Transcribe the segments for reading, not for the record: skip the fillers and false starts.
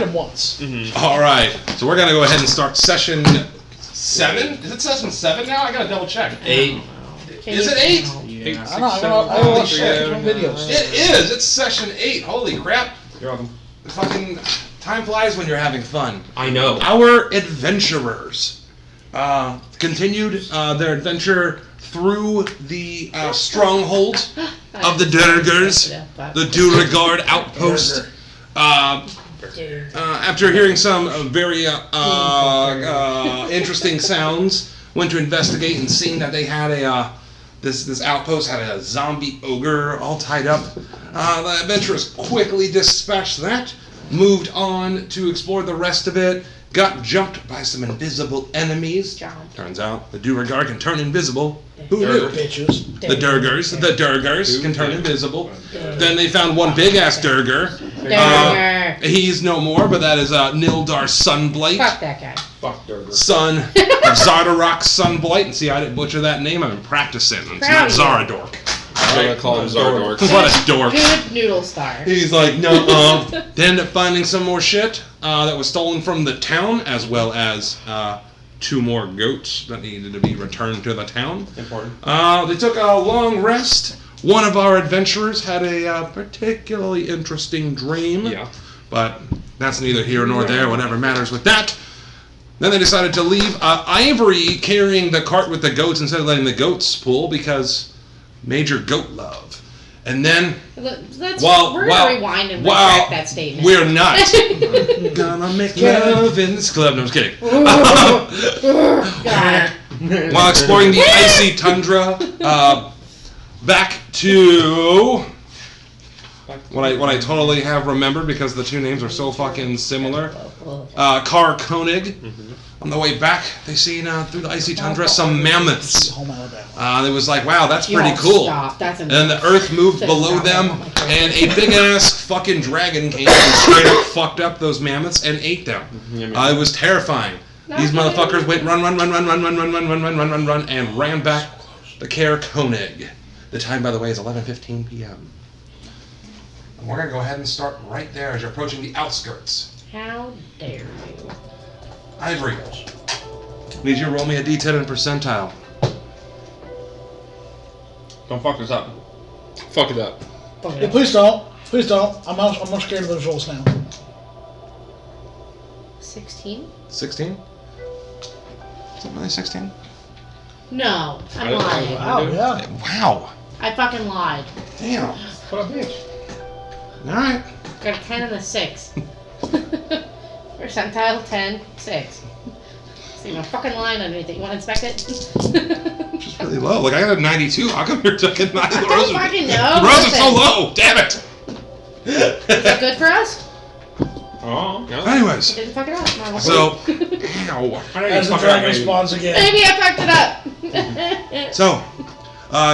him once. All right, so we're gonna go ahead and start session 7. Is it session 7 now? I gotta double check. 8. Is it 8? Yeah. I watch different videos. It is. It's session 8. Holy crap! You're welcome. Fucking time flies when you're having fun. I know. Our adventurers continued their adventure through the stronghold of the Durgers, the Duragard outpost. After hearing some very interesting sounds, went to investigate and seeing that they had this outpost had a zombie ogre all tied up. The adventurers quickly dispatched that, moved on to explore the rest of it, got jumped by some invisible enemies. Turns out the Duragard can turn invisible. Who knew? Bitches. The Durgers can turn invisible. Then they found one big-ass Durger. He's no more, but that is Nildar Sunblight. Fuck that guy. Fuck Durger. Son of Zardarok Sunblight. And see, I didn't butcher that name. I've been practicing. It's not Zaradork. I'm gonna call him Zardork. What a dork. Good noodle star. He's like, no, They ended up finding some more shit that was stolen from the town, as well as 2 more goats that needed to be returned to the town. Important. They took a long rest. One of our adventurers had a particularly interesting dream. Yeah. But that's neither here nor there. Whatever matters with that. Then they decided to leave Ivory carrying the cart with the goats instead of letting the goats pull because major goat love. And then, We're gonna rewind and retract that statement. We're not gonna make love in this club. No, I'm just kidding. God. While exploring the icy tundra, back to what I totally have remembered because the 2 names are so fucking similar. Kar Koenig. On the way back, they seen through the icy tundra some mammoths. It was like, wow, that's pretty cool. And then the earth moved below them, and a big-ass fucking dragon came and straight up fucked up those mammoths and ate them. It was terrifying. These motherfuckers went run, and ran back to Kar Koenig. The time, by the way, is 11:15 p.m. And we're going to go ahead and start right there as you're approaching the outskirts. How dare you? Ivory, need you to roll me a d10 and percentile. Don't fuck this up. Fuck it up. Yeah, please don't. Please don't. I'm more scared of those rolls now. 16? 16? Is it really 16? No, I'm lying. Wow, yeah. Wow. I fucking lied. Damn. What a bitch. Alright. Got a 10 and a 6. Percentile 10, 6. See my fucking line underneath it. You want to inspect it? Just really low. Like, I got a 92. How come you're taking 90? I don't fucking know. The rose is so low. Damn it. Is that good for us? Oh, no. Anyways. Didn't fuck it up. No. So, ow. As the dragon spawns again. Maybe I fucked it up. So,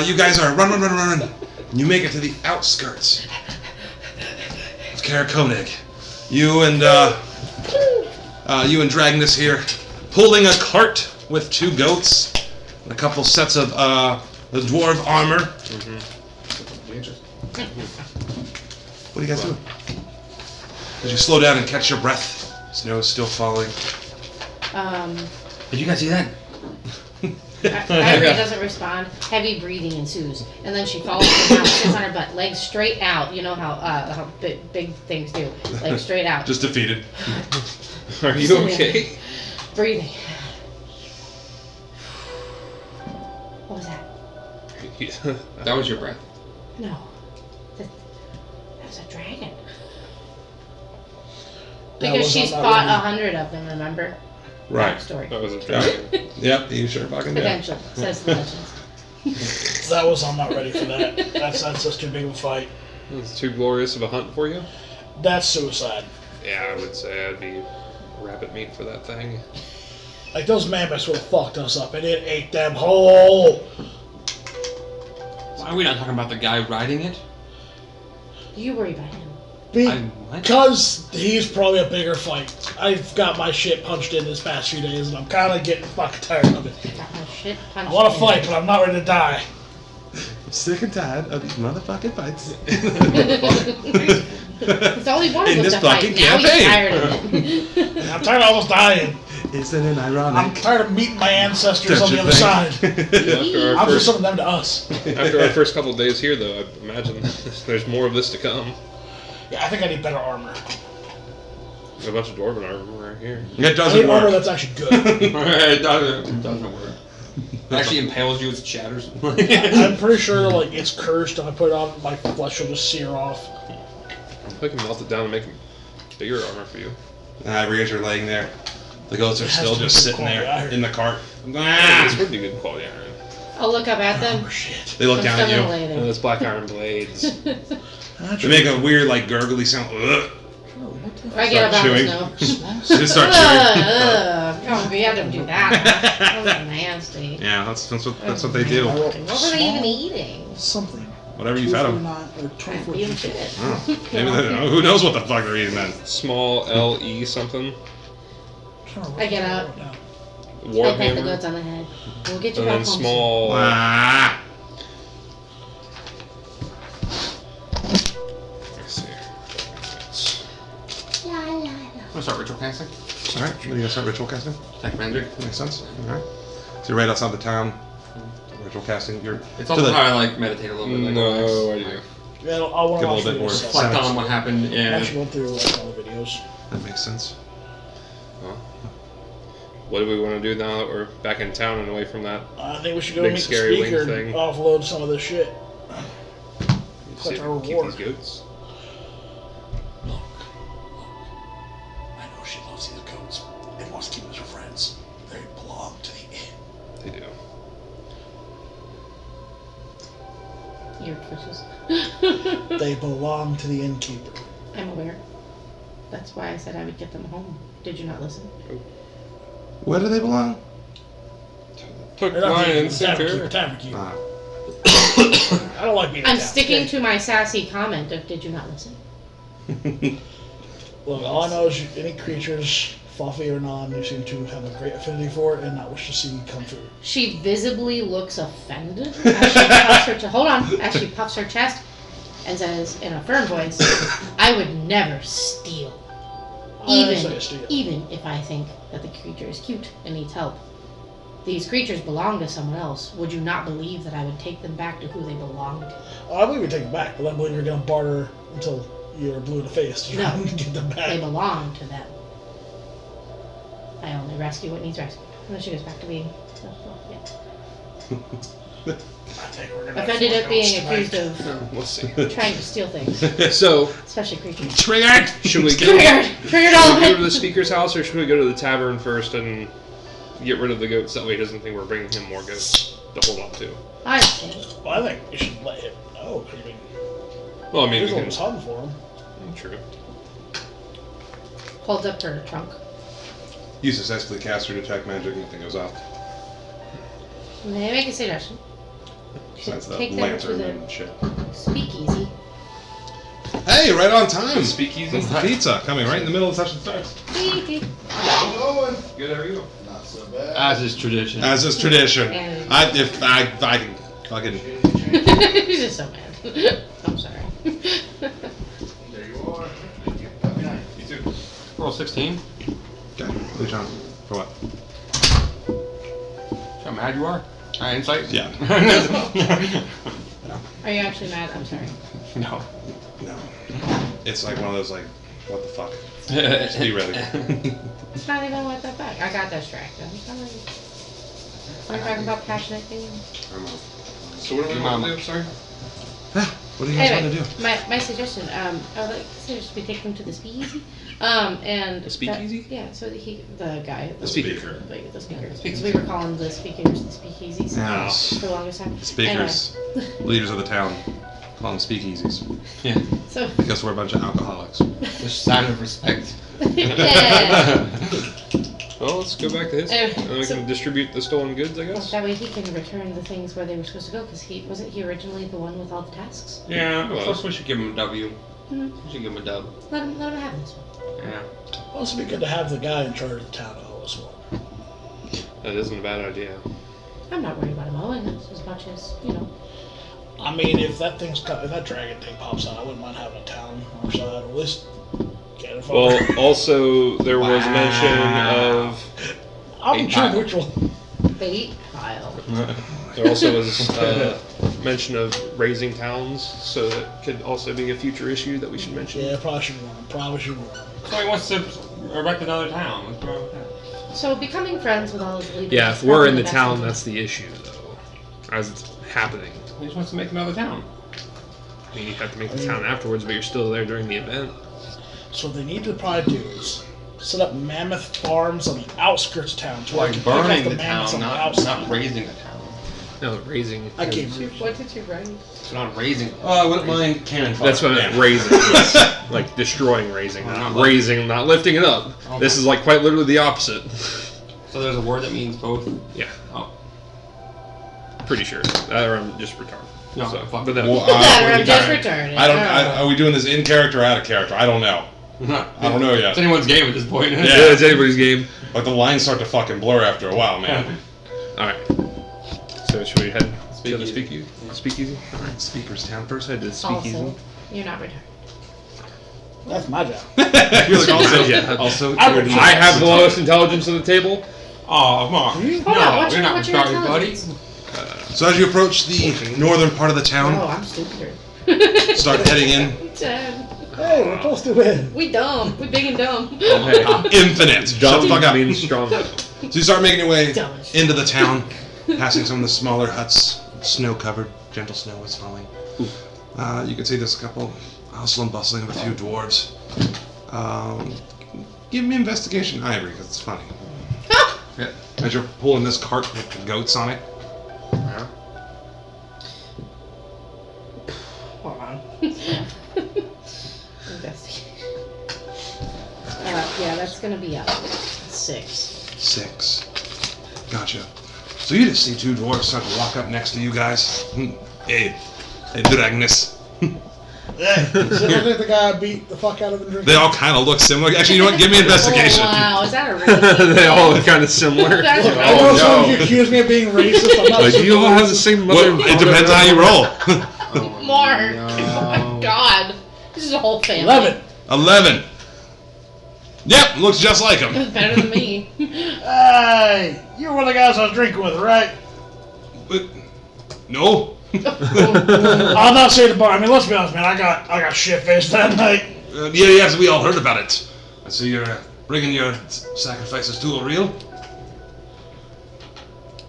you guys are run. And you make it to the outskirts of Kar Koenig. You and Dragnus here, pulling a cart with 2 goats and a couple sets of the dwarf armor. What are you guys doing? As you slow down and catch your breath, snow is still falling. Did you guys see that? Ivory doesn't respond. Heavy breathing ensues, and then she falls down, sits on her butt, legs straight out. You know how big things do, legs straight out. Just defeated. Are you okay? Breathing. What was that? That was your breath. No, that was a dragon. Because she's fought 100 of them. Remember? Right. Story. That was a dragon. Yep, you sure fucking did. Potential, says the legends. I'm not ready for that. That's just too big of a fight. It's too glorious of a hunt for you? That's suicide. Yeah, I would say I'd be rabbit meat for that thing. Like, those mammoths would have fucked us up, and it ate them whole. Why are we not talking about the guy riding it? You worry about him. Because he's probably a bigger fight. I've got my shit punched in this past few days, and I'm kind of getting fucking tired of it. Got my shit punched I want to in. fight, but I'm not ready to die. I'm sick and tired of these motherfucking fights. It's all he wanted In was this to fight. fucking Now he's campaign. tired of it. I'm tired of almost dying. Isn't it ironic? I'm tired of meeting my ancestors on Don't the you other side. After our I'm just first, sending them to us. after our first couple of days here, though, I imagine there's more of this to come. Yeah, I think I need better armor. There's a bunch of dwarven armor right here. It I doesn't need armor work. that's actually good. It doesn't work. It actually impales you, it shatters. I'm pretty sure like it's cursed. If I put it on, my flesh will just sear off. I can melt it down and make bigger armor for you. Rears are laying there. The goats are It has still to be just good sitting there quality iron. in the cart. This Ah! would be good quality iron. I'll look up at them. Oh shit. They look I'm down still at gonna you. lay And there. those black iron blades. They make a weird, like, gurgly sound. Ugh. I get up out chewing. of snow. They just start chewing. Oh, we had them do that. That was nasty. Yeah, that's what they do. I wrote What were they even small eating? Something. Whatever you fed them. 249 or 24 Eating people. shit. Oh, maybe who knows what the fuck they're eating then? Small LE something. I get up. I pat the Warhammer. goats on the head. We'll get you And then back home. small. Ah. Let's see. soon. La, la, la. Wanna start ritual casting? Alright, what are you gonna start ritual casting? Attack magic. Makes sense. Alright. So you're right outside the town. Ritual casting. You're It's to also the- how I like meditate a little bit. Like, No relax, idea. like, Yeah, I want to Get a watch little bit more videos. reflect on what happened I'm and actually going through like, all the videos. That makes sense. What do we want to do now that we're back in town and away from that? I think we should go Big meet the scary wing speaker thing. and offload some of this shit. See if our we can keep reward. these goats. Look. I know she loves these goats and wants to keep them as her friends. They belong to the inn. They do. Ear twitches. They belong to the innkeeper. I'm aware. That's why I said I would get them home. Did you not listen? Where do they belong? Hook, They're not line, the and tavern keeper, sinker. tavern keeper. Ah. I don't like being I'm attacked. sticking to my sassy comment of did you not listen? Look, all I know is any creatures, fluffy or non, you seem to have a great affinity for it and not wish to see you come through. She visibly looks offended as she puffs her hold on, as she puffs her chest and says in a firm voice, I would never steal. I didn't say steal. Even if I think that the creature is cute and needs help. These creatures belong to someone else. Would you not believe that I would take them back to who they belong to? I believe we take them back, but I believe you're going to barter until you're blue in the face to try No. and get them They back. belong to them. I only rescue what needs rescue. And then she goes back to being yeah. I think we're gonna Offended have at four being goats accused tonight. of We'll see. trying to steal things, So, especially creatures. Triggered! should we go? Triggered! Triggered all Should of we go to it! the speaker's house, or should we go to the tavern first and get rid of the goats? That way, he doesn't think we're bringing him more goats to hold on to. I think. Well, I think you should let him know. I mean, Well, I mean, there's we a can. ton for him. True. Holds up her trunk. You successfully cast her detect magic, nothing goes off. May I make a suggestion? Besides the Take them to lantern the and shit. speakeasy. Hey, right on time! Speakeasy. That's the pizza coming right in the middle of the session starts. Speakeasy. Good, how are you? Not so bad. as is tradition. As is tradition. And- If I can fucking. He's just so mad. I'm sorry. There you are. You too. Roll 16. Okay, Lucian. For what? See how mad you are? Insight? Yeah. Are you actually mad? I'm sorry. No. No. It's like one of those, like, what the fuck? Just be ready. It's not even what the fuck. I got distracted. I'm sorry. We're talking about passionate things. I'm out. So what do we want to do? Sorry. What do you guys Anyway, want to do? my suggestion, I would like to suggest we take them to the speakeasy. And The speakeasy? yeah, so the guy, The speaker. like the speakers, because we were calling the speakers the speakeasies Yes. for the longest time. Speakers. Leaders of the town. Call them speakeasies. Yeah. So Because we're a bunch of alcoholics. The sign of respect. yeah. Well, let's go back to his. Anyway, And then we so- can distribute the stolen goods, I Well, guess. that way he can return the things where they were supposed to go, because he wasn't he originally the one with all the tasks. Yeah, Well. plus we should give him a W. Mhm. We should give him a dub. Let him have this one. Yeah. Well, it'd be good to have the guy in charge of the town know as well. That isn't a bad idea. I'm not worried about him owing us as much as I mean, if that dragon thing pops out, I wouldn't mind having a town on our side. At least get it. Well, also there was mention of. I'm trying which one. Bait pile. There also was mention of raising towns, so that could also be a future issue that we should mention. Yeah, probably should warn. Probably should warn. So he wants to erect another town. What's wrong with that? So becoming friends with all his leaders. Yeah, is if we're in probably the best town, thing. that's the issue, though, as it's happening. He just wants to make another town. I mean, you have to make the town afterwards, but you're still there during the event. So what they need to probably do is set up mammoth farms on the outskirts of town. Like pick burning up the mammoths town, on the not outside. raising the town. No, raising. I can't read. What did you write? So not raising. I wouldn't mind cannon fodder. That's what I meant, Yeah. raising. Like destroying raising, not raising, not lifting it up. Okay. This is like quite literally the opposite. So there's a word that means both. Yeah, Oh. pretty sure. Or I'm just retarded. No, So, fuck. but then, Well, I'm just I returning. don't. Are we doing this in character or out of character? I don't know. I don't know yet. It's anyone's game at this point. Yeah. yeah, it's anybody's game. Like the lines start to fucking blur after a while, man. All right. So should we head to the Speakeasy. speakeasy? All right, Speaker's Town first. Head to the speakeasy. Also, you're not returned. That's my job. You're like, also, Yeah. also, I you're would- not- I have the lowest intelligence on the table. Oh, Mark. Hold on, No, what's you're your, not what's your retarded, buddy. intelligence? So as you approach the northern part of the Oh, town, I'm stupider. start heading in. Dad, Hey, we're supposed to win. we dumb. We big and dumb. Okay. Infinite. Shut the fuck up. means strong. So you start making your way Dumb as into the town, passing some of the smaller huts, snow-covered, gentle snow is falling. You can see there's a couple hustle and bustling of a few dwarves. Give me investigation, Ivory, because it's funny. Yeah. As you're pulling this cart with the goats on it. Hold on. Investigation. Yeah, that's gonna be up. 6. 6. Gotcha. So you just see two dwarves start to walk up next to you guys. Hey, Dragnus. Hey, so I think the guy beat the fuck out of him drinking. They all kind of look similar. Actually, you know what? Give me investigation. Oh, wow, is that a really They all look kind of similar. That's I right. know no. some of you accuse me of being racist. I'm not Like, do you all have the same mother? Well, it depends on how you roll. Mark. Oh my god. This is a whole family. 11. 11. Yep, looks just like him. Better than me. Hey, you're one of the guys I was drinking with, right? No. I'm not saying the bar. I mean, let's be honest, man. I got shit faced that night. Yes, we all heard about it. I see you're bringing your sacrifices to a real.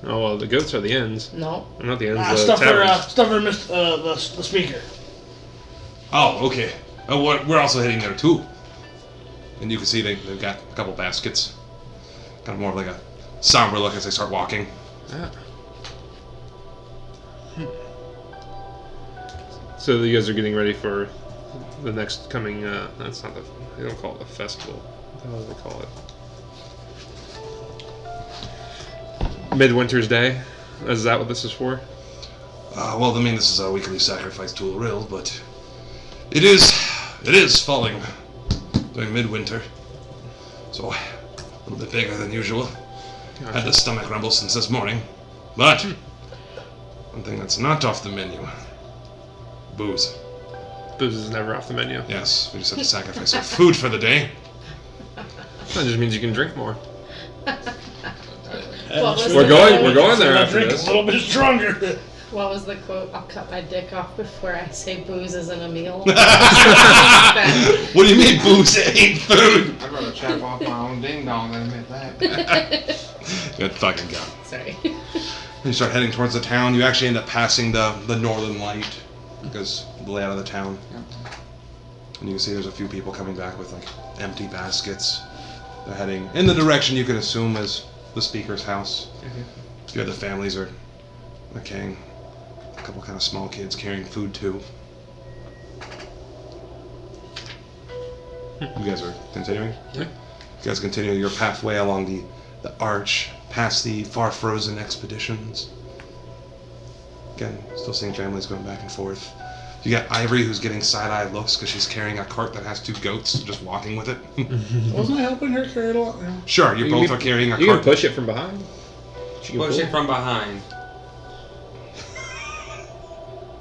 Oh well, the goats are the ends. No. Not the ends. Stuff taverns. for the speaker. Oh, okay. We're also heading there too. And you can see they've got a couple baskets. Kind of more of like a somber look as they start walking. Ah. So you guys are getting ready for the next coming. That's not the. They don't call it a festival. What do they call it? Midwinter's Day. Is that what this is for? Well, I mean, this is our weekly sacrifice to a rill, but it is falling during midwinter, so a little bit bigger than usual. Had the stomach rumble since this morning, but one thing that's not off the menu: booze. Booze is never off the menu. Yes, we just have to sacrifice our food for the day. That just means you can drink more. What was We're the going quote? there I after drink this. a little bit stronger. What was the quote? I'll cut my dick off before I say booze isn't a meal. What do you mean booze ain't food? I'd rather chop off my own ding dong than admit that. Good fucking god. Sorry. You start heading towards the town. You actually end up passing the northern light because of the layout of the town. And you can see there's a few people coming back with like empty baskets. They're heading in the direction you could assume is the speaker's house. A few other families are carrying a couple kind of small kids carrying food too. You guys are continuing? Yeah. You guys continue your pathway along the arch, past the far frozen expeditions. Again, still seeing families going back and forth. You got Ivory who's getting side-eyed looks because she's carrying a cart that has two goats, just walking with it. Wasn't I helping her carry it along? Sure, you You both can- are carrying a You can cart. push it from behind. She can Push pull it from behind.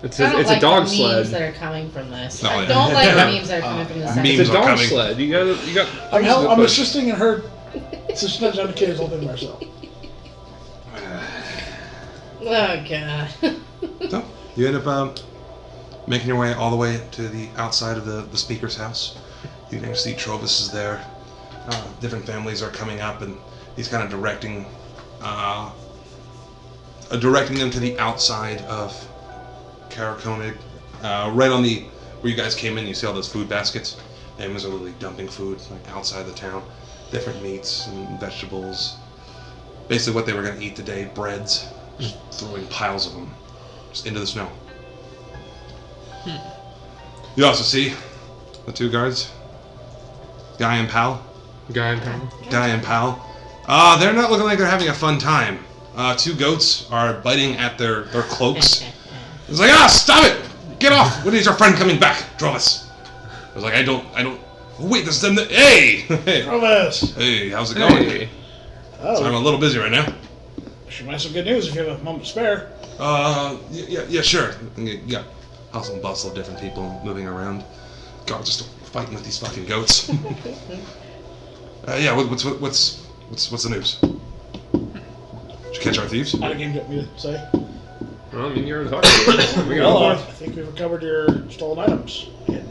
It's I don't it's like a dog the sled. memes that are coming from this. Oh, I yeah. don't like the memes that are coming from this. Memes It's a are dog coming. sled. You got. I'm assisting in her. So she doesn't have the kids, I'll do it myself. Oh god. So you end up making your way all the way to the outside of the speaker's house. You can see Trovis is there. Different families are coming up, and he's kind of directing them to the outside of Karakonig. Right on the where you guys came in, you see all those food baskets. They are literally dumping food like outside the town, different meats and vegetables. Basically, what they were going to eat today: breads, just throwing piles of them just into the snow. You also see the two guards, Guy and Pal. Guy and Pal. Guy and Pal. They're not looking like they're having a fun time. Two goats are biting at their cloaks. It's like, stop it! Get off! When is your friend coming back? Drovis. I was like, I don't. Wait, this is them. Hey! Hey! Promise! Hey, how's it going? Hey. Oh, So I'm a little busy right now. should have some good news if you have a moment to spare. Yeah, sure. Yeah, hustle and bustle, different people moving around. God, just fighting with these fucking goats. Yeah, what's the news? Did you catch our thieves? Not a game to me to say. Well, I mean, you're talking. We Well, I got think we've recovered your stolen items. And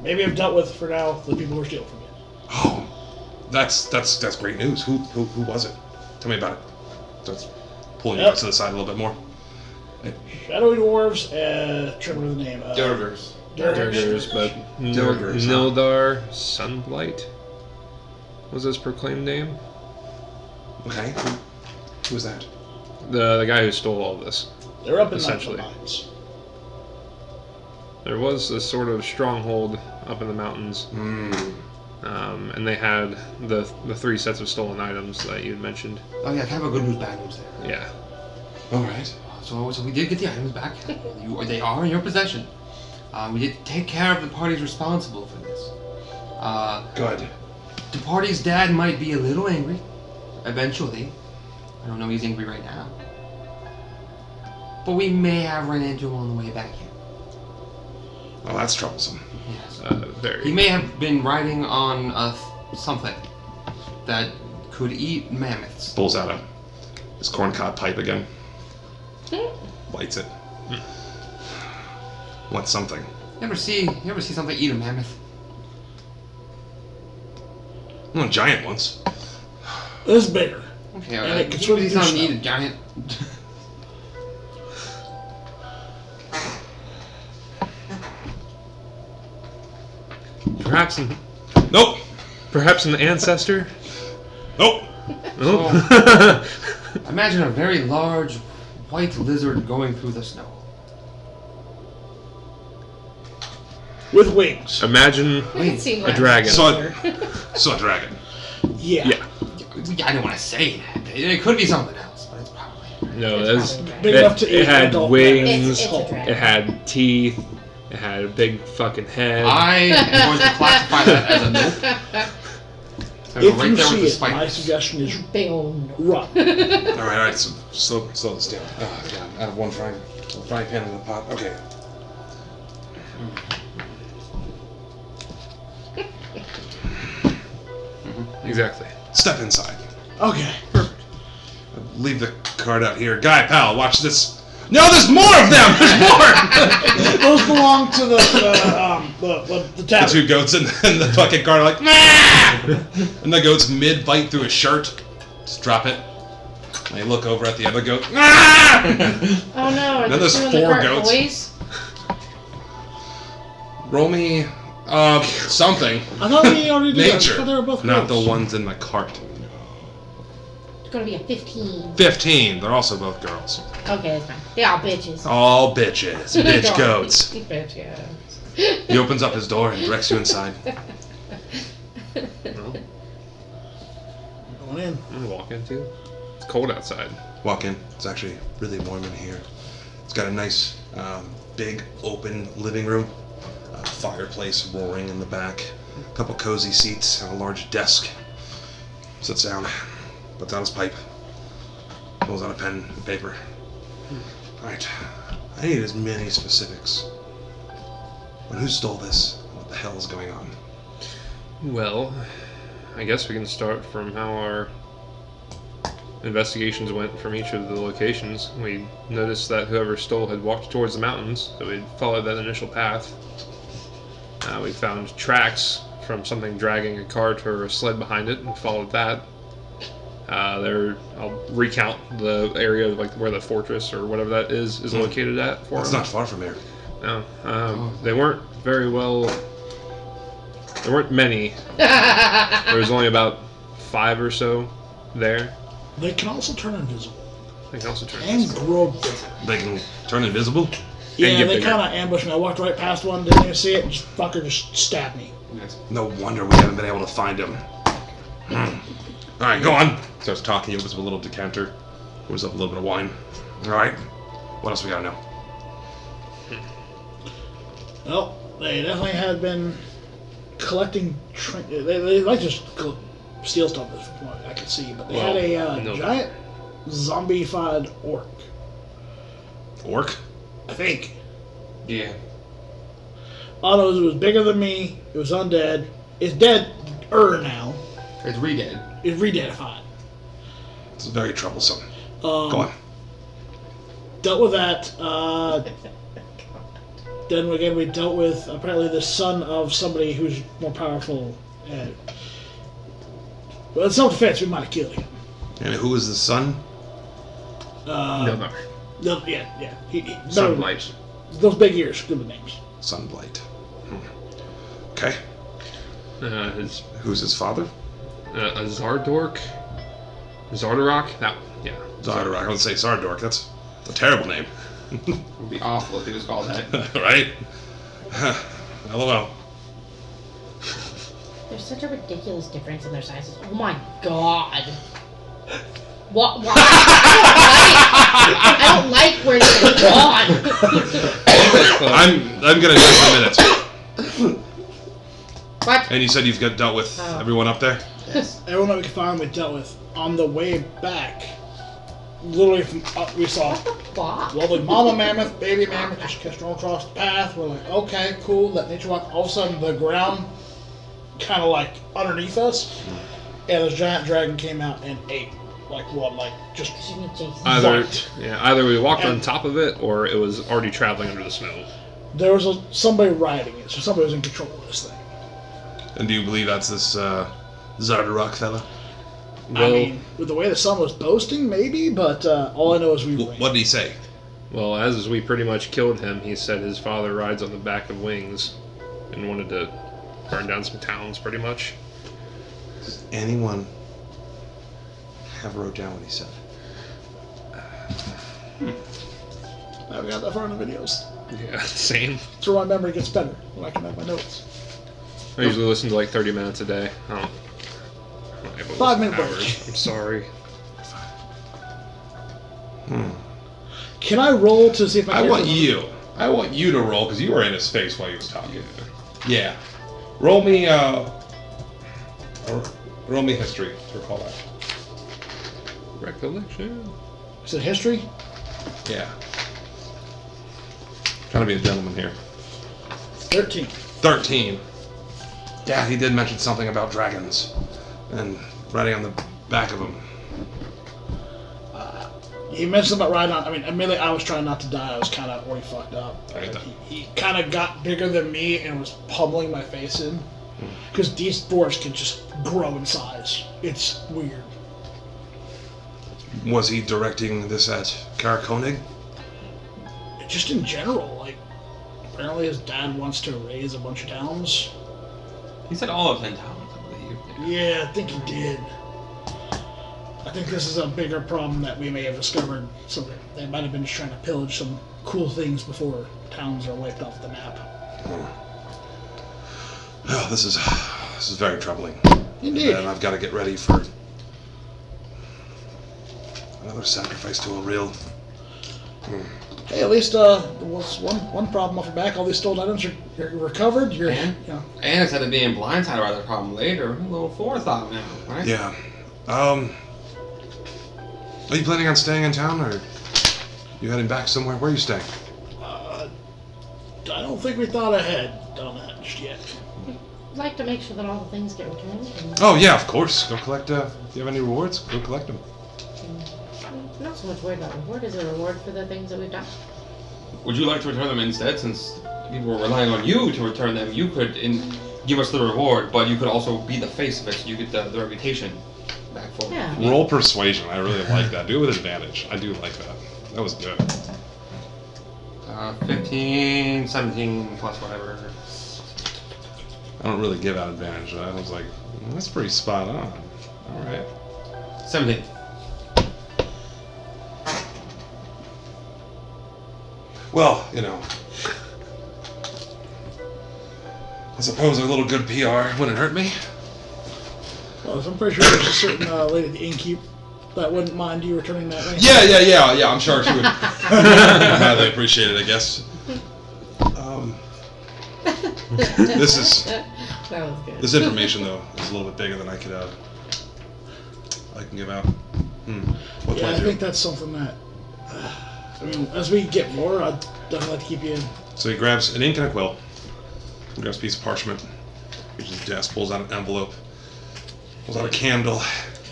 maybe I've dealt with, for now, the people who are stealing from you. Oh, that's great news. Who was it? Tell me about it. That's pulling you out to the side a little bit more. Shadowy Dwarves, trying to remember the name. Durgers. Durgers, but Durgers, huh? Nildar Sunblight was his proclaimed name. Okay, who was that? The guy who stole all of this. They're up in Essentially. the mines. There was this sort of stronghold up in the mountains, and they had the 3 sets of stolen items that you had mentioned. Oh yeah, kind of a good news, bad news there. Yeah. All right. So we did get the items back. They are in your possession. We did take care of the parties responsible for this. Good. The party's dad might be a little angry. Eventually. I don't know he's angry right now. But we may have run into him on the way back here. Well, that's troublesome. Yes. Very. He may have been riding on something that could eat mammoths. Pulls out his corncob pipe again. Lights it. Wants something. You ever see something eat a mammoth? Well, a giant ones. This is bigger. Okay, And it can he's sort of not do gonna stuff. eat a giant. Perhaps an Nope. ancestor. Nope. Oh. Imagine a very large white lizard going through the snow. With wings. Imagine It seemed like dragon. So a dragon. Yeah. Yeah. I don't want to say that. It could be something else, but it's probably. No, that's Big enough to eat it had adult wings. It's a dragon. It had teeth. It had a big fucking head. I am going to classify that as a nope. So If right you there with the see it, my spikes. suggestion is Big old no. run. All right. So slow this down. Oh god, I have one frying pan in the pot. Okay. Exactly. Step inside. Okay. Leave the card out here. Guy, pal, watch this. No, there's more of them. There's more. Those belong to the The tavern. two goats and the fucking card are like, nah! And the goat's mid-bite through his shirt. Just drop it. And you look over at the other goat. Ah! Oh no, are Now the there's 2 in the 4 cart goats. boys? Roll me something. I thought we already did that. I Nature. thought they were both Not girls. the ones in the cart. It's gonna be a 15. 15. They're also both girls. Okay, that's fine. They're all bitches. All bitches. Bitch goats. Bitch goats. He opens up his door and directs you inside. Well, Going in. I'm gonna walk into. It's cold outside. Walk in. It's actually really warm in here. It's got a nice, big, open living room. Fireplace roaring in the back. A couple cozy seats and a large desk. Sits down. Puts out his pipe. Pulls out a pen and paper. Alright. I need as many specifics. But who stole this? What the hell is going on? Well, I guess we can start from how our investigations went from each of the locations. We noticed that whoever stole had walked towards the mountains, so we followed that initial path. We found tracks from something dragging a cart or a sled behind it, and followed that. I'll recount the area, like where the fortress or whatever that is located at for It's them. not far from here. No, they weren't very well. There weren't many. There was only about 5 or so there. They can also turn invisible. They can also turn. And grow bigger. They can turn invisible? Yeah, get they bigger. kind of ambushed me. I walked right past one, didn't even see it, and just fucker just stabbed me. No wonder we haven't been able to find him. Alright, go on. Starts talking. He opens up a little decanter. Pours up a little bit of wine. Alright. What else we gotta know? Well, they definitely had been collecting. They like to steal stuff, from what I could see, but they had a no. giant zombified orc. Orc? I think. Yeah. All I know is it was bigger than me. It was undead. It's dead now. It's re-dead. It's re-deadified. It's very troublesome. Go on. Dealt with that. Then again, we dealt with apparently the son of somebody who's more powerful. Well, in self-defense, we might have killed him. And who is the son? No. Yeah. Sunlight. Those big ears, good with names. Sunblight. Okay. His Who's his father? a Zardork. Zardarok. Yeah. Zardarok. I would say Zardork. That's a terrible name. It would be awful if he was called that. Right? LOL. There's such a ridiculous difference in their sizes. Oh my god. What? Why? I don't like where they're gone. I'm gonna die for a minute. What? And you said you've got dealt with everyone up there? Yes. Everyone that we could find, we dealt with. On the way back, literally from up, we saw Fuck. lovely mama mammoth, baby mammoth, just kept strolling across the path. We're like, okay, cool, let nature walk. All of a sudden, the ground kind of like underneath us, and this giant dragon came out and ate just You mean Jason? Either we walked on And- top of it, or it was already traveling under the snow. there was somebody riding it, so somebody was in control of this thing. And do you believe that's this Zardarok fella? I Well, mean, with the way the sun was boasting, maybe, but all I know is we ran. What did he say? well, as we pretty much killed him, he said his father rides on the back of wings, and wanted to burn down some towns, pretty much. Does anyone have wrote down what he said? I haven't got that far in the videos. Yeah, same. That's where my memory gets better, when I can have my notes. I usually listen to like 30 minutes a day. I'm not able to 5 listen minute break. hours. I'm sorry. Can I roll to see if I want you to roll, because you were in his face while he was talking. Yeah. Roll me history to recall that. Recollection. Is it history? Yeah. Trying to be a gentleman here. 13. 13. Yeah, he did mention something about dragons. And riding on the back of them. He mentioned about riding on. I mean, admittedly, I was trying not to die. I was kind of already fucked up. Right. He kind of got bigger than me and was pummeling my face in. Because these dwarves can just grow in size. It's weird. Was he directing this at Karakonig? Just in general, like, apparently his dad wants to raise a bunch of towns. He said all of 10 towns, I believe. Yeah, I think he did. I think this is a bigger problem that we may have discovered. So that they might have been just trying to pillage some cool things before towns are wiped off the map. Oh, this is very troubling. Indeed. And I've got to get ready for another sacrifice to a real. Hey, at least was one problem off your back. All these stolen items are recovered. You're, And? you know, And instead of being blindsided by the problem later, a little forethought now, right? Yeah. Are you planning on staying in town, or you heading back somewhere? Where are you staying? I don't think we thought ahead on that just yet. I'd like to make sure that all the things get returned. And Oh yeah, of course. Go collect. If you have any rewards, go collect them. I'm not so much worried about reward. Is there a reward for the things that we've done? Would you like to return them instead, since people were relying on you to return them? You could give us the reward, but you could also be the face of it, so you get the reputation back for Yeah. Roll persuasion. I really like that. Do it with advantage. I do like that. That was good. 15, 17, plus whatever. I don't really give out advantage. I was like, that's pretty spot on. All right. 17. Well, you know, I suppose a little good PR wouldn't hurt me. Well, I'm pretty sure there's a certain lady at the innkeep that wouldn't mind you returning that ring. Yeah. I'm sure she would highly appreciate it, I guess. That was good. This information though is a little bit bigger than I can give out. What Yeah, can I I do? think that's something that. I mean, as we get more, I'd definitely like to keep you in. So he grabs an ink and a quill. He grabs a piece of parchment. Reaches his desk, pulls out an envelope, pulls out a candle,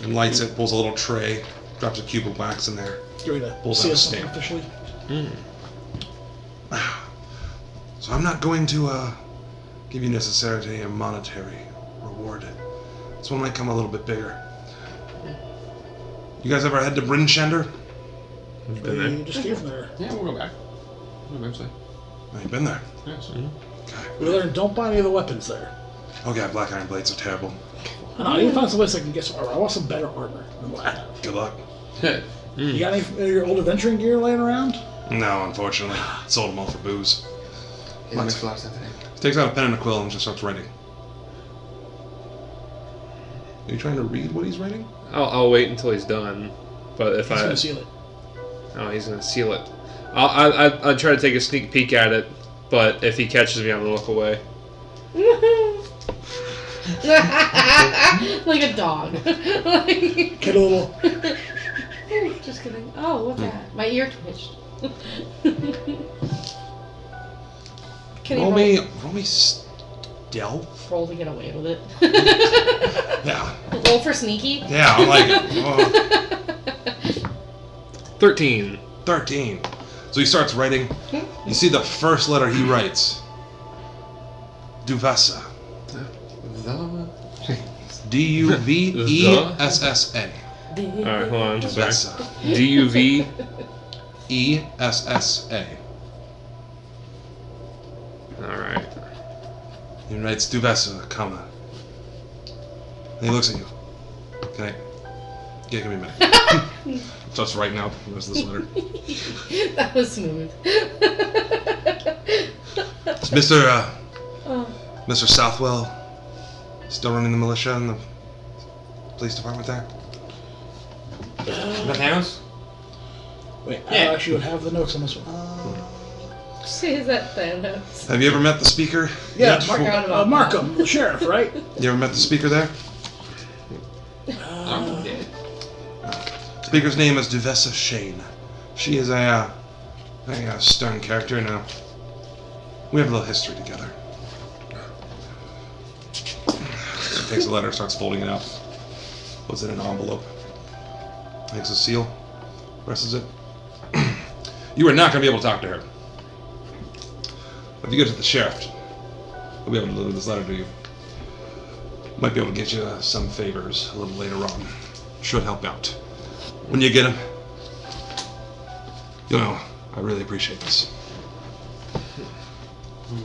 and lights it. Pulls a little tray, drops a cube of wax in there. Get ready to Pulls see out a us something stamp. officially. So I'm not going to give you necessarily a monetary reward. This one might come a little bit bigger. You guys ever head to Bryn Shander? Been there. We just came from there. Yeah, we'll go back. Eventually. Oh, you've been there. Yes. Okay. We learned don't buy any of the weapons there. Oh yeah, black iron blades are terrible. I know, I need to find some place I can get some armor. I want some better armor than what I have. Good luck. You got any of your old adventuring gear laying around? No, unfortunately. Sold them all for booze. It makes a lot of sense, I think. He takes out a pen and a quill and just starts writing. Are you trying to read what he's writing? I'll wait until he's done. But if He's gonna seal it. he's gonna seal it. I'll try to take a sneak peek at it, but if he catches me, I'm gonna look away. Like a dog. Like, Get a little. just kidding. Oh, what's that? My ear twitched. Can he Roll me stealth. roll to get away with it? Yeah. Roll for sneaky? Yeah, I'm like, oh, 13. 13. So he starts writing. You see the first letter he writes. Duvessa. D-U-V-E-S-S-A. Alright, hold on. Sorry. Duvessa. D-U-V. E-S-S-A. Alright. He writes Duvessa, comma. And he looks at you. Can I... Yeah, give me a minute. Starts writing out the rest of this letter. That was smooth. Is Mr. Southwell still running the militia and the police department there? Nothing else? Wait, I Yeah. actually would have the notes on this one. Is that Thanos? Have you ever met the speaker? Yeah, yet? Markham, the sheriff, right? You ever met the speaker there? I'm dead. Speaker's name is Duvessa Shane. She is a stern character now. We have a little history together. He takes a letter, starts folding it out, puts it in an envelope, makes a seal, presses it. You are not going to be able to talk to her. If you go to the sheriff, he'll be able to deliver this letter to you. Might be able to get you some favors a little later on. Should help out. When you get him, you'll know I really appreciate this.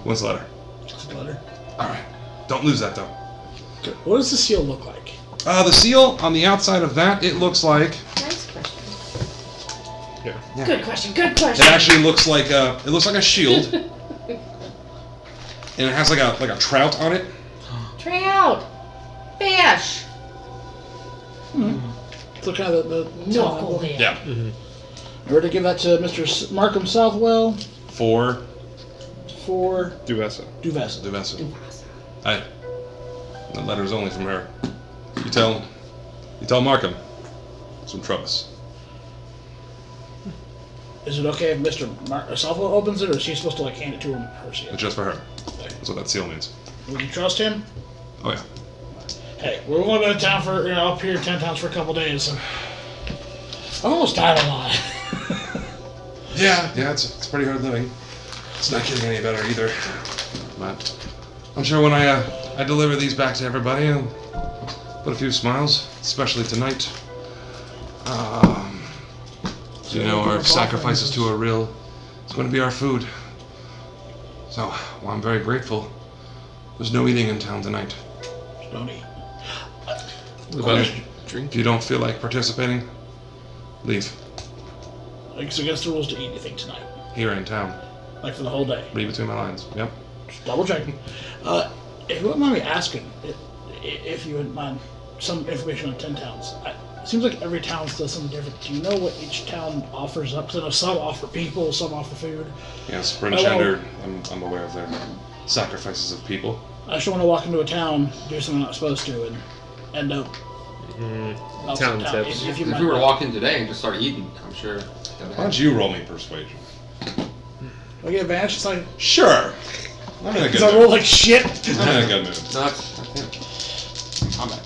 What's the letter? Just a letter. Alright. Don't lose that though. Okay. What does the seal look like? The seal on the outside of that, it looks like... Nice question. Yeah. Yeah. Good question. Good It question. actually looks like a shield. And it has like a trout on it. Trout. Fish. So kind of the Knucklehead. Yeah. We're to give that to Mr. Markham Southwell For for Duvessa. Duvessa. Duvessa. Hey. That letter's only from her. You tell Markham. Some troubles. Is it okay if Mr. Safo opens it, or is she supposed to like hand it to him herself? It's just for her. Okay. That's what that seal means. Would you trust him? Oh yeah. Hey, we've only been in town for, up here in 10 towns for a couple days, so I'm almost tired of lying. Yeah, it's pretty hard living. It's not getting any better either. But I'm sure when I deliver these back to everybody, I'll put a few smiles, especially tonight. Our sacrifices to a real, it's going to be our food. So, well, I'm very grateful. There's no eating in town tonight. Don't eat. What about If drink? you don't feel like participating, leave. It's against the rules to eat anything tonight. Here in town. Like for the whole day. Read between my lines. Yep. Just double checking. If you wouldn't mind me asking, if you wouldn't mind some information on 10 towns. It seems like every town does something different. Do you know what each town offers up? Because I know some offer people, some offer food. Yes, Brinchender, I'm aware of their sacrifices of people. I just want to walk into a town, do something I'm not supposed to, and end up Town tips. If you If mind. we were to walk in today and just start eating, I'm sure. Why don't you roll me persuasion? I get advantage. It's like, Sure. I'm in a good because I roll mood. like shit. I'm in a good mood. No, that's it. Combat.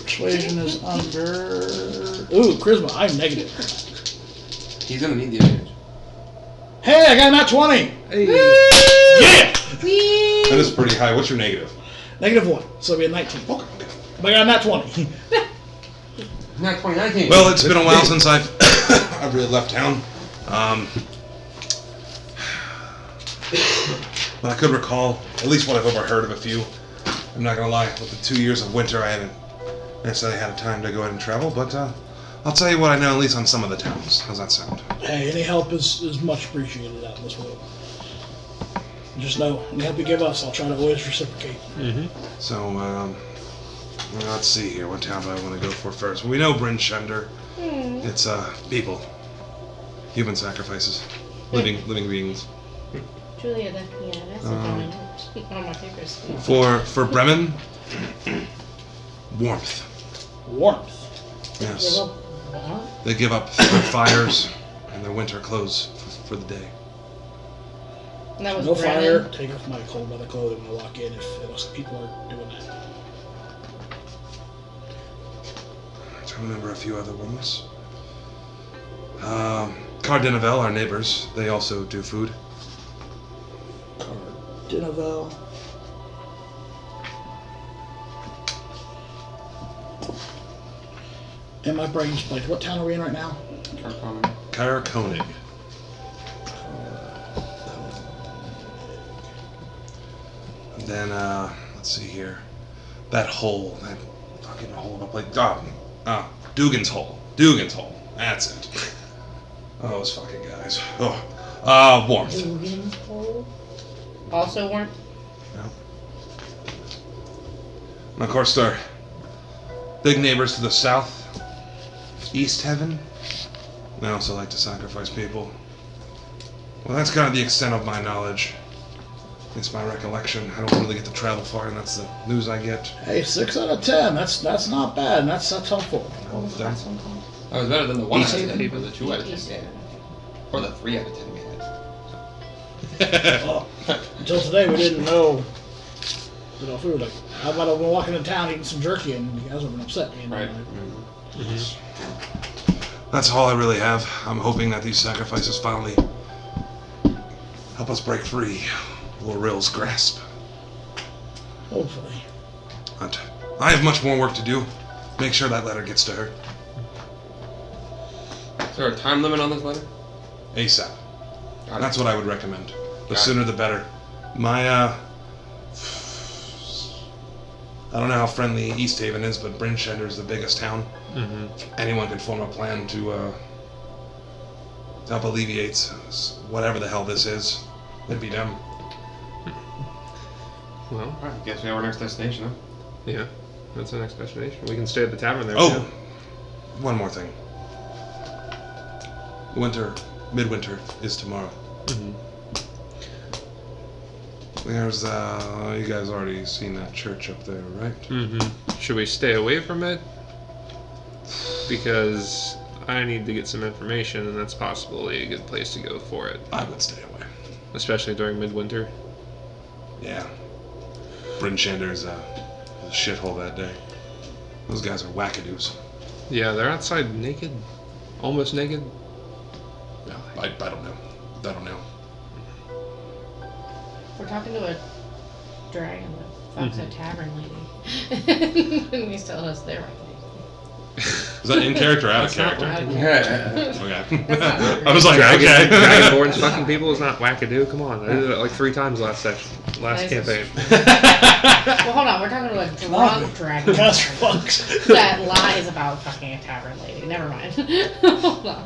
Persuasion is under. Ooh, charisma. I'm negative. He's gonna need the advantage. Hey, I got a nat 20. Hey. Yeah. Whee! That is pretty high. What's your negative? -1, so it'll be a 19. Okay. But I got a nat 20. Not 2019. Well, it's been a while since I've really left town. But I could recall at least what I've overheard of a few. I'm not gonna lie, with the 2 years of winter, I haven't necessarily had time to go ahead and travel. But I'll tell you what I know, at least on some of the towns. How's that sound? Hey, any help is much appreciated out in this world. Just know, any help you give us, I'll try to always reciprocate. So, let's see here. What town do I want to go for first? Well, we know Brinchender. It's people, human sacrifices, living beings. Julia, that's a one of my favorites. For Bremen, warmth. Warmth. Yes, they give up their fires and their winter clothes for the day. And that was No Brennan. fire. Take off my cold weather clothing when I walk in if people are doing that. I remember a few other ones. Cardinavel, our neighbors, they also do food. Dinnerville. And my brain's blank. What town are we in right now? Karakonig. And then, let's see here. That hole, that fucking hole in the place. Dugan's Hole. Dugan's Hole. That's it. Oh, those fucking guys. Oh, warmth. Dugan's Hole. Also weren't. And of course, our big neighbors to the south, East Heaven, they also like to sacrifice people. Well, that's kind of the extent of my knowledge. It's my recollection. I don't really get to travel far, and that's the news I get. Hey, 6 out of 10. That's not bad. And that's helpful. That was better than the 1 out of 10, or the 2 out of 10 East we had. Haven. Or the 3 out of 10 we had. Well, until today, we didn't know food. Like, I might have been walking in town eating some jerky, and you guys would have been upset. Right. That's all I really have. I'm hoping that these sacrifices finally help us break free of Lorill's grasp. Hopefully. But I have much more work to do. Make sure that letter gets to her. Is there a time limit on this letter? ASAP. Got it. That's what I would recommend. The Got sooner the better. My, I don't know how friendly East Haven is, but Brinchender is the biggest town. Anyone can form a plan to help alleviate whatever the hell this is. It'd be them. Well, Alright, I guess we have our next destination, huh? yeah, that's our next destination. We can stay at the tavern there. Oh, one more thing. Midwinter is tomorrow. There's, you guys already seen that church up there, right? Should we stay away from it? Because I need to get some information, and that's possibly a good place to go for it, I would stay away. especially during midwinter. Yeah. Bryn Shander's a shithole that day. Those guys are wackadoos. Yeah, they're outside naked, almost naked. Yeah, I don't know. I don't know. We're talking to a dragon that fucks a tavern lady. And he's telling us they're Is that in character or out of That's not character? wackadoo. Okay. That's not rude. I was like, okay. Dragonborns fucking people is not wackadoo. Come on, I did it like 3 times last Nice. campaign. Well, hold on. We're talking to a drunk dragon Cast fucks. that lies about fucking a tavern lady. Never mind. Hold on.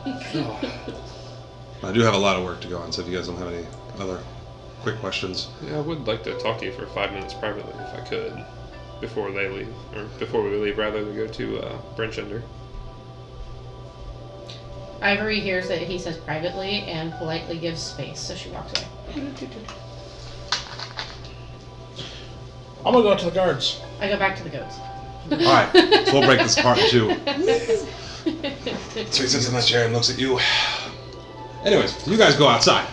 I do have a lot of work to go on, so if you guys don't have any other quick questions. Yeah, I would like to talk to you for 5 minutes privately if I could, before they leave, or before we leave, rather, to go to Brinchender. Ivory hears that he says privately and politely gives space, so she walks away. I'm gonna go to the guards. I go back to the goats. Alright, so we'll break this apart in 2. So he sits in that chair and looks at you. Anyways, you guys go outside.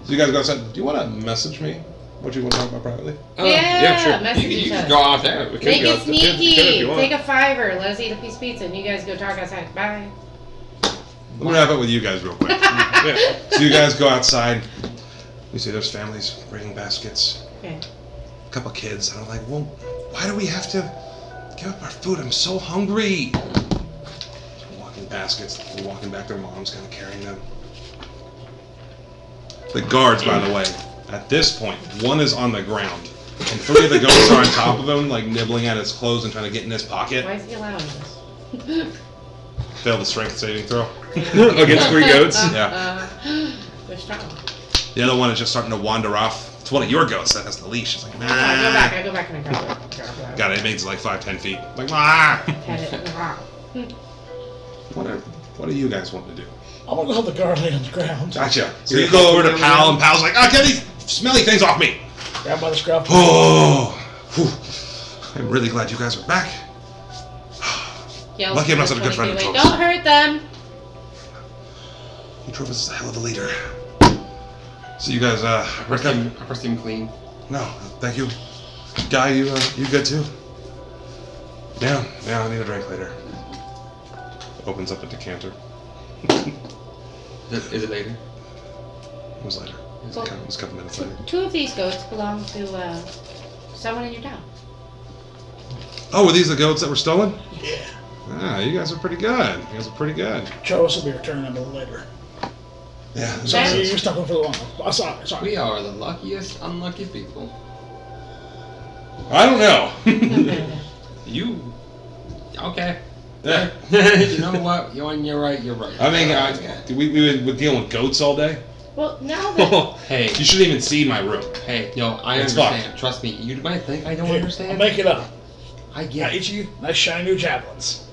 So you guys go outside. Do you want to message me what you want to talk about privately? Yeah, sure. Message You each can other. go out there. We could Make go it out there. You could if sneaky. you want. Take a $5. Let us eat a piece of pizza, and you guys go talk outside. Bye. Let me wrap up with you guys real quick. Yeah. So you guys go outside. You see there's families bringing baskets. Okay. A couple kids. And I'm like, well, why do we have to give up our food? I'm so hungry. So we're walking baskets. We're walking back. Their mom's kind of carrying them. The guards, by the way, at this point, one is on the ground. And 3 of the goats are on top of him, like nibbling at his clothes and trying to get in his pocket. Why is he allowing this? Fail the strength saving throw. Against 3 goats? Yeah. They're strong. The other one is just starting to wander off. It's one of your goats that has the leash. It's like, nah. I go back and I grab it. God, it makes it like 5-10 feet. Like, ah. Pet it. What do you guys want to do? I'm gonna go help the guard lay on the ground. Gotcha. So you go over to Pal, and Pal's like, get these smelly things off me. Grab by the scruff. Oh, whew. I'm really glad you guys are back. Yells Lucky I'm not to such a good friend of 22. Trova's. Don't hurt them. Trovas is a hell of a leader. So you guys, I pressed him clean. No, thank you. Guy, you good too? Yeah, I need a drink later. Opens up a decanter. Is it later? It was later. It was a couple minutes later. 2 of these goats belong to someone in your town. Oh, were these the goats that were stolen? Yeah. Ah, you guys are pretty good. You guys are pretty good. Travis will be returning them a little later. Yeah. So That- you're stuck with for the long haul. Sorry. We are the luckiest, unlucky people. I don't know. You. Okay. Yeah. You know what? You're right. You're right. I mean, we were dealing with goats all day. Well, now that Hey, You shouldn't even see my room. hey, yo, I It's understand. fucked. Trust me. You might think I don't Here, I'll understand. make it up. I I get it. each of you nice shiny new javelins.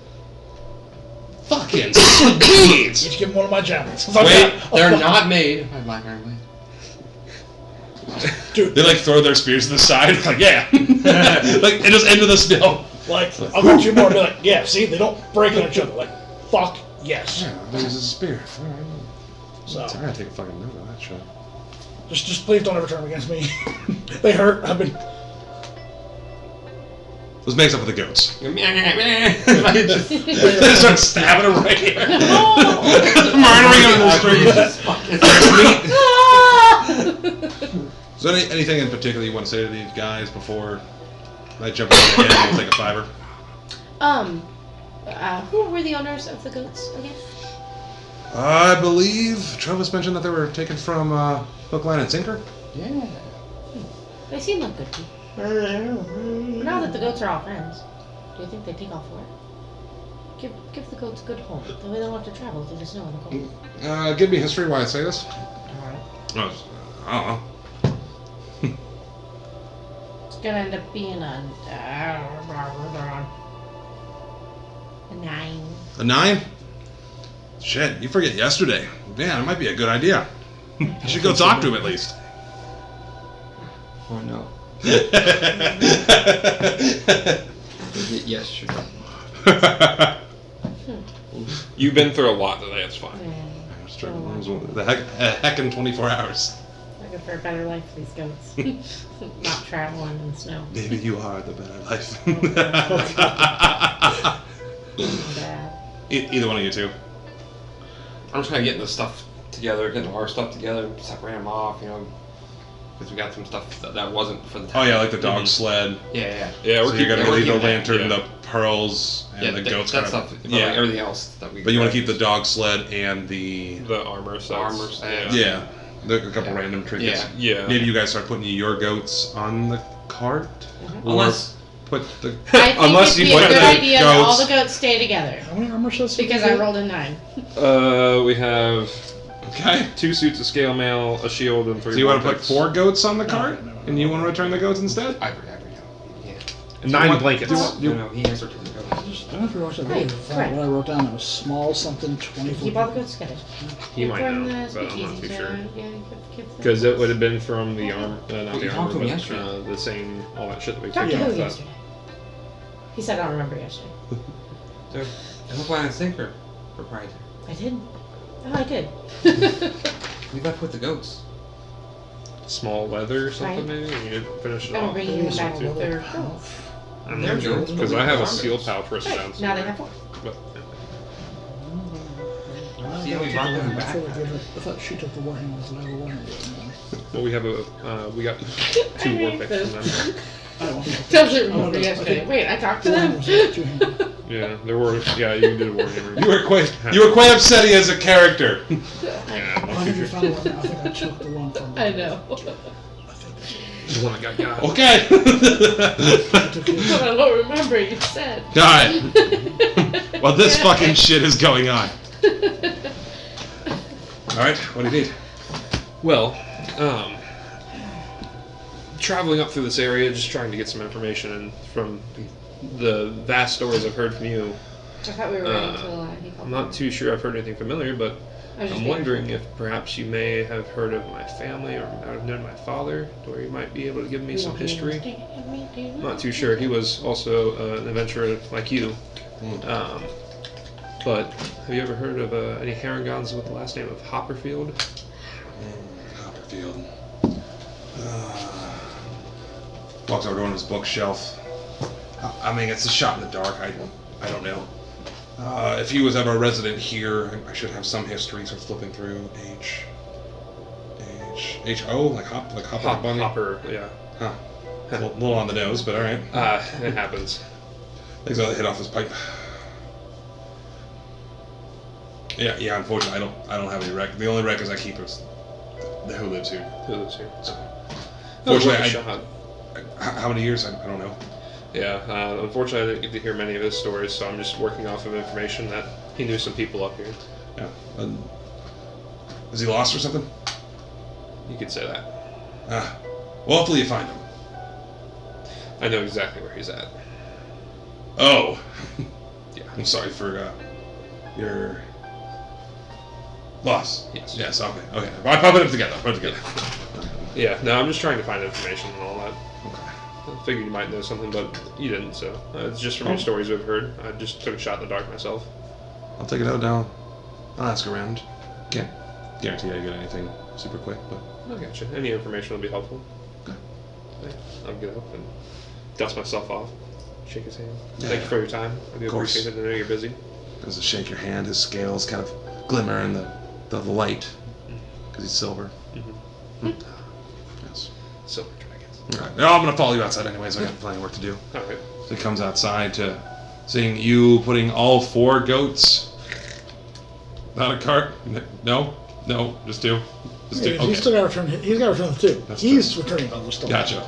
Fucking sweet. Each give him one of my javelins. Wait, they're not made by Black Iron Blade. Dude, They like throw their spears to the side. Like, yeah. Like, it just into the snow. like, I'll go 2 more and be like, yeah, see, they don't break on each other. Like, fuck, yes. Yeah, there's a spear. So, I gotta take a fucking note of that shit. just please don't ever turn them against me. They hurt. I've been. Let's mix up with the goats. Just- They just start stabbing him right here. Murdering him in the street. Is there anything in particular you want to say to these guys before I jump over the head and take a $5? who were the owners of the goats again? I believe Travis mentioned that they were taken from Hook, Line, and Sinker. Yeah. They seem like good people. Now that the goats are all friends, do you think they take all 4? Give the goats a good home. That way they don't have to travel through the snow and the cold. Give me history why I say this. Alright. I don't know. It's gonna end up being a 9. A 9? Shit, you forget yesterday. Man, it might be a good idea. You should go talk to him at least. Oh no. Yes, sure. You've been through a lot today. It's fine. The heck in 24 hours. Looking for a better life for these goats. Not traveling in the snow. Maybe you are the better life. Bad. Either one of you two. I'm just kind of getting the stuff together, getting our stuff together, separating them off, because we got some stuff that wasn't for the Oh town. yeah, like the dog sled. Yeah. Yeah, So you're gonna leave the keeping that, lantern, the pearls, and the goats. That stuff. But Yeah. like everything else that we. But you want to keep the dog sled and the armor sets. Armor sets. yeah, a couple random trinkets. Yeah. Maybe you guys start putting your goats on the cart, or Unless- put the. I think Unless it'd you be a put good the idea that all goats- the goats stay together. How many armor sets? Because I rolled a 9. We have Okay. 2 suits of scale mail, a shield, and 3. So you want to put vortex. 4 goats on the cart, and you want to return the goats instead? Ivory. Yeah. And 9 want- blankets. No, he answered to the goats. I don't know if you watched that Right, video. right. What I wrote down, it was small something 24. Keep all the goats together. He might From know, the but I'm not speakeasy too to- sure. Yeah, keep the- Because it would have been from the armor, not you the talked to armor, him but yesterday. the same, all that shit that we Talked to picked who up. yesterday? He said I don't remember yesterday. The Hook, Line, and Sinker proprietary. I did. Oh, I did. We left with the goats. Small leather or something, Right. maybe? You didn't finish it I'm off. bringing them back with their goats. I'm They're not sure. goats, Because but I have a they're seal goats. pouch written down. Right, now they have 4. But, See how we brought them back? I thought she took the warhammers and I have a warhammer. well, we have we got 2 war picks from them. I don't know. Doesn't remember yesterday. Wait, I talked to them. Warhammers are two-handed. Yeah, there were. Yeah, you did a warhammer. You were quite upsetting as a character. Yeah, I think you found one. I think I took the one from. I know. I think the one that got. Okay. I took his. But I don't remember. You said. Alright. Well, this fucking shit is going on. Alright, what do you need? Well, traveling up through this area, just trying to get some information, and from the vast stories I've heard from you, I thought we were ready until he called. I'm not too sure I've heard anything familiar, but I was just I'm being wondering if perhaps you may have heard of my family or have known my father, or you might be able to give me some history. I'm not too sure. He was also an adventurer like you. But have you ever heard of any Harringons with the last name of Hopperfield? Copperfield. Walks over to one of his bookshelf. I mean, it's a shot in the dark. I don't know. If he was ever a resident here, I should have some history. So flipping through H-O, like Hopper Bunny. Hopper, yeah. Huh. A little on the nose, but all right. It happens. Takes a hit off his pipe. Yeah. Unfortunately, I don't have any rec. The only records I keep is the Who Lives Here. Who lives here? So, Fortunately, fortunately, how many years? I don't know. Yeah, unfortunately, I didn't get to hear many of his stories, so I'm just working off of information that he knew some people up here. Yeah. Is he lost or something? You could say that. Well, hopefully you find him. I know exactly where he's at. Oh. Yeah. I'm sorry for your loss. Yes. Okay. I'll put it together. Yeah, no, I'm just trying to find information and all that. Okay. I figured you might know something, but you didn't, so it's just from your stories we've heard. I just took a shot in the dark myself. I'll take it out now. I'll ask around. Can't guarantee I get anything super quick, but I gotcha. Any information will be helpful. Okay. Yeah, I'll get up and dust myself off, shake his hand. Yeah. Thank you for your time. I do Of course. appreciate it. I know you're busy. goes to shake your hand. His scales kind of glimmer in the light because he's silver. Yes. Silver dragons. All right. No, I'm gonna follow you outside anyways. I got plenty of work to do. All right. So he comes outside to seeing you putting all 4 goats. Not a cart. No, just 2. Just 2. Yeah, Okay. he's still got to return. He's got to return the 2. That's He's returning other stuff. Gotcha.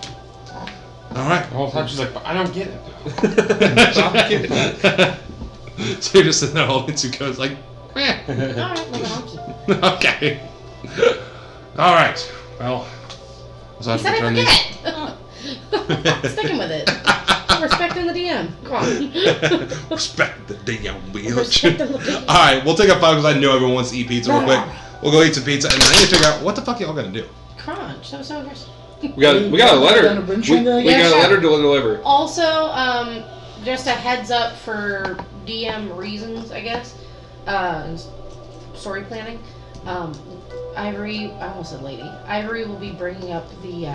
All right. The whole time she's like, but I don't get it. So you're just sitting there holding 2 goats, like, eh. Alright, well then I'll keep. Okay. All right. Well, so I He have said to I return these. forget. I'm sticking with it. I'm respecting the DM. Come on. Respect the damn bitch. Respect the DM. All right, we'll take a 5 because I know everyone wants to eat pizza real quick. We'll go eat some pizza, and then I need to figure out what the fuck y'all gonna do. Crunch. That was so aggressive. We got a letter. Down to Bryn We Finger, I got guess? a letter to deliver. Also, just a heads up for DM reasons, I guess. story planning. Ivory, I almost said lady. Ivory will be bringing up the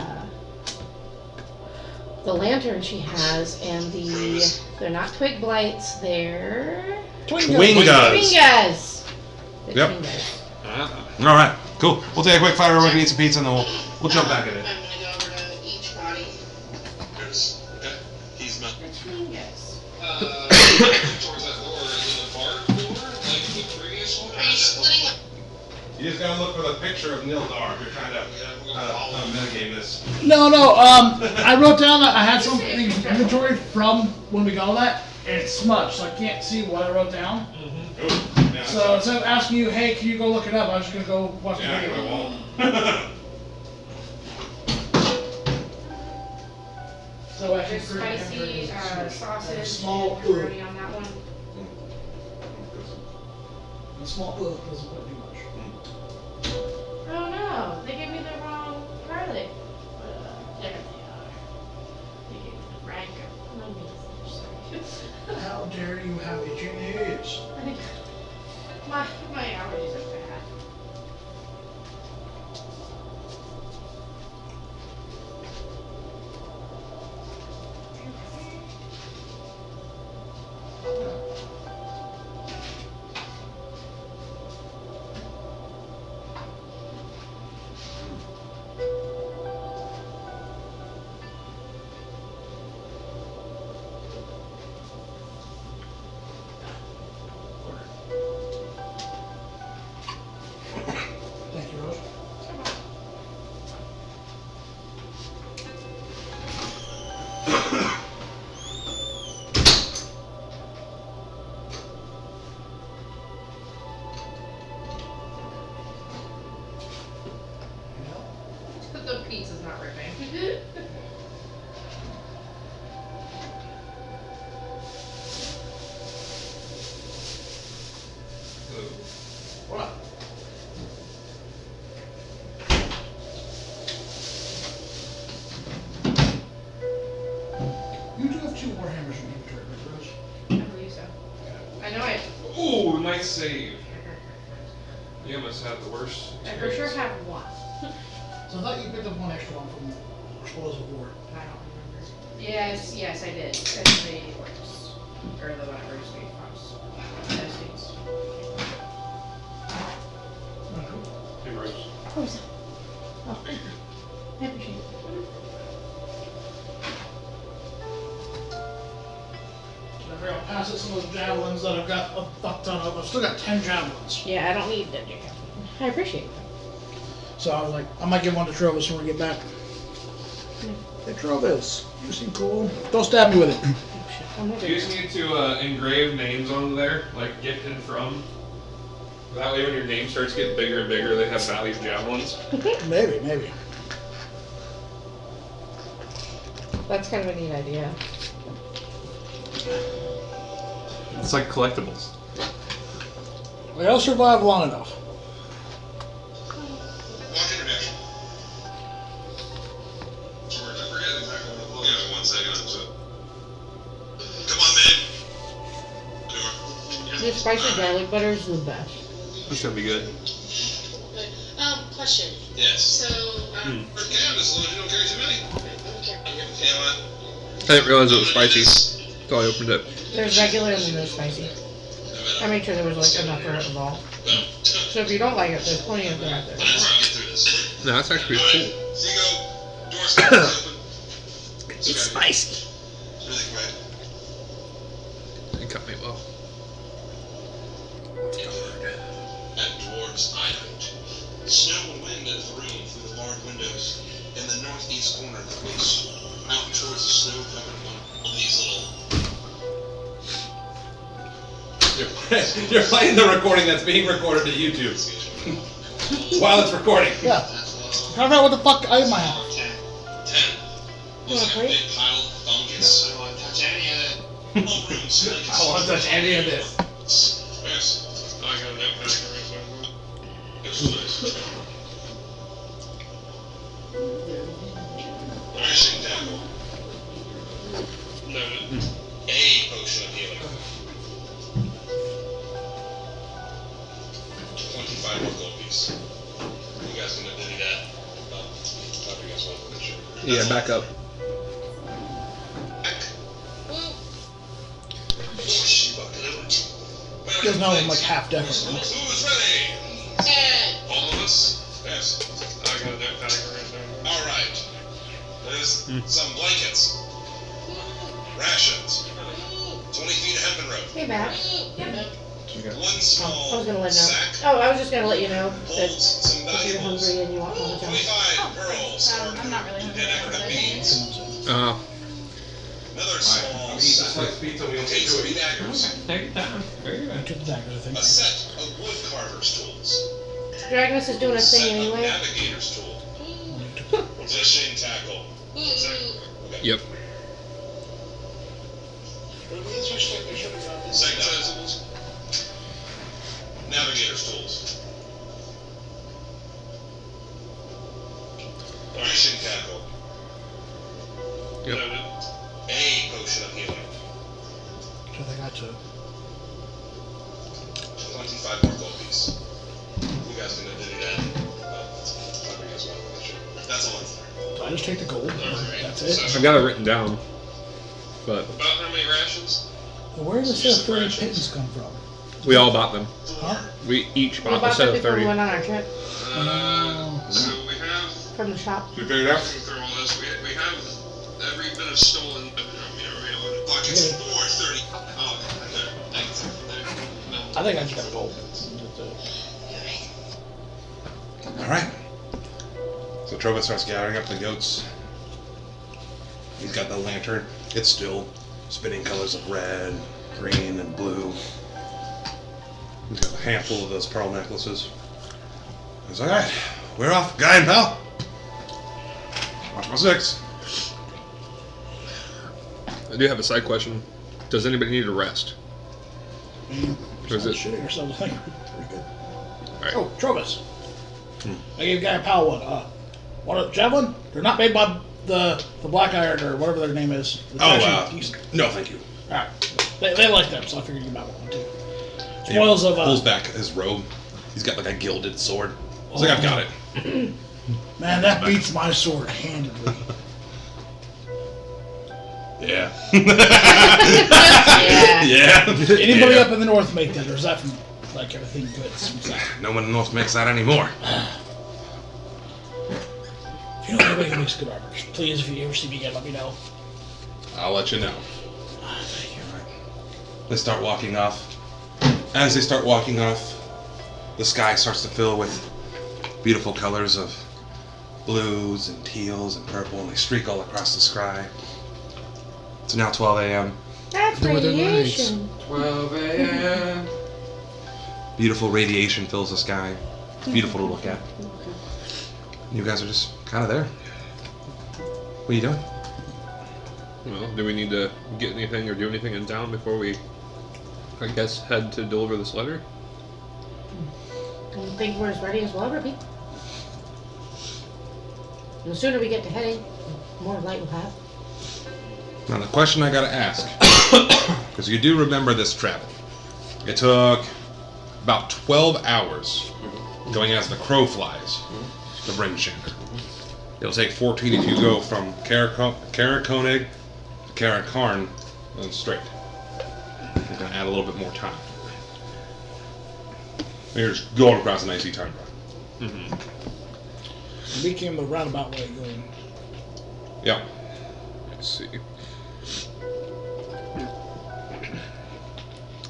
lantern she has, and they're not twig blights, they're Twingas. Twingas. The Yep. Twingas. All right, cool. We'll take a quick 5 minute break and eat some pizza, and then we'll jump back in it. I'm gonna go over to each body. Okay. He's not. The Twingas. Towards that door, is it a barred door like the previous one? Are you splitting? You just gotta look for the picture of Nildar if you're trying to mitigate this. No. I wrote down that I had something in inventory from when we got all that, and it's smudged, so I can't see what I wrote down. So instead of asking you, hey, can you go look it up, I was just gonna go watch the video. I won't. So I can There's spicy sausage, Small pepperoni on that one. The small doesn't put too much. Oh no, they gave me the wrong garlic. There they are. They gave me the rank. No, sorry. How dare you have itchy ears? I think my allergies are bad. Thank you, Rose. The pizza's not ripping. What? You do have 2 Warhammers in inventory, right, Rose? I believe so. I know I. Ooh, nice save. You almost had the worst. I for sure have one. So I thought you picked up 1 extra one from Spoils of War. I don't remember. Yes, I did. That's the works. Or the whatever sweet pops. Those things. Hey, Rose. Who's that? Oh, thank you. I appreciate it. So I forgot to pass it some of those javelins that I've got a fuck ton of. I've still got 10 javelins. Yeah, I don't need that. I appreciate it. So I was like, I might give one to Trovis when we get back. Hey Trovis, you seem cool. Don't stab me with it. I'm not You just need to engrave names on there, like gifted from. That way, when your name starts getting bigger and bigger, they have valued javelins. Maybe. That's kind of a neat idea. It's like collectibles. Well, I'll survive long enough. Watch introduction. George, I forget exactly what it was. Yeah, 1 second. Come on, man. The spicy garlic butter is the best. That's gonna be good. Question. Yes. So, Okay, as long as you don't carry too many. okay. You know what? I didn't realize it was spicy until I opened it. There's regular and then there's spicy. I made sure there was like enough for it of all. So if you don't like it, there's plenty of it out there. Get through this. No, that's actually cool. Seago, door's open. It's spicy. Really quick. It cut me well. At Dwarves Island. Snow and wind enter the room through the barred windows in the northeast corner that looks out towards the snow-covered one of these little... You're playing the recording that's being recorded to YouTube. While it's recording. Yeah. Find out what the fuck I might have. 10. You wanna Looks like a play? big pile of thumbs. I don't want to touch any of it. Whole room smelling I don't want to touch any of this. Yes. I got a notepad. It's nice. Thrashing down. Noted. A potion of healing. Yeah, back up. Because now I'm like half deaf. Who's ready? All of us? Yes. I got a deck right. All right. There's some blankets, rations, 20 feet of hempen rope, Hey, Matt. one small I was gonna let you know. sack, Oh, I was just gonna let you know that holds some if you're valuables, hungry and you want one, 25 pearls, I'm not really and hungry. African beads, another small sack, contains 3 daggers, Take your time. Very I good. took the daggers, I think. a set of wood carver's tools, Dragnus is doing a a set thing of anyway. navigator's tool, fishing tackle. Okay. Yep. Second set, navigator's tools. Fishing tackle. Yep. Noted. A potion of healing. So I think I took. 25 more gold piece. You guys can do that. That's all it's there. So I just take the gold. Alright. That's it. I've got it written down, but About how many rations? Where does the 30 pittance come from? we all bought them. Huh? We each We bought a bought set that of before we 30. went on our trip So we have, from the shop. You figured it out? through all this, we have every bit of stolen, buckets, 430. Oh, thanks. I think I just got gold. All right. So Trova starts gathering up the goats. He's got the lantern. It's still spitting colors of red, green, and blue. He's got a handful of those pearl necklaces. He's like, all right, we're off, guy and pal. Watch my 6. I do have a side question. Does anybody need a rest? Or is it? Shooting yourself, I think. Pretty good. Alright. Oh, Trovis. I gave Guy a pal one. What a javelin? They're not made by the Black Iron or whatever their name is. The trashy- no, thank you. Alright. They like them, so I figured you might want one too. Spoils of Pulls back his robe. He's got like a gilded sword. He's like, I've got it. Man, that beats my sword handedly. Yeah. Yeah. Yeah. Anybody Yeah. up in the north make that, or is that from like everything good? No one in the north makes that anymore. If you know anybody who makes good armor, please, if you ever see me again, let me know. I'll let you know. Thank you. They start walking off. As they start walking off, the sky starts to fill with beautiful colors of blues and teals and purple, and they streak all across the sky. It's now 12 a.m. That's Northern radiation. 12 a.m. Beautiful radiation fills the sky. It's beautiful to look at. You guys are just kind of there. What are you doing? Well, do we need to get anything or do anything in town before we, I guess, head to deliver this letter? I think we're as ready as we'll ever be. And the sooner we get to heading, the more light we'll have. Now the question I gotta ask, because you do remember this travel. It took about 12 hours going as the crow flies to Bryn Shander. It'll take 14 if you go from Karakonig to Karakarn and straight. You're gonna add a little bit more time. And you're just going across an icy tundra. We came the roundabout way going. Yep. Let's see.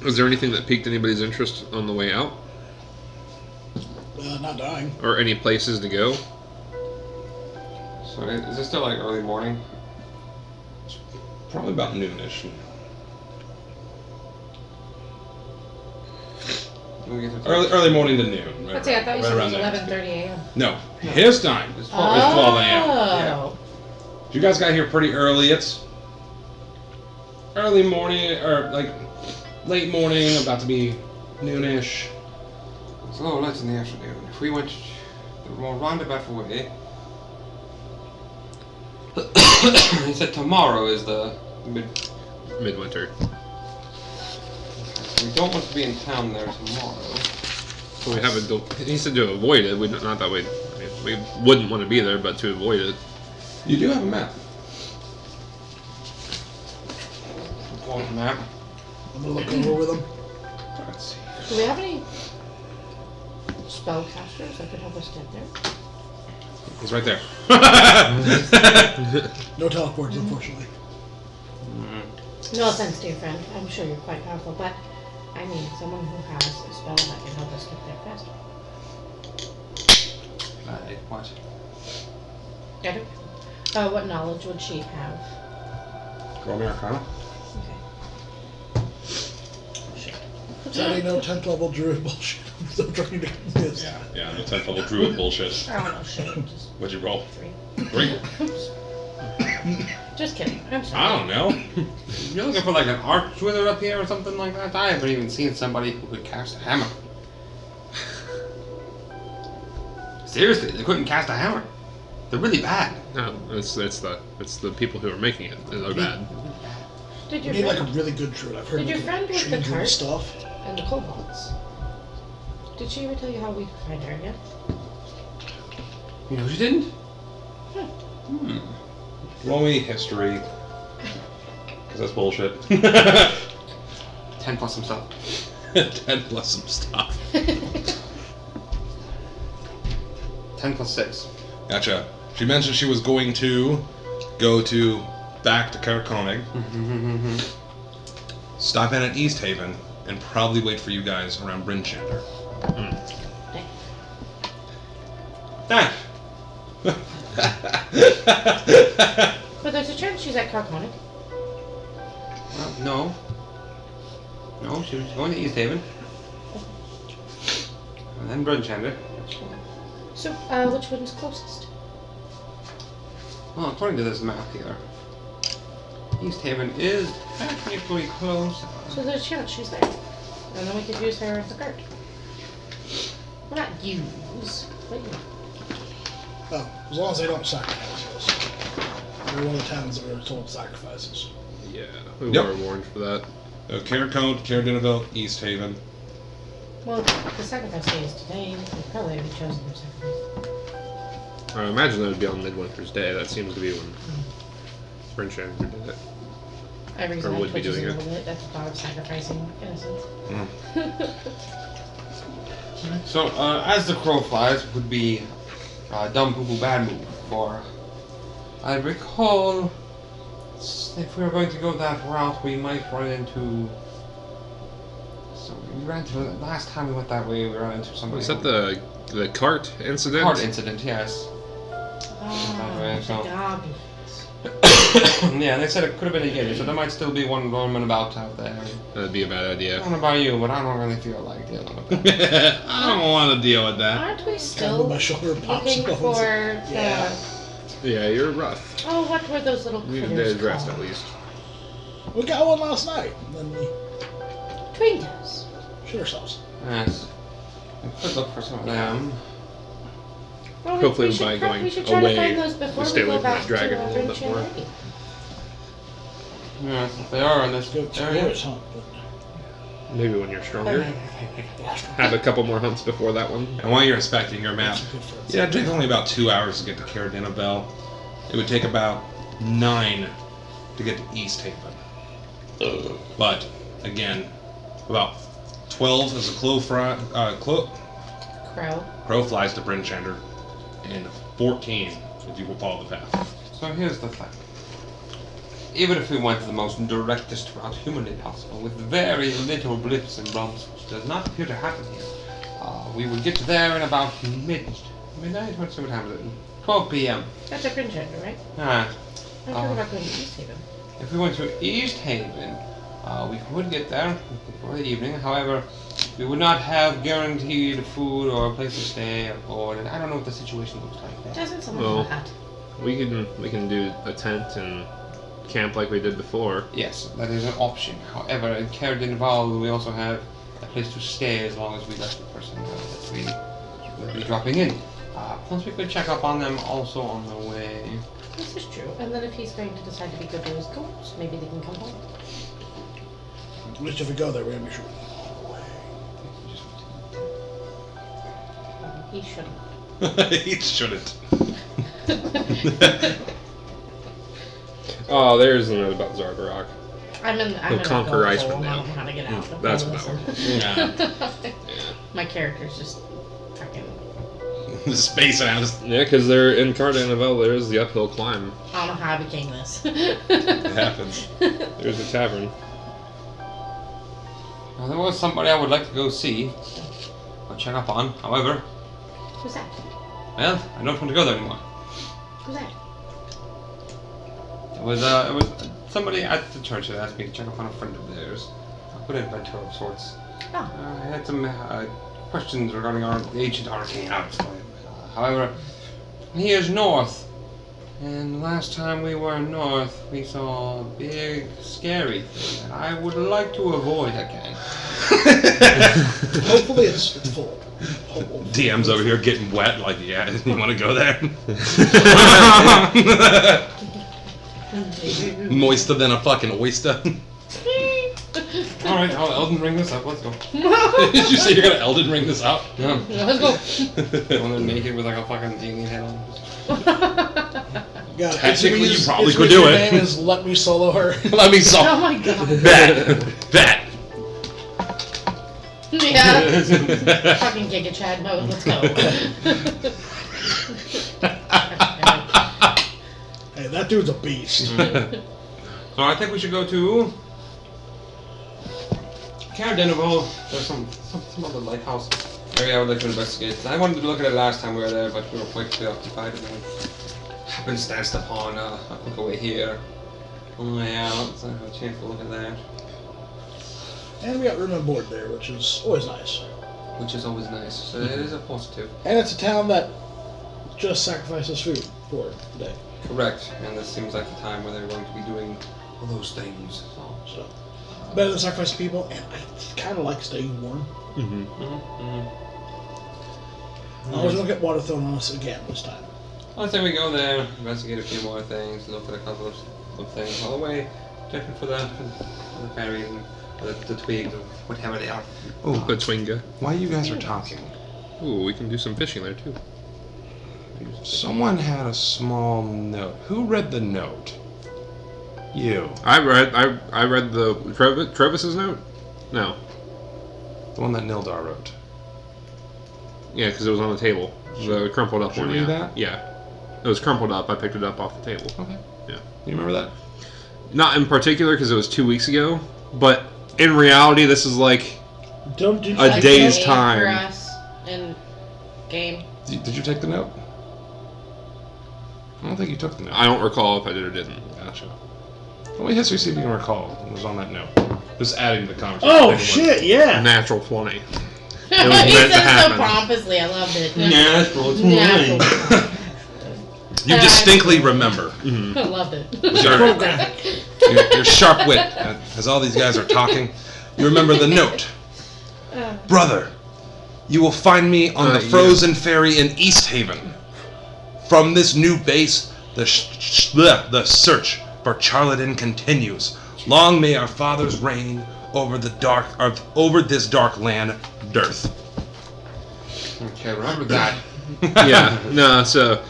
Was there anything that piqued anybody's interest on the way out? Not dying. Or any places to go? So is this still like early morning? Probably about noonish. We get to Early morning to noon. I'd say I thought you said it was around there. 11:30 a.m. No, his time is 12 a.m. Oh. You guys got here pretty early. It's early morning, or like late morning, about to be noonish. It's a little late in the afternoon. If we went the more roundabout way, he said tomorrow is the Midwinter. We don't want to be in town there tomorrow. So we have he said to avoid it. Not that we, I mean, we wouldn't want to be there, but to avoid it. You do have a map. Pull up the map. I'm gonna look over with them. Let's see. Do we have any spellcasters that could help us get there? He's right there. No teleports, unfortunately. No offense, dear friend. I'm sure you're quite powerful, but I need someone who has a spell that can help us get there faster. What? I don't what knowledge would she have? Roll me Arcana. Okay. Shit. That ain't no 10th level druid bullshit. I'm still trying to get this. Yeah, no 10th level druid bullshit. I don't know shit. Just What'd you roll? 3. 3? Just kidding. I'm sorry. I don't know. You're looking for like an arch wizard up here or something like that? I haven't even seen somebody who could cast a hammer. Seriously, they couldn't cast a hammer. They're really bad. No, it's the people who are making it. They're bad. Did We your need like a friend really good druid. I've heard Did your we can friend with the change cart? stuff. and the kobolds? Did she ever tell you how we could find her yet? You know she didn't? Roll me history. Because that's bullshit. 10 plus some stuff. 10 plus some stuff. 10 plus 6. Gotcha. She mentioned she was going to go back to Carconig, stop in at East Haven, and probably wait for you guys around Brynchander. That. But there's a chance she's at Carconic. No. No, she was going to East Haven. And then Brynchander. So, which one's closest? Well, according to this map here, East Haven is technically close. So there's a chance she's there. And then we could use her as a cart. Well, not use, but you know. Oh, as long as they don't sacrifice us. They're one of the towns that were told sacrifices. Yeah, we Yep. were warned for that. Caracone, Caradinaville, East Haven. Well, the sacrifice day is today. They probably already chosen their sacrifice. I imagine that would be on Midwinter's Day. That seems to be when Brynchander did it. Every Or time would be twitches doing a it. little bit. That's the thought of sacrificing innocents. So, as the crow flies, would be dumb poo poo bad move. For I recall, if we were going to go that route, we might run into. So we ran into last time we went that way. We ran into somebody. Was that the cart incident? cart incident? Yes. Oh, way, so- the goblins. Yeah, they said it could have been a Yeti, so there might still be one roaming about out there. That'd be a bad I idea. don't know about you, but I don't really feel like dealing with that. I don't want to deal with that. Aren't we Kind still of my shoulder pops looking up. for Yeah. Yeah, you're rough. Oh, what were those little You critters did rest called? at least. We got one last night. And then we Twin toes. shit ourselves. Yes. We could look for some of them. Well, Hopefully we should by going we should try away, to find those before we stay we away go from back that dragon to a little bit more. Brynchander. Yes, if they are in this Go to area. Boris hunt, but Maybe when you're stronger. Have a couple more hunts before that one. And while you're inspecting your map, that's good for us. yeah, it takes only about 2 hours to get to Caradinaville. It would take about 9 to get to East Haven. But, again, about 12 as a crow flies to Brynchander, and 14 if you will follow the path. So here's the thing. Even if we went the most directest route humanly possible, with very little blips and bumps, which does not appear to happen here, we would get there in about midnight. Let's see what time is it? 12 p.m. That's at Brynchander, right? Ah, I'm talking about going to East Haven. if we went to East Haven, we would get there before the evening. However, we would not have guaranteed food or a place to stay or board, and I don't know what the situation looks like there. Doesn't someone Well- have a hut? We can do a tent and camp like we did before. Yes, that is an option. However, in Caradinval, we also have a place to stay as long as we let the person know that we will be dropping in. Plus, we could check up on them also on the way. This is true. And then if he's going to decide to be good to his goats, maybe they can come home. At least if we go there, we're gonna make sure. He shouldn't. He shouldn't. Oh, there's a note about Zardarok. I'm in He'll a conquer gold Icewind hole, and I now. don't know how to get out. That's Okay, what that listen. Yeah. My character's just fucking. Spacing out. Yeah, because they're in Cardanovel, there's the uphill climb. I don't know how I became this. It happens. There's the tavern. Now, there was somebody I would like to go see or check up on. However, Who's that? well, I don't want to go there anymore. Who's that? It was somebody at the church that asked me to check up on a friend of theirs. A good inventor of sorts. Oh. I had some questions regarding the ancient arcane arts. However, he is north. And last time we were north, we saw a big, scary thing that I would like to avoid again. Hopefully it's full. DM's over here getting wet. Like, yeah, you want to go there? Moister than a fucking oyster. Alright, I'll Elden Ring this up. Let's go. Did you say you're gonna Elden Ring this out? Yeah. Let's go. Going there naked with like a fucking alien head on. God, Technically, you probably it's could your do it. name is Let Me Solo Her. Let me Oh solve my god. that. Yeah. Fucking Giga Chad mode. Let's go. Hey, that dude's a beast. So I think we should go to Cardanovel. There's some other lighthouse area I would like to investigate. I wanted to look at it last time we were there, but we were quite preoccupied, and then we happenstanced upon a quick away here. Oh yeah, let's have a chance to look at that. And we got room and board there, which is always nice. Which is always nice. So it is a positive. And it's a town that just sacrifices food for today. Correct. And this seems like the time where they're going to be doing all those things. So, better than sacrificing people, and I kind of like staying warm. Mm-hmm. I was going to get water thrown on us again this time. Let's say we go there, investigate a few more things, look at a couple of things all the way, checking for the fairies and the twigs or whatever they are. Oh, The Twinga. while you guys are talking, Ooh, we can do some fishing there too. someone had a small note. Who read the note? You. I read the Trevis's note? No. The one that Nildar wrote. Yeah, because it was on the table. The crumpled up Did you one. read Yeah. that? Yeah. It was crumpled up. I picked it up off the table. Okay. Yeah. You remember that? Not in particular because it was 2 weeks ago, but in reality, this is like Don't do A day's game time. for us in game. Did you take the note? I don't think you took the note. I don't recall if I did or didn't. Gotcha. Let me history see if you can recall what was on that note. Just adding to the conversation. Oh, Anyone- shit, yeah. Natural 20. He was meant to said it so happen. pompously. I loved it. Natural Natural. You distinctly remember. I loved it. Your sharp wit, as all these guys are talking, you remember the note. Brother, you will find me on the Yeah. frozen ferry in East Haven. From this new base, the search for Charlatan continues. Long may our fathers reign over this dark land, Dearth. Okay, remember that. Yeah. No, so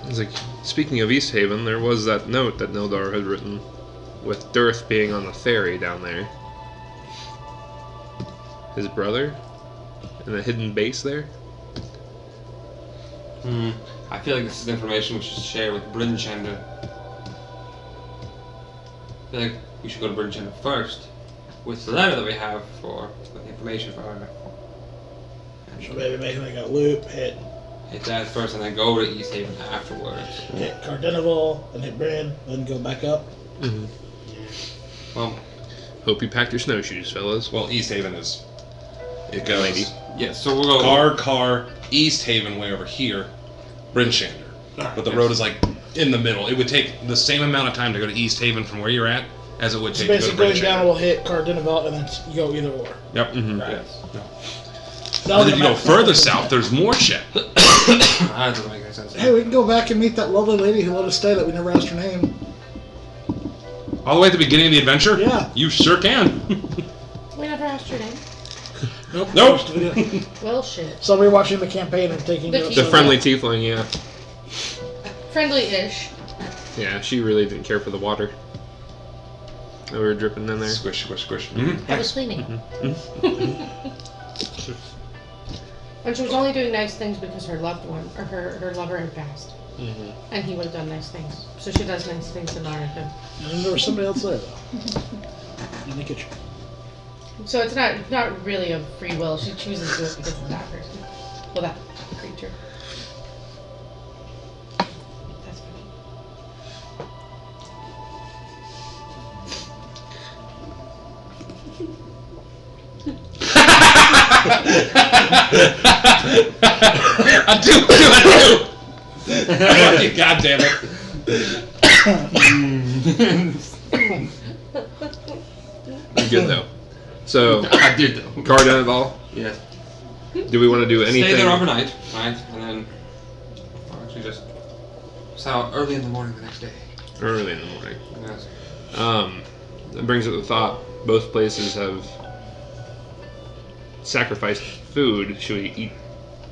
I was like, speaking of East Haven, there was that note that Nildar had written with Dearth being on the ferry down there. His brother? In the hidden base there? I feel like this is information we should share with Brynchander. I feel like we should go to Brynchander first with the letter that we have with the information for her. So maybe make like a loop, hit that first and then go to East Haven afterwards. Cardinoval, then hit Brand, then go back up. Mm-hmm. Well, Hope you packed your snowshoes, fellas. Well, East Haven is. It goes. Lady. yeah, so we'll go. Car, East Haven way over here, Brynchander. But the yes. road is like in the middle. It would take the same amount of time to go to East Haven from where you're at as it would So take to go to basically going down Brynchander. will hit Cardinoval, and then you go either or. Yep. Mm-hmm. Right. Yes. Now And the if you go map- further south, there's more shit. That doesn't make any sense. Hey, we can go back and meet that lovely lady who let us stay that we never asked her name. All the way at the beginning of the adventure? Yeah. You sure can. We never asked your name. Nope. Nope. We didn't. Well, shit. So we're watching the campaign and taking The notes. The of friendly that. tiefling, yeah. Friendly-ish. Yeah, she really didn't care for the water that we were dripping in there. Squish, squish, squish. I was cleaning. And she was only doing nice things because her loved one, or her lover had passed. And he would have done nice things. So she does nice things to honor him. And there was somebody else there, though. In the kitchen. So it's not really of free will. She chooses to do it because of that person. Well, that creature. That's funny. I do. God damn it. You're good though. So, I did though. car done it all? Yes. Do we want to do anything? Stay there overnight, right? And then actually just so early in the morning the next day. Early in the morning. Yes. That brings up the thought, both places have sacrificed food. Should we eat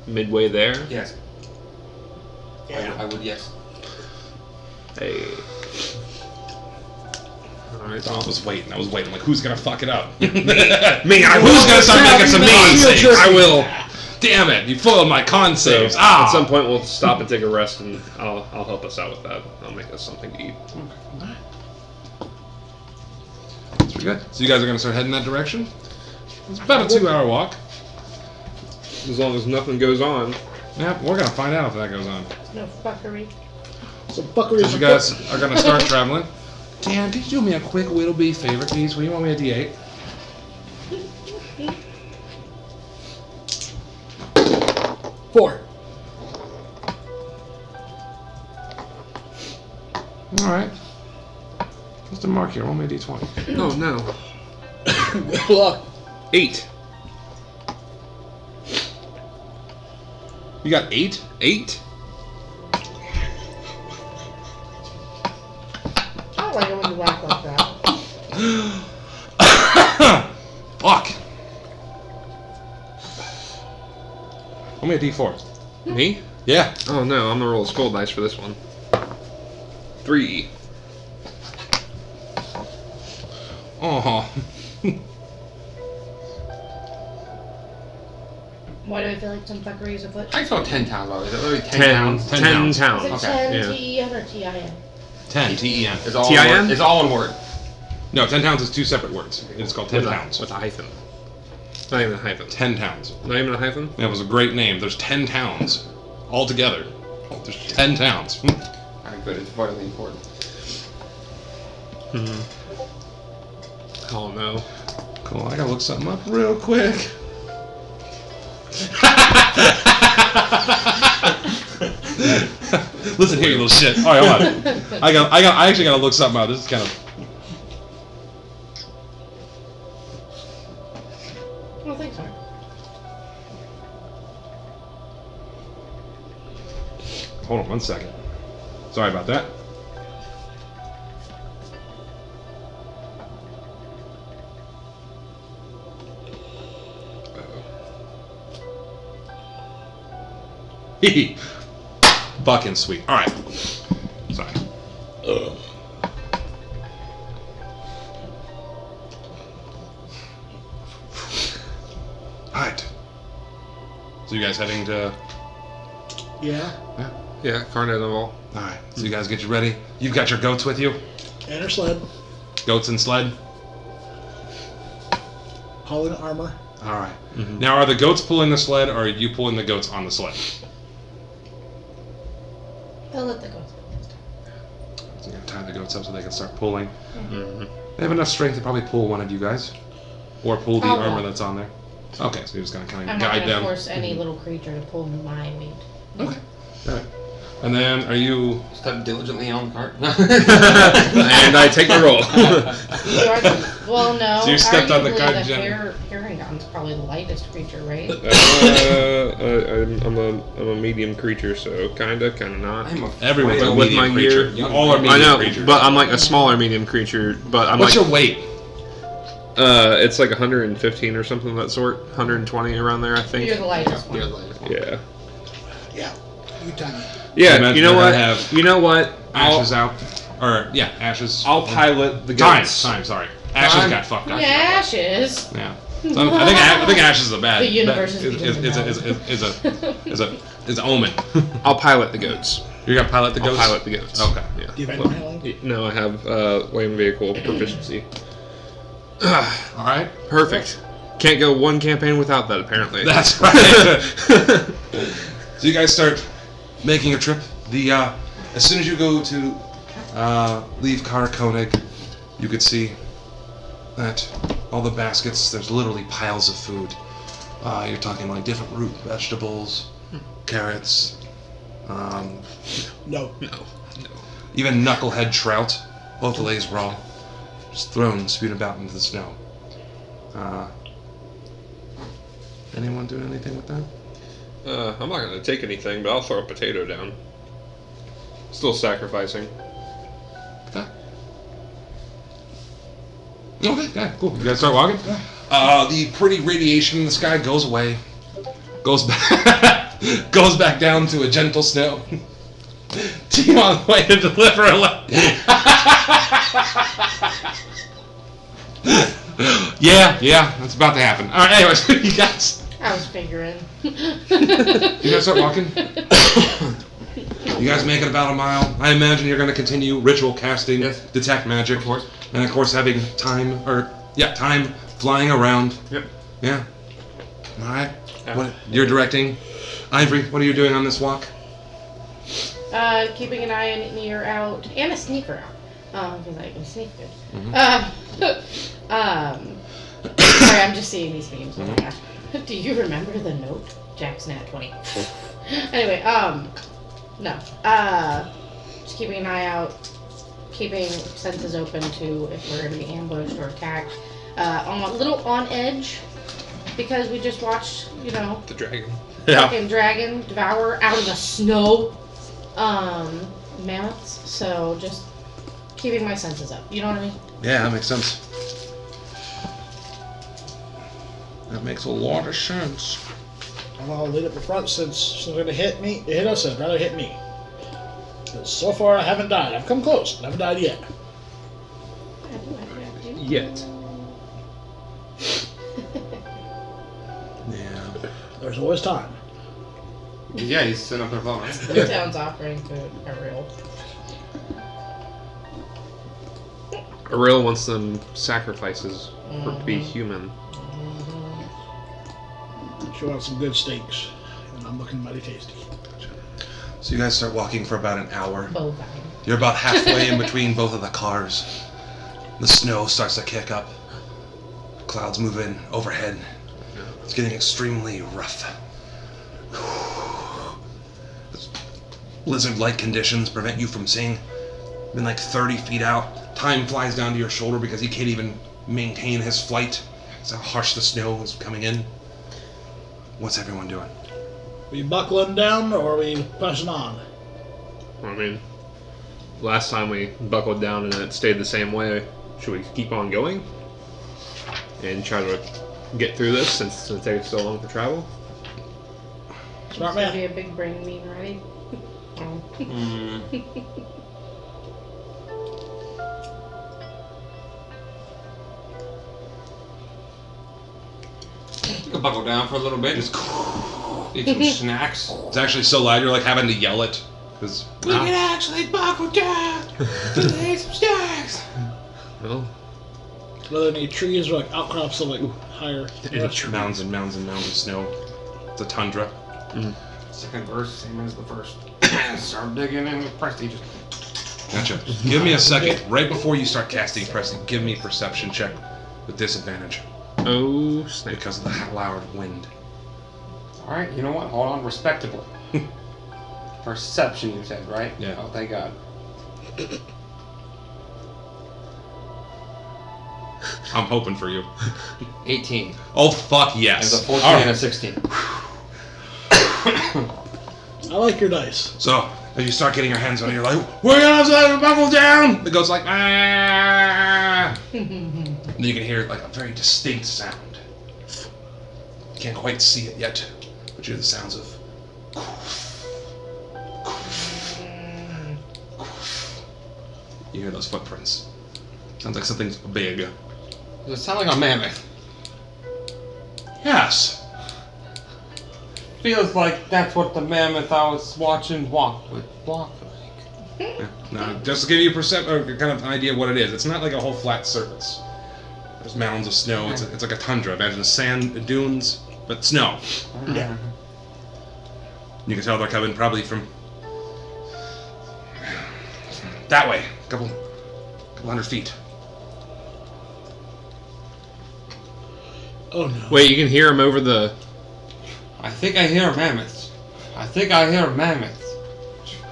midway there? Yes. Yeah. I would, yes. Hey. Alright, I was waiting. Like, who's gonna fuck it up? me. Who's gonna start making some memes? I will. Damn it! You foiled my con So, saves. at some point we'll stop and take a rest, and I'll help us out with that. I'll make us something to eat. That's pretty good. So you guys are gonna start heading that direction? It's about a 2-hour walk. As long as nothing goes on. Yeah, we're gonna find out if that goes on. No fuckery. So buckery Because you guys are gonna start traveling. Dan, could you do me a quick Whittleby favor, please? Will you want me a D8? Four. Alright. Mr. Mark here, roll me a D20. Oh no. Good luck. 8. You got 8? 8? I don't like it when you laugh like that. Fuck. Roll me a D4. Me? Yeah. Oh no, I'm gonna roll a skull dice for this one. 3. Oh. Why do I feel like some fuckery is afoot? I saw 10 towns already. Is it really 10 10 towns? 10 10 towns. towns. Is it Okay, 10 yeah. T-E-N or T-I-N? 10, T-E-N. It's all TIN? one word. It's all one word. No, 10 towns is 2 separate words. It's called 10 towns. With a hyphen. Not even a hyphen. 10 towns. Not even a hyphen? That was a great name. There's 10 towns. All together. There's 10 towns. Alright, good. It's vitally important. Oh no. Cool, I gotta look something up real quick. Listen here, you little shit. Alright, hold on. I actually gotta look something up. This is kind of... I don't think so. Hold on one second. Sorry about that. Fucking sweet. Alright. Sorry. Alright. So you guys heading to... Yeah. Yeah, Carnival. Alright. So you guys get you ready. You've got your goats with you? And her sled. Goats and sled? Hauling armor. Alright. Now are the goats pulling the sled or are you pulling the goats on the sled? I'll let the goats go. So you're gonna tie the goats up so they can start pulling. They have enough strength to probably pull one of you guys. Or pull the I'll armor walk. that's on there. Okay, so you're just gonna kind I'm of not guide going to them. force any little creature to pull my weight. Okay. Alright. And then are you... Step diligently on the cart. And I take the roll. Well, no. So you stepped on the arguably card, the Jen. Paragon's probably the lightest creature, right? I'm a medium creature, so kinda not. I'm Everyone's a With medium my creature. gear- You all are I medium know, creatures. but I'm like a smaller medium creature. But I'm What's like your weight? it's like 115 or something of that sort. 120 around there, I think. You're the lightest one. You're the latest one. Yeah. Yeah. You tiny. Yeah. Imagine You know if I what? have You know what? Ashes out. Ashes. I'll pilot the Time, goats. sorry. Ashes Time. got fucked up. Ashes. Yeah. So I think Ashes is a bad. The universe is an omen. I'll pilot the goats. You're gonna pilot the goats. I'll pilot the goats. Okay. Yeah. Do you have any handling? No, I have land vehicle proficiency. All right. Perfect. Can't go one campaign without that, apparently. That's right. So you guys start making your trip. As soon as you go to leave Kar Koenig, you could see that all the baskets, there's literally piles of food. You're talking like different root vegetables, carrots, No. even knucklehead trout, both fillets raw, just thrown, spewed about into the snow. Anyone doing anything with that? I'm not going to take anything, but I'll throw a potato down. Still sacrificing. Okay, yeah, cool. You guys start walking? The pretty radiation in the sky goes away. Goes back goes back down to a gentle snow. Team on the way to deliver a Yeah, that's about to happen. Alright, anyways, you guys I was figuring. You guys start walking? You guys make it about a mile. I imagine you're going to continue ritual casting, Yes. detect magic, Of course. and of course having time flying around. Yep. Yeah. All right. What you're directing, Ivory? What are you doing on this walk? Keeping an eye and an ear out and a sneaker out, because I can sneak good. Sorry, I'm just seeing these memes. Oh my gosh. Do you remember the note? Jack's Nat 20. Anyway, no. Just keeping an eye out, keeping senses open to if we're gonna be ambushed or attacked. On a little on edge because we just watched, The dragon. fucking dragon devour out of the snow mammoths. So just keeping my senses up. You know what I mean? Yeah, that makes sense. That makes a lot of sense. I'll lead up the front since they're gonna hit us, I'd rather hit me. 'Cause so far I haven't died. I've come close, but I haven't died yet. Yet. Yeah. There's always time. Yeah, he's sitting up there phone. The town's offering to Ariel. Ariel wants them sacrifices for to be human. She wants some good steaks, and I'm looking mighty tasty. So you guys start walking for about an hour. Bovine. You're about halfway in between both of the cars. The snow starts to kick up. Clouds move in overhead. It's getting extremely rough. Blizzard-like conditions prevent you from seeing. Been like 30 feet out. Time flies down to your shoulder because he can't even maintain his flight. That's how harsh the snow is coming in. What's everyone doing? We buckling down, or are we pushing on? I mean, last time we buckled down and it stayed the same way. Should we keep on going? And try to get through this since it takes so long to travel? Smart It's gonna man. be a big brain mean, right? You can buckle down for a little bit. Just eat some snacks. It's actually so loud you're like having to yell it. Because We can actually buckle down to eat some snacks. Well, Are there any trees or like outcrops of like higher? mounds and mounds and mounds of snow. It's a tundra. Second verse, same as the first. Start digging in with Presty. Just Gotcha. Give me a second. Right before you start casting, Preston, give me a perception check with disadvantage oh snap! because of the loud wind. all right. You know what? Hold on, respectably. Perception, you said, right? Yeah. Oh, thank God. I'm hoping for you. 18. Oh, fuck yes. There's a 14 All and a right. 16. I like your dice. So, as you start getting your hands on it, you're like, we're gonna buckle down! It goes like, ah! And then you can hear like a very distinct sound. You can't quite see it yet, but you hear the sounds of You hear those footprints. Sounds like something's big. Does it sound like a mammoth? Yes. Feels like that's what the mammoth I was watching walk like. Yeah. Now, just to give you a kind of an idea of what it is, it's not like a whole flat surface. There's mounds of snow. It's like a tundra. Imagine the sand dunes, but snow. Yeah. You can tell they're coming probably from that way, a couple hundred feet. Oh no. Wait, you can hear him over the. I think I hear mammoths. I think I hear mammoths.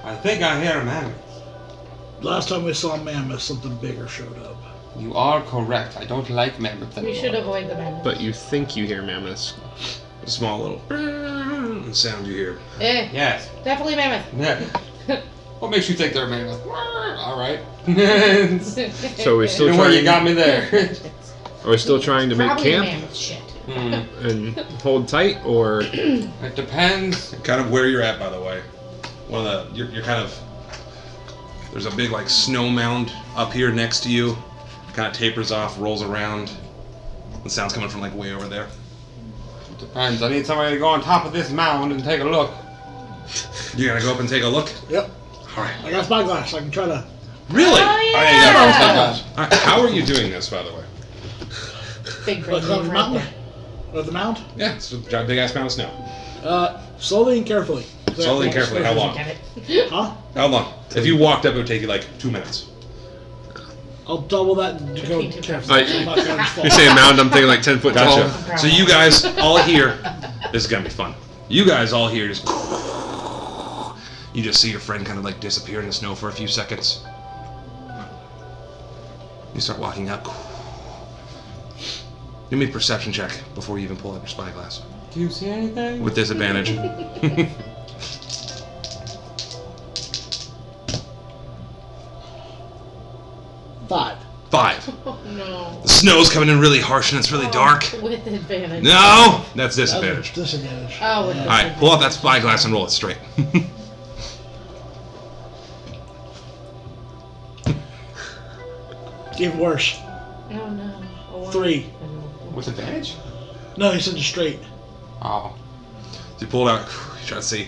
I think I hear mammoths. Last time we saw mammoth, something bigger showed up. You are correct. I don't like mammoths We anymore. should avoid the mammoth. But you think you hear mammoths. A small little sound you hear. Yes. Definitely mammoth. Yeah. What makes you think they're a mammoth? All right. So we're still Don't worry, trying. you got me there. Are we still trying to make Probably camp mammoth shit. and hold tight, or It depends. Kind of where you're at, by the way. One of the you're kind of there's a big like snow mound up here next to you. Kind of tapers off, rolls around. The sound's coming from like way over there. It depends. I need somebody to go on top of this mound and take a look. You gonna go up and take a look? Yep. All right. I got spyglass. I can try to. Really? Oh, yeah, yeah. All right, how are you doing this, by the way? Big brain Like on the right mountain? there. Of the mound? Yeah, it's a big ass mound of snow. Slowly and carefully. Slowly and carefully. How long? Get it. Huh? How long? If you walked up, it would take you like 2 minutes. I'll double that and go Repeat it. carefully. Like, I'm not gonna fall. you're saying mound? I'm thinking like 10 foot Gotcha. tall. So you guys all here, this is gonna be fun. You guys all here just, you just see your friend kind of like disappear in the snow for a few seconds. You start walking up. Give me a perception check before you even pull out your spyglass. Do you see anything? With disadvantage. 5. 5. Oh no. The snow's coming in really harsh and it's really dark. With advantage. No! That's That's disadvantage. a disadvantage. Oh, with Alright, pull out that spyglass and roll it straight. Even worse. Oh no. A 1. 3. With advantage? No, he said just straight. Oh. So you pull it out, you try to see.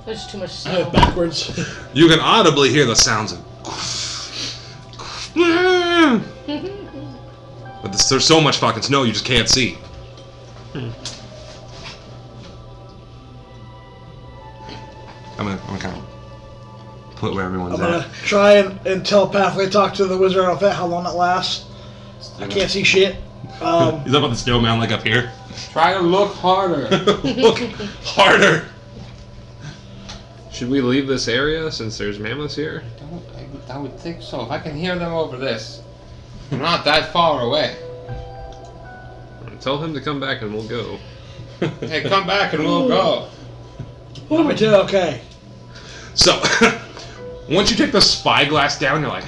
There's too much I have snow. it backwards. You can audibly hear the sounds of. But there's so much fucking snow you just can't see. I'm gonna kind of put where everyone's I'm gonna at. try and telepathically talk to the wizard of it how long it lasts. I can't see shit. He's up on the snow mound like up here. Try to look harder. Look harder. Should we leave this area since there's mammoths here? I would think so. If I can hear them over this. I'm not that far away. Tell him to come back and we'll go. Hey, come back and we'll go. Me too, okay. So, once you take the spyglass down, you're like,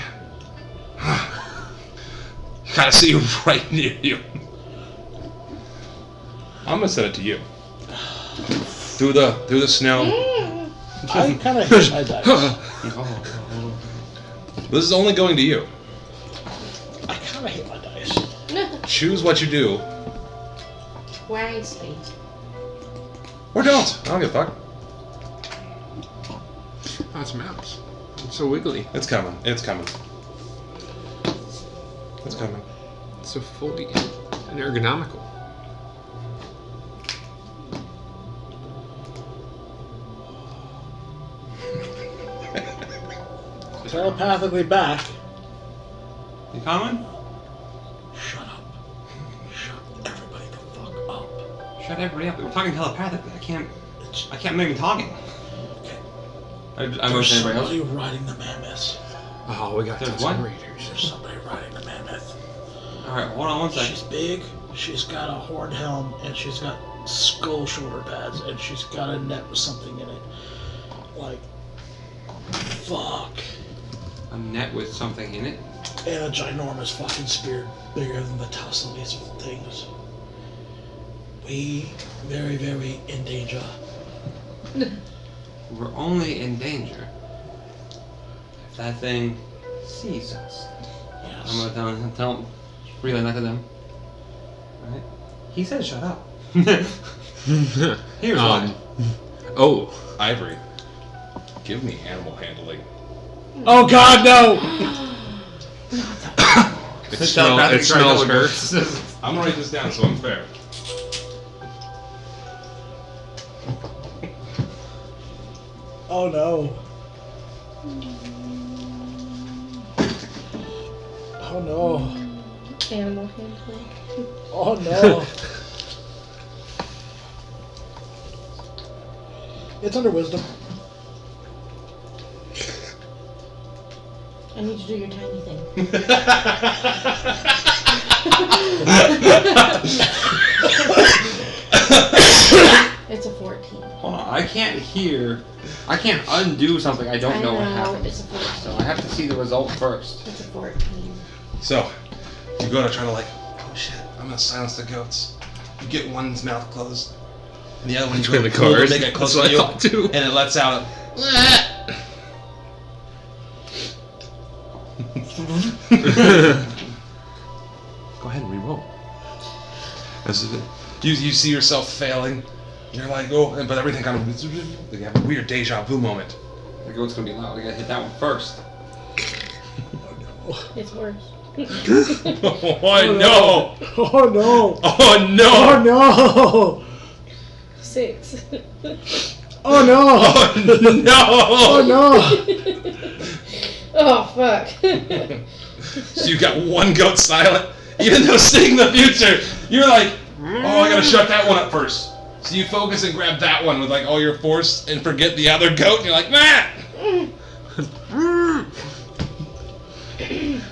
you gotta see right near you. I'm gonna send it to you. Through the snow. I kind of hit my dice. This is only going to you. I kind of hit my dice. Choose what you do, Wisely. or don't. I don't give a fuck. Oh, it's a mouse. It's so wiggly. It's coming. It's coming. It's coming. It's so fully and ergonomical. Telepathically back. You coming? Shut up. Shut everybody the fuck up. Shut everybody up. We're talking telepathically. I can't make him talking. Okay. I There's motion everybody somebody else. riding the mammoth. Oh, we got There's those what? raiders. There's somebody riding the mammoth. Alright, hold on one She's second. big, she's got a horn helm, and she's got skull shoulder pads, and she's got a net with something in it. Like, fuck. A net with something in it. And a ginormous fucking spear, bigger than the tussle of these things. We very, very in danger. We're only in danger. that thing sees us. Yes. I'm gonna tell him, relay that to them. Right? He said shut up. Here's one. Oh, Ivory, give me animal handling. Oh God, no! it smells hurt. I'm gonna write this down so I'm fair. Oh no. Oh no. Animal handling. Oh no. It's under wisdom. I need you to do your tiny thing. It's a 14. Hold on, I can't hear. I can't undo something I don't know what happened. It's a 14. So I have to see the result first. It's a 14. So, you go to try to oh shit, I'm gonna silence the goats. You get one's mouth closed, and the other one's Between really the cool, cars. they get close That's to what I you, thought too. and it lets out Go ahead and re-roll. You see yourself failing. You're like, oh, but everything kind of, you have a weird deja vu moment. The goat's gonna be loud. I gotta hit that one first. It's worse. Oh no! Oh no! Oh no! Oh no! 6. Oh no! Oh no! Oh no! Oh fuck. So you got one goat silent, even though seeing the future, you're like, oh, I gotta shut that one up first. So you focus and grab that one with like all your force and forget the other goat, and you're like, Matt!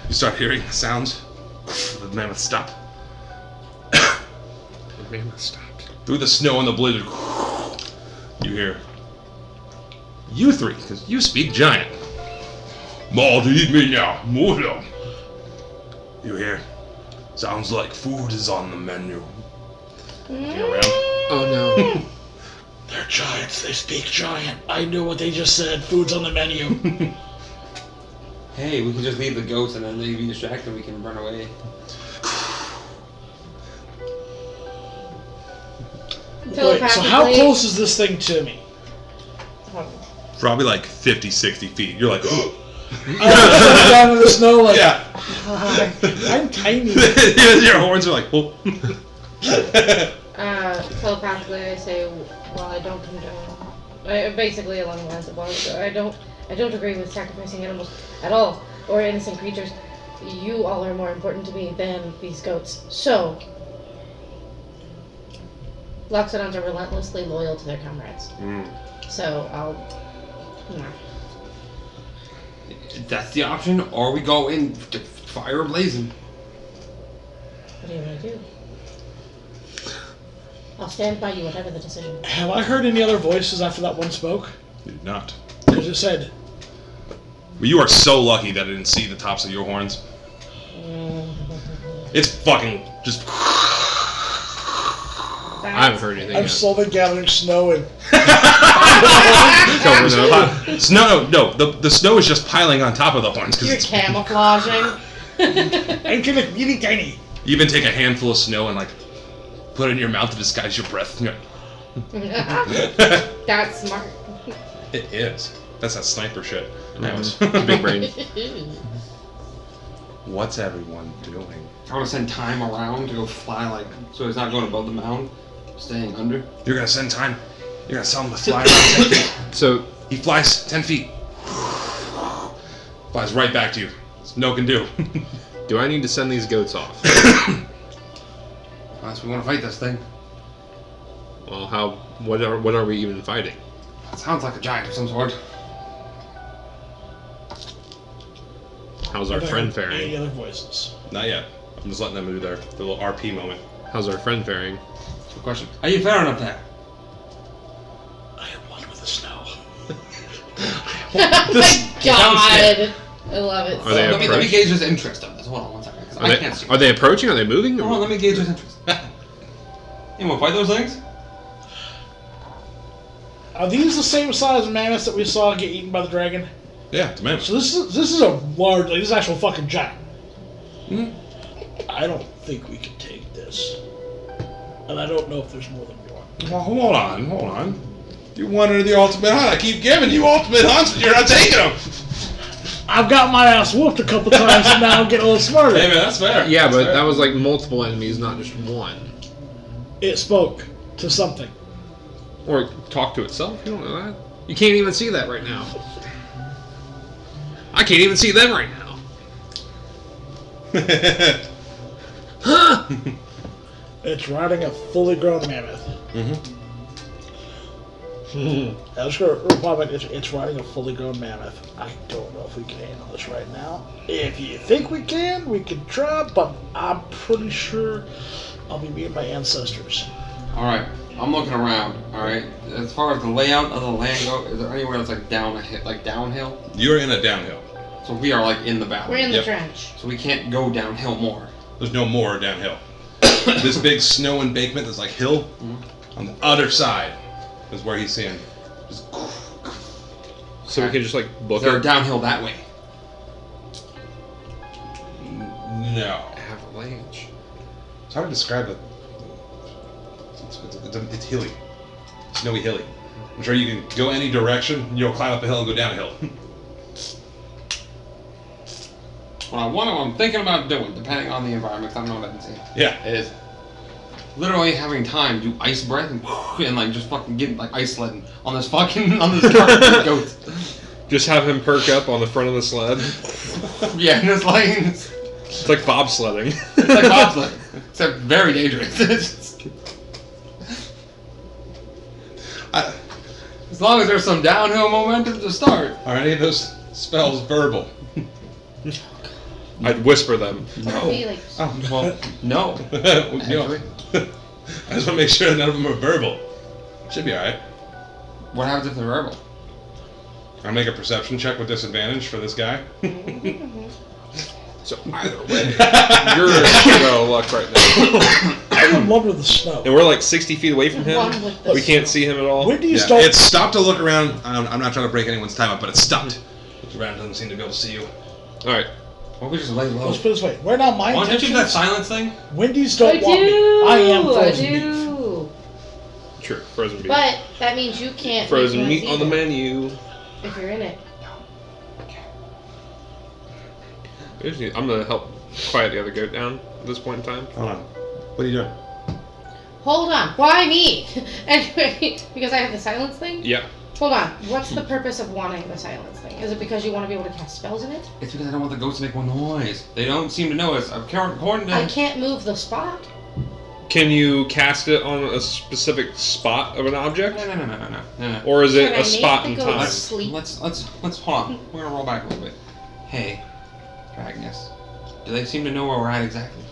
You start hearing the sounds. The mammoth stop. The mammoth stopped. Through the snow and the blizzard, you hear you three, because you speak giant. Maul to eat me now, Mortal. You hear? Sounds like food is on the menu. Looking around. Oh no. They're giants. They speak giant. I knew what they just said. Food's on the menu. Hey, we can just leave the goats and then they be distracted. We can run away. Wait, so how close is this thing to me? Probably like 50, 60 feet. You're like, I'm down in the snow like, yeah. I'm tiny. Your horns are like, oh. Telepathically, I say, well, I don't condone. Basically, along the lines of was, I don't agree with sacrificing animals at all, or innocent creatures. You all are more important to me than these goats. So, Loxodons are relentlessly loyal to their comrades. So I'll. That's the option, or we go in to fire blazing. What are you gonna do? I'll stand by you, whatever the decision. Have I heard any other voices after that one spoke? You did not. Because it said, Well, you are so lucky that I didn't see the tops of your horns. It's fucking just. I haven't heard anything I'm yet. slowly gathering snow and Covering up. Snow, no, the snow is just piling on top of the horns. 'Cause You're it's, camouflaging. I'm kind of really tiny. you even take a handful of snow and like put it in your mouth to disguise your breath. You're like, That's smart. it is. That's that sniper shit. Big brain. What's everyone doing? I want to send time around to go fly so he's not going above the mound, staying under. You're gonna send time. You're gonna tell him to fly around 10 feet. So, He flies 10 feet. Flies right back to you. There's no can do. do I need to send these goats off? Unless we want to fight this thing. Well, what are we even fighting? It sounds like a giant of some sort. How's our Have I friend heard Any faring? other voices? Not yet. I'm just letting them do their little RP moment. How's our friend faring? Good question. Are you faring up there? I am one with the snow. Oh my god! I love it. Are they Let me approach- gauge his interest of this. Hold on one second. 'Cause I can't see. Are they approaching? Are they moving? Hold on, let me gauge his interest. You want to fight those things? Are these the same size mammoths that we saw get eaten by the dragon? Yeah, it's a mammoth. So this is a large, like, this is actual fucking giant. Mhm. I don't think we can take this, and I don't know if there's more than one. Well, hold on. You wanted the ultimate hunt. I keep giving you ultimate hunts, but you're not taking them. I've got my ass whooped a couple times, and now I'm getting a little smarter. Hey man, that's fair. Yeah, That's but fair. that was like multiple enemies, not just one. It spoke to something. Or talk to itself. You don't know that. You can't even see that right now. I can't even see them right now. Huh? It's riding a fully grown mammoth. Mhm. I was going to reply back, it's riding a fully grown mammoth. I don't know if we can handle this right now. If you think we can try, but I'm pretty sure I'll be meeting my ancestors. Alright, I'm looking around, alright? As far as the layout of the land goes, is there anywhere that's like downhill? You're in a downhill. So we are like in the valley. We're in the Yep. trench. So we can't go downhill more. There's no more downhill. This big snow embankment that's like hill on the other side is where he's seeing. Just So we can just like Is book there a it. downhill that way? no. Avalanche. It's hard to describe it. It's hilly. Snowy hilly. I'm sure you can go any direction. You'll climb up a hill and go down a hill. What I'm thinking about doing, depending on the environment, 'cause I don't know what I can see, Yeah. is literally having time to do ice breath and like just fucking get like ice sledding on this cart with goats. Just have him perk up on the front of the sled. Yeah, and it's like It's like bobsledding. it's like bobsledding, except very dangerous. As long as there's some downhill momentum to start. Are any of those spells verbal? I'd whisper them. Or be like, Oh, Well, no. no. I just want to make sure none of them are verbal. Should be alright. What happens if they're verbal? I'll make a perception check with disadvantage for this guy. So either way, you're out of luck right now. I'm in love with the snow. And we're like 60 feet away from him. one with the We can't see him at all. When do you Yeah, start? it's stopped to look around. I'm not trying to break anyone's time up, but it's stopped. Looks around, doesn't seem to be able to see you. All right. Why don't we just lay low? Let's put it this way. Right now, my Why don't you do that intention. silence thing? When do you I start do. wanting me? I am I frozen beef. do. True. Frozen beef. But that means you can't. Frozen make meat noise on the either menu. if you're in it. I'm gonna help quiet the other goat down at this point in time. Hold on. What are you doing? Hold on. Why me? Anyway, because I have the silence thing. Yeah. Hold on. What's the purpose of wanting the silence thing? Is it because you want to be able to cast spells in it? It's because I don't want the goats to make more noise. They don't seem to know us. According to I can't move the spot. Can you cast it on a specific spot of an object, No. or is it Can I a spot make in the goat time? sleep? Let's hold on. We're gonna roll back a little bit. Hey, Dragness, do they seem to know where we're at exactly?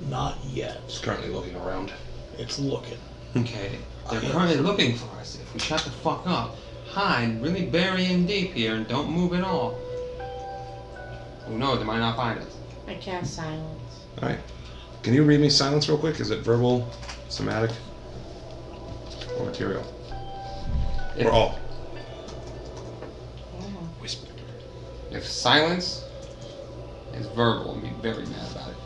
Not yet. It's currently looking around. It's looking. Okay, they're currently looking for us. If we shut the fuck up, hide, really bury in deep here, and don't move at all. Who knows? They might not find us. I cast silence. Alright. Can you read me silence real quick? Is it verbal, somatic, or material? If, Or all? Whisper. if silence is verbal, I'd be very mad about it.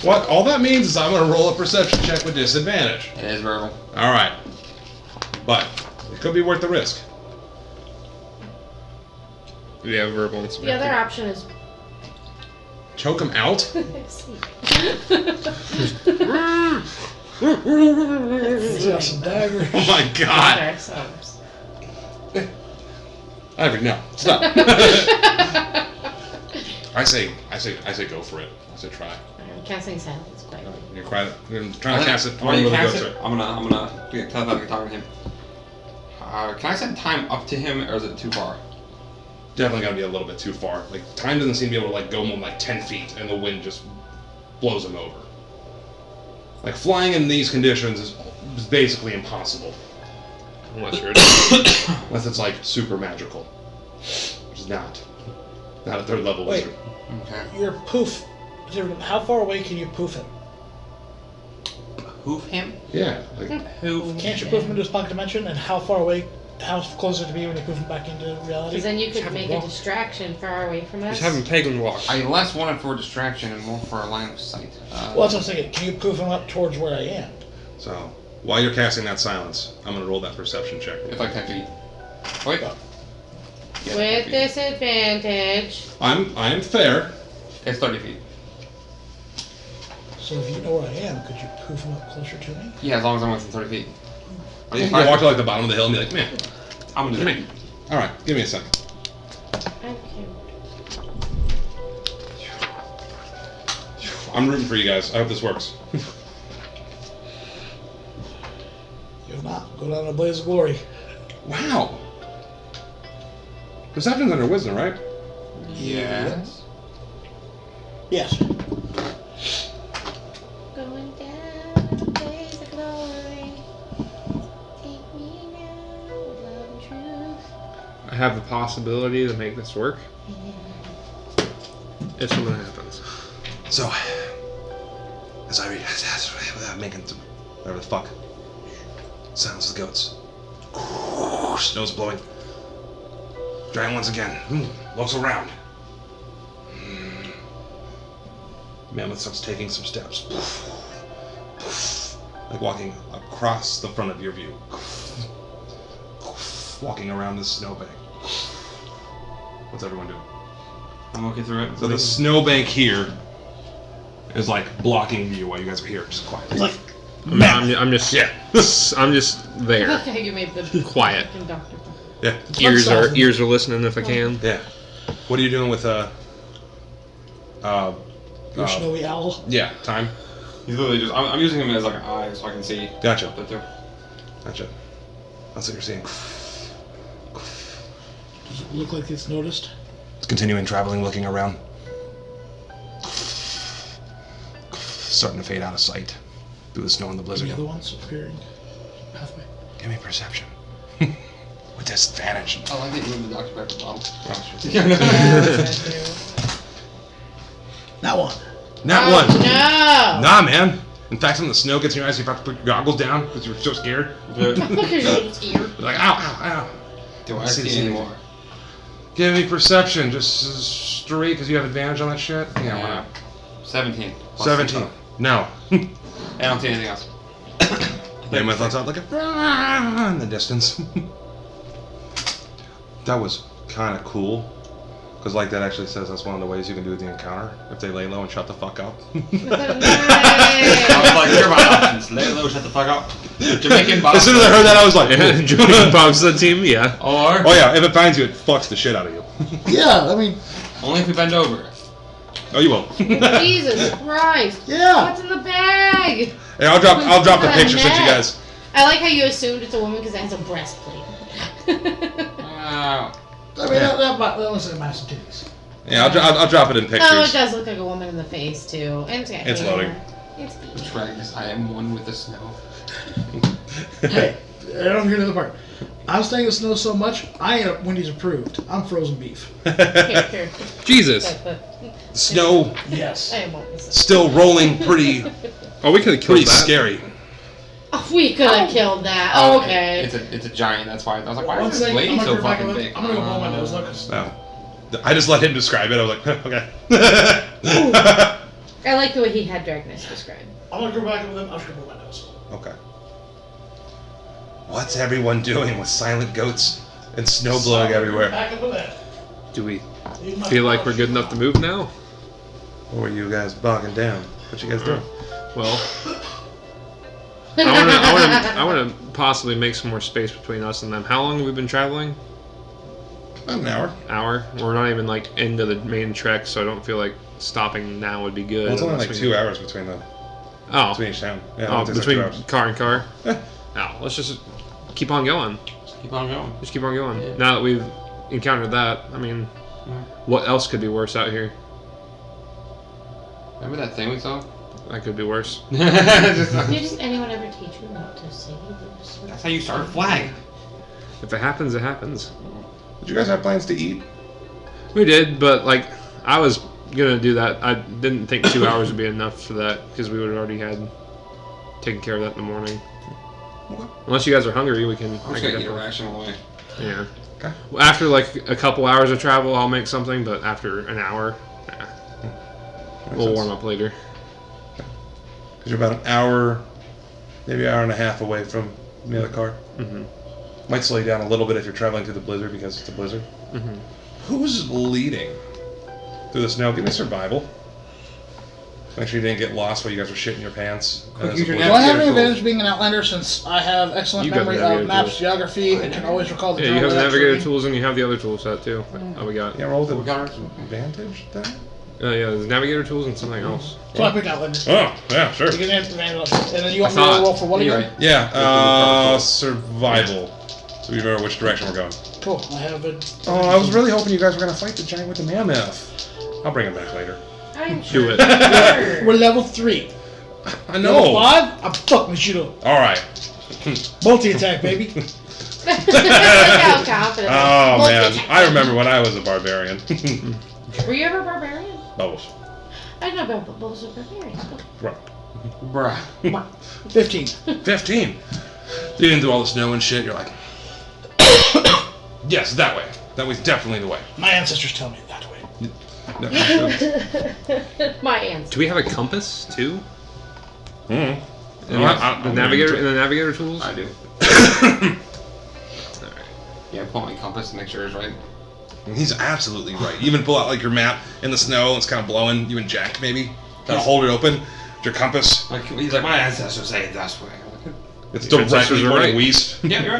What? All that means is I'm going to roll a perception check with disadvantage. It is verbal. Alright. But it could be worth the risk. Yeah, verbal and The semantic. other option is Choke him out? sleep. He's got some daggers. Oh my god. Ourselves. Ivory, no. Stop. I say go for it. I say try. I'm casting silence quietly. You're trying to cast it. When you where the cast goats it, are. I'm gonna be telepathically talking to him. Can I set time up to him, or is it too far? Definitely gotta be a little bit too far. Like time doesn't seem to be able to like go more than like 10 feet, and the wind just blows him over. Like flying in these conditions is basically impossible, Unless you're unless it's like super magical, which is not a third level Wait. wizard. Okay. Your poof. How far away can you poof him? Hoof him? Yeah, like Hoof. Can't you poof him into his pocket dimension? And how far away how close it to be when you poof him back into reality? Because then you could have make him a walk. distraction far away from us. Just have him pagan walk. I less want it for distraction and more for a line of sight. Well, that's what I was thinking. Can you poof him up towards where I am? So, while you're casting that silence, I'm going to roll that perception check. It's like 10 feet. Wait. Yeah, 10 With feet. disadvantage. I am fair. It's 30 feet. So if you know where I am, could you poof him up closer to me? Yeah, as long as I'm within 30 feet. You can walk to like the bottom of the hill and be like, man. I'm gonna do it. Alright, give me a second. Okay. I'm rooting for you guys. I hope this works. If not, go down in a blaze of glory. Wow. Perception's under wisdom, right? Yes. Yes. Going down, blaze of glory. Take me now, with love and truth. I have the possibility to make this work. If something happens. So, as I read, without making some, whatever the fuck, sounds of the goats. Snow's blowing. Dragon once again. Looks around. Mammoth starts taking some steps. Like walking across the front of your view. Walking around this snowbank. What's everyone doing? I'm walking through it. So the snowbank here is like blocking view while you guys are here, just quietly. I'm just I'm just there. Okay, you made the Quiet. conductor. Yeah. Ears are listening if I can. Yeah. What are you doing with Your snowy owl. yeah, time? He's literally just. I'm using him as like an eye so I can see. Gotcha. The two. Gotcha. That's what you're seeing. Does it look like it's noticed? It's continuing traveling, looking around. Starting to fade out of sight through the snow and the blizzard. Any other ones appearing? Pathway. Give me perception. With disadvantage. Oh, I think you moved the doctor back to the bottom. That one. Not one. No! Nah, man. In fact, when the snow gets in your eyes, you have to put your goggles down because you're so scared. Look at your ear. You're like, ow, ow, ow. Do I See, see anymore? Give me perception, just straight because you have advantage on that shit. Yeah, why not? 17. Plus 17. No. I don't see anything else. Mammoth lets out like a in the distance. That was kind of cool. Because like that actually says that's one of the ways you can do the encounter. If they lay low and shut the fuck up. I was like, here are my options. Lay low, shut the fuck up. Jamaican Bob. As soon as I heard that, I was like, Yeah, Jamaican Bob's the team, yeah. Or oh yeah, if it finds you, it fucks the shit out of you. Yeah, I mean, only if we bend over. Oh, you won't. Jesus Christ! yeah. What's in the bag? Hey, I'll drop the picture since you guys. I like how you assumed it's a woman because it has a breastplate. I mean, that looks like massive titties. Yeah, I'll drop it in pictures. Oh, it does look like a woman in the face too. And it's got It's hair. loading. It's cute. Trags, I am one with the snow. Hey, I don't hear the other part. I'm staying in snow so much, I ain't Wendy's approved. I'm frozen beef. Here. Jesus. Snow Yes. I won't listen. still rolling pretty Oh, we could have killed pretty that. scary. Oh, we could have killed that. Oh, Okay. It's a giant. That's why I was like, why One is this thing, lady I'm gonna so go back fucking and big? I'm gonna go blow my nose. Look. No. I just let him describe it. I was like, okay. I like the way he had Dragness described. I'm gonna go back with him. I'm just gonna blow my nose. Okay. What's everyone doing with silent goats and snow blowing everywhere? Back up with that. Do we Use my feel like pouch. we're good enough to move now? Or are you guys bogging down? What you guys doing? Well, I want to possibly make some more space between us and them. How long have we been traveling? About an hour. Hour. We're not even like into the main trek, so I don't feel like stopping now would be good. Well, it's only unless like we- 2 hours between each town. Yeah, Oh, it takes like between 2 hours. car and car. Yeah. Oh, let's just keep on going. Keep on going. Just keep on going. Yeah. Now that we've encountered that, I mean, what else could be worse out here? Remember that thing we saw? That could be worse. Did anyone ever teach you not to say those? That's how you start a flag. If it happens, it happens. Did you guys have plans to eat? We did, but like I was gonna do that. I didn't think 2 hours would be enough for that because we would have already had taken care of that in the morning. Okay. Unless you guys are hungry, we can. I'm just gonna eat a ration on the way. Yeah. Okay. Well, after like a couple hours of travel, I'll make something, but after an hour, we'll warm up later. Because you're about an hour, maybe an hour and a half away from the other car. Mm-hmm. Might slow you down a little bit if you're traveling through the blizzard because it's a blizzard. Mm-hmm. Who's leading through the snow? Give me survival. Make sure you didn't get lost while you guys were shitting your pants. Quick, As use a your blizzard. Do I have any Navigator advantage tools. being an outlander since I have excellent You got memory navigator of maps, tools. geography, and can always recall the Yeah, you have general the navigator direction? tools and you have the other tool set too. Oh, we got. Yeah, roll with We got ours. advantage then? Yeah, there's navigator tools and something else. So I picked outlander. Oh, yeah, sure. You get an advantage, and then you want I me to thought. roll for what You're again? right. Yeah, survival. So you remember which direction we're going. Cool. I have it. Oh, I was really hoping you guys were going to fight the giant with the mammoth. I'll bring him back later. I'm Do sure. it. Sure. We're level 3. I Level know. 5? I'm fucking shit up. All right. Multi-attack, baby. Look how confident. Oh, man. Multi-attack. I remember when I was a barbarian. Were you ever a barbarian? Bubbles. I know about Bubbles are barbarians. Right. Bruh. 15. 15. You're into all the snow and shit. You're like, yes, that way. That way's definitely the way. My ancestors tell me that way. No, sure. My answer. Do we have a compass too? Mm. The navigator and the navigator tools. I do. Alright. Yeah, pull my compass and make sure it's right. He's absolutely right. You even pull out like your map in the snow. It's kind of blowing. You and Jack maybe kind of hold it open. With your compass. Like, he's like, my ancestors say it this way. I'm like, It's Your directly ancestors are pointing right. west. yeah, you're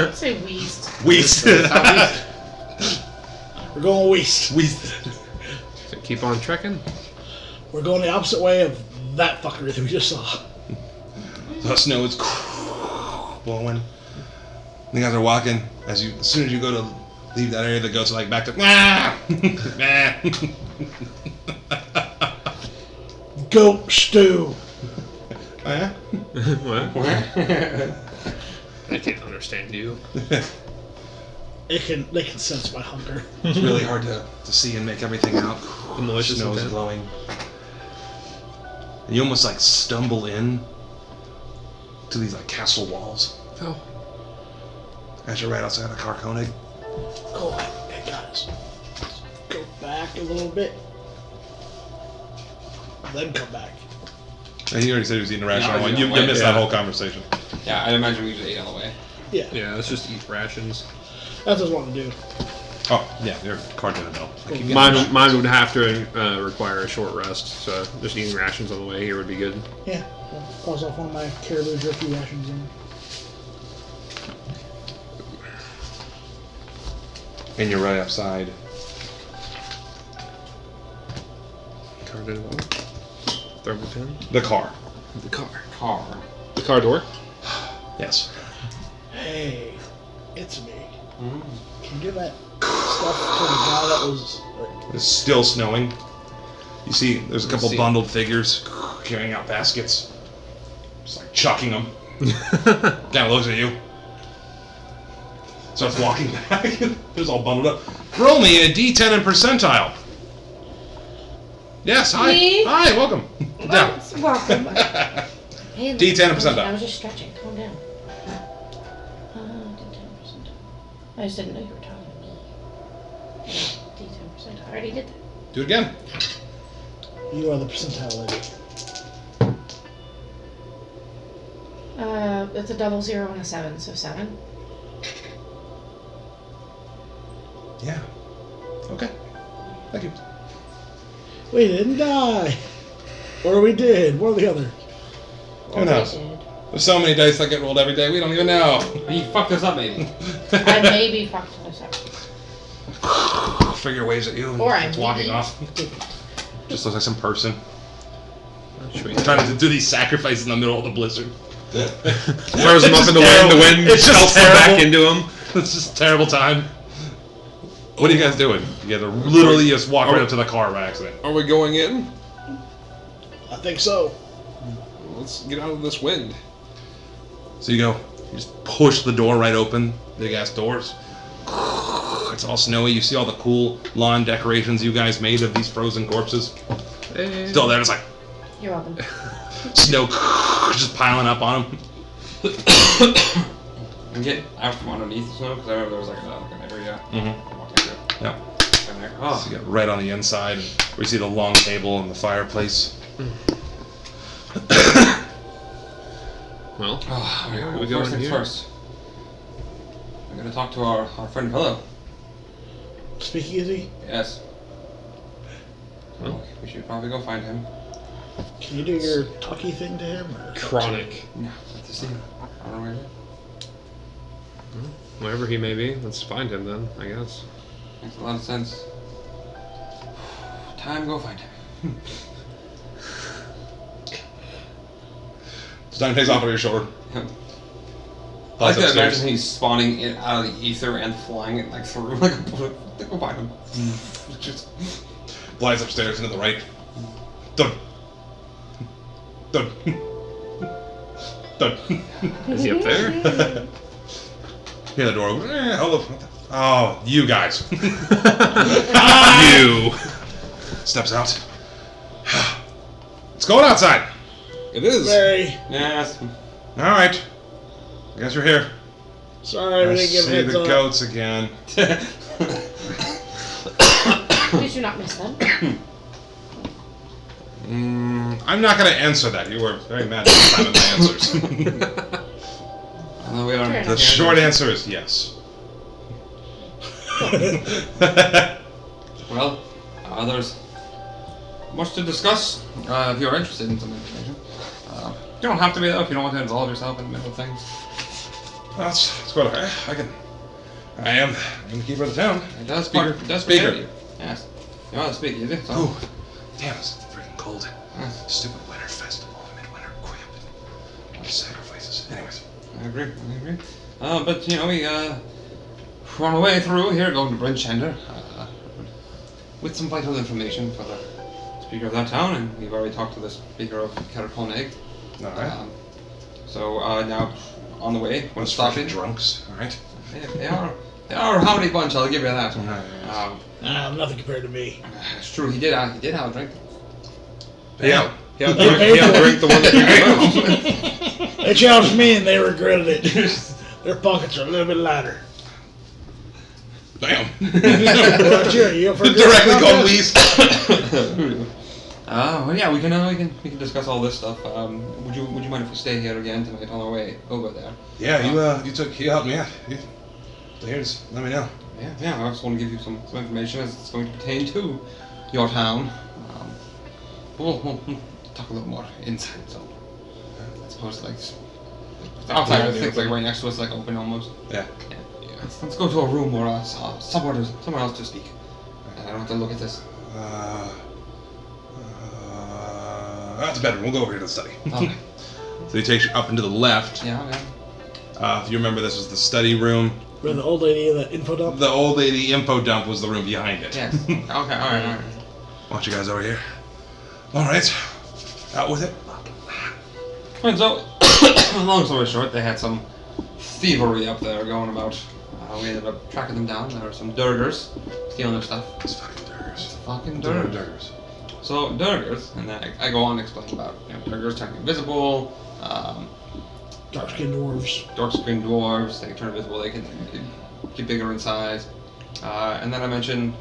right. Say Weast. West. Southeast. We're going west. West. So keep on trekking. We're going the opposite way of that fucker that we just saw. The snow is blowing. You guys are walking. As soon as you go to leave that area, the goats are like back to Goat stew. What? Where? I can't understand you. They can sense my hunger. It's really hard to see and make everything out. The malicious Snow's intent. glowing. And you almost like stumble in to these like castle walls Oh. as you're right outside of Carconig. Cool. Hey guys, let's go back a little bit. Then come back. And he already said he was eating a ration Yeah, I on one. was You eating on missed one, that yeah. whole conversation. Yeah, I imagine we just ate on the way. Yeah, Yeah, let's just eat rations. that's what I want to do. Oh, yeah, your card didn't know. I keep getting Mine would have to require a short rest, so just eating rations on the way here would be good. Yeah, I'll pause off one of my caribou jerky rations. And you're right outside. Card in one. Throw my pen. The car. The car. Car. The car door. Yes. Hey, it's me. Mm. Can you give that stuff to the guy that was? It's still snowing. You see, there's a couple see. bundled figures carrying out baskets. Just like chucking them. Kind of looks at you. Starts walking back. It's all bundled up. Roll me a D10 in percentile. Yes, hi. Me? Hi, welcome. Down. Welcome. Hey, D10 percentile. I was just stretching. Calm down. D10 percentile. I just didn't know you were talking to me. D10 percentile. I already did that. Do it again. You are the percentile lady. It's a 00 and a 7, so 7. Yeah. Okay. Thank you. We didn't die, or we did. One or the other. Who knows? There's so many dice that get rolled every day, we don't even know. You fucked us up, maybe. I maybe fucked this up. Figure waves at you and Or it's I'm walking maybe- off. Just looks like some person Should we trying to do these sacrifices in the middle of the blizzard. throws him It's up in just the wind? The terrible. wind It's just pelts him back terrible. into him. It's just a terrible time. What are you guys doing? You guys are literally just walk right up to the car by accident. Are we going in? I think so. Let's get out of this wind. So you go, you just push the door right open, big ass doors. It's all snowy. You see all the cool lawn decorations you guys made of these frozen corpses. Hey. Still there, it's like You're welcome. snow just piling up on them. and get out from underneath the snow because I remember there was like an area. Mm-hmm. Walking through. Yeah. And there. Oh. So you get right on the inside, and we see the long table and the fireplace. Well, Oh, we go first in things here? first. I'm gonna talk to our friend Pillow. Speakeasy. Yes. Well. We should probably go find him. Can you do your talkie thing to him? Or? Chronic. No, let's just see. I don't know where he is. Wherever he may be, let's find him then, I guess. Makes a lot of sense. Time to go find him. Stein takes off on your shoulder. Yep. I Flies can upstairs. imagine he's spawning it out of the ether and flying it like through like a bullet. Go find him. Just Flies upstairs into the right. Dun. Dun. Dun. Is he up there? Hear the door open. Hold up. Oh, you guys. You! Steps out. It's cold outside. It is. Very yes. All right. I guess you're here. sorry, we I didn't give see heads the up. goats again. Did you not miss them? I'm not going to answer that. You were very mad at the time of my answers. I know we are. Fair The short answer is yes. Well, there's much to discuss if you're interested in some information. You don't have to be though if you don't want to involve yourself in the middle of things. That's quite okay. I am the keeper of the town. It does Speaker. does Speaker. protect you. Yes. You want to speak, is it? So, Ooh, damn, it's freaking cold. Yes. Stupid winter festival, midwinter crap, sacrifices. Anyways, I agree. But you know, we run away through here, going to Brinchender, with some vital information for the speaker of that town, and we've already talked to the speaker of Caraconegg. all right. So now on the way, when Bunch of stopping, freaking drunks. All right. they are a rowdy bunch. I'll give you that. Nothing compared to me. It's true. He did have a drink. Yeah. He outdrank the one that you gave us. They challenged me and they regretted it. Their pockets are a little bit lighter. Damn. What you up for a drink? Directly going Contest? wheeze. Well, yeah, we can discuss all this stuff. Would you mind if we stay here again tonight on our way over there? Yeah, you helped me out. So here's, let me know. Yeah. I just want to give you some information as it's going to pertain to your town. We'll talk a little more inside. So I suppose like outside, I think like right next to us, like open almost. Yeah. Let's go to a room or somewhere else to speak. I don't have to look at this. That's a bedroom. We'll go over here to the study. Okay. So he takes you up into the left. Yeah. If you remember, this was the study room. Where the old lady in the info dump? The old lady info dump was the room behind it. Yes. Okay. All right. Want you guys over here? All right. Out with it. And so, long story short, they had some thievery up there going about. We ended up tracking them down. There were some Durgers stealing their stuff. It's fucking Durgers. Fucking Durgers. Durgers. So Durgers, and then I go on to explain about Durgers turning invisible, Dark-skinned dwarves. dark-skinned dwarves. They can turn invisible. They can get bigger in size. And then I mentioned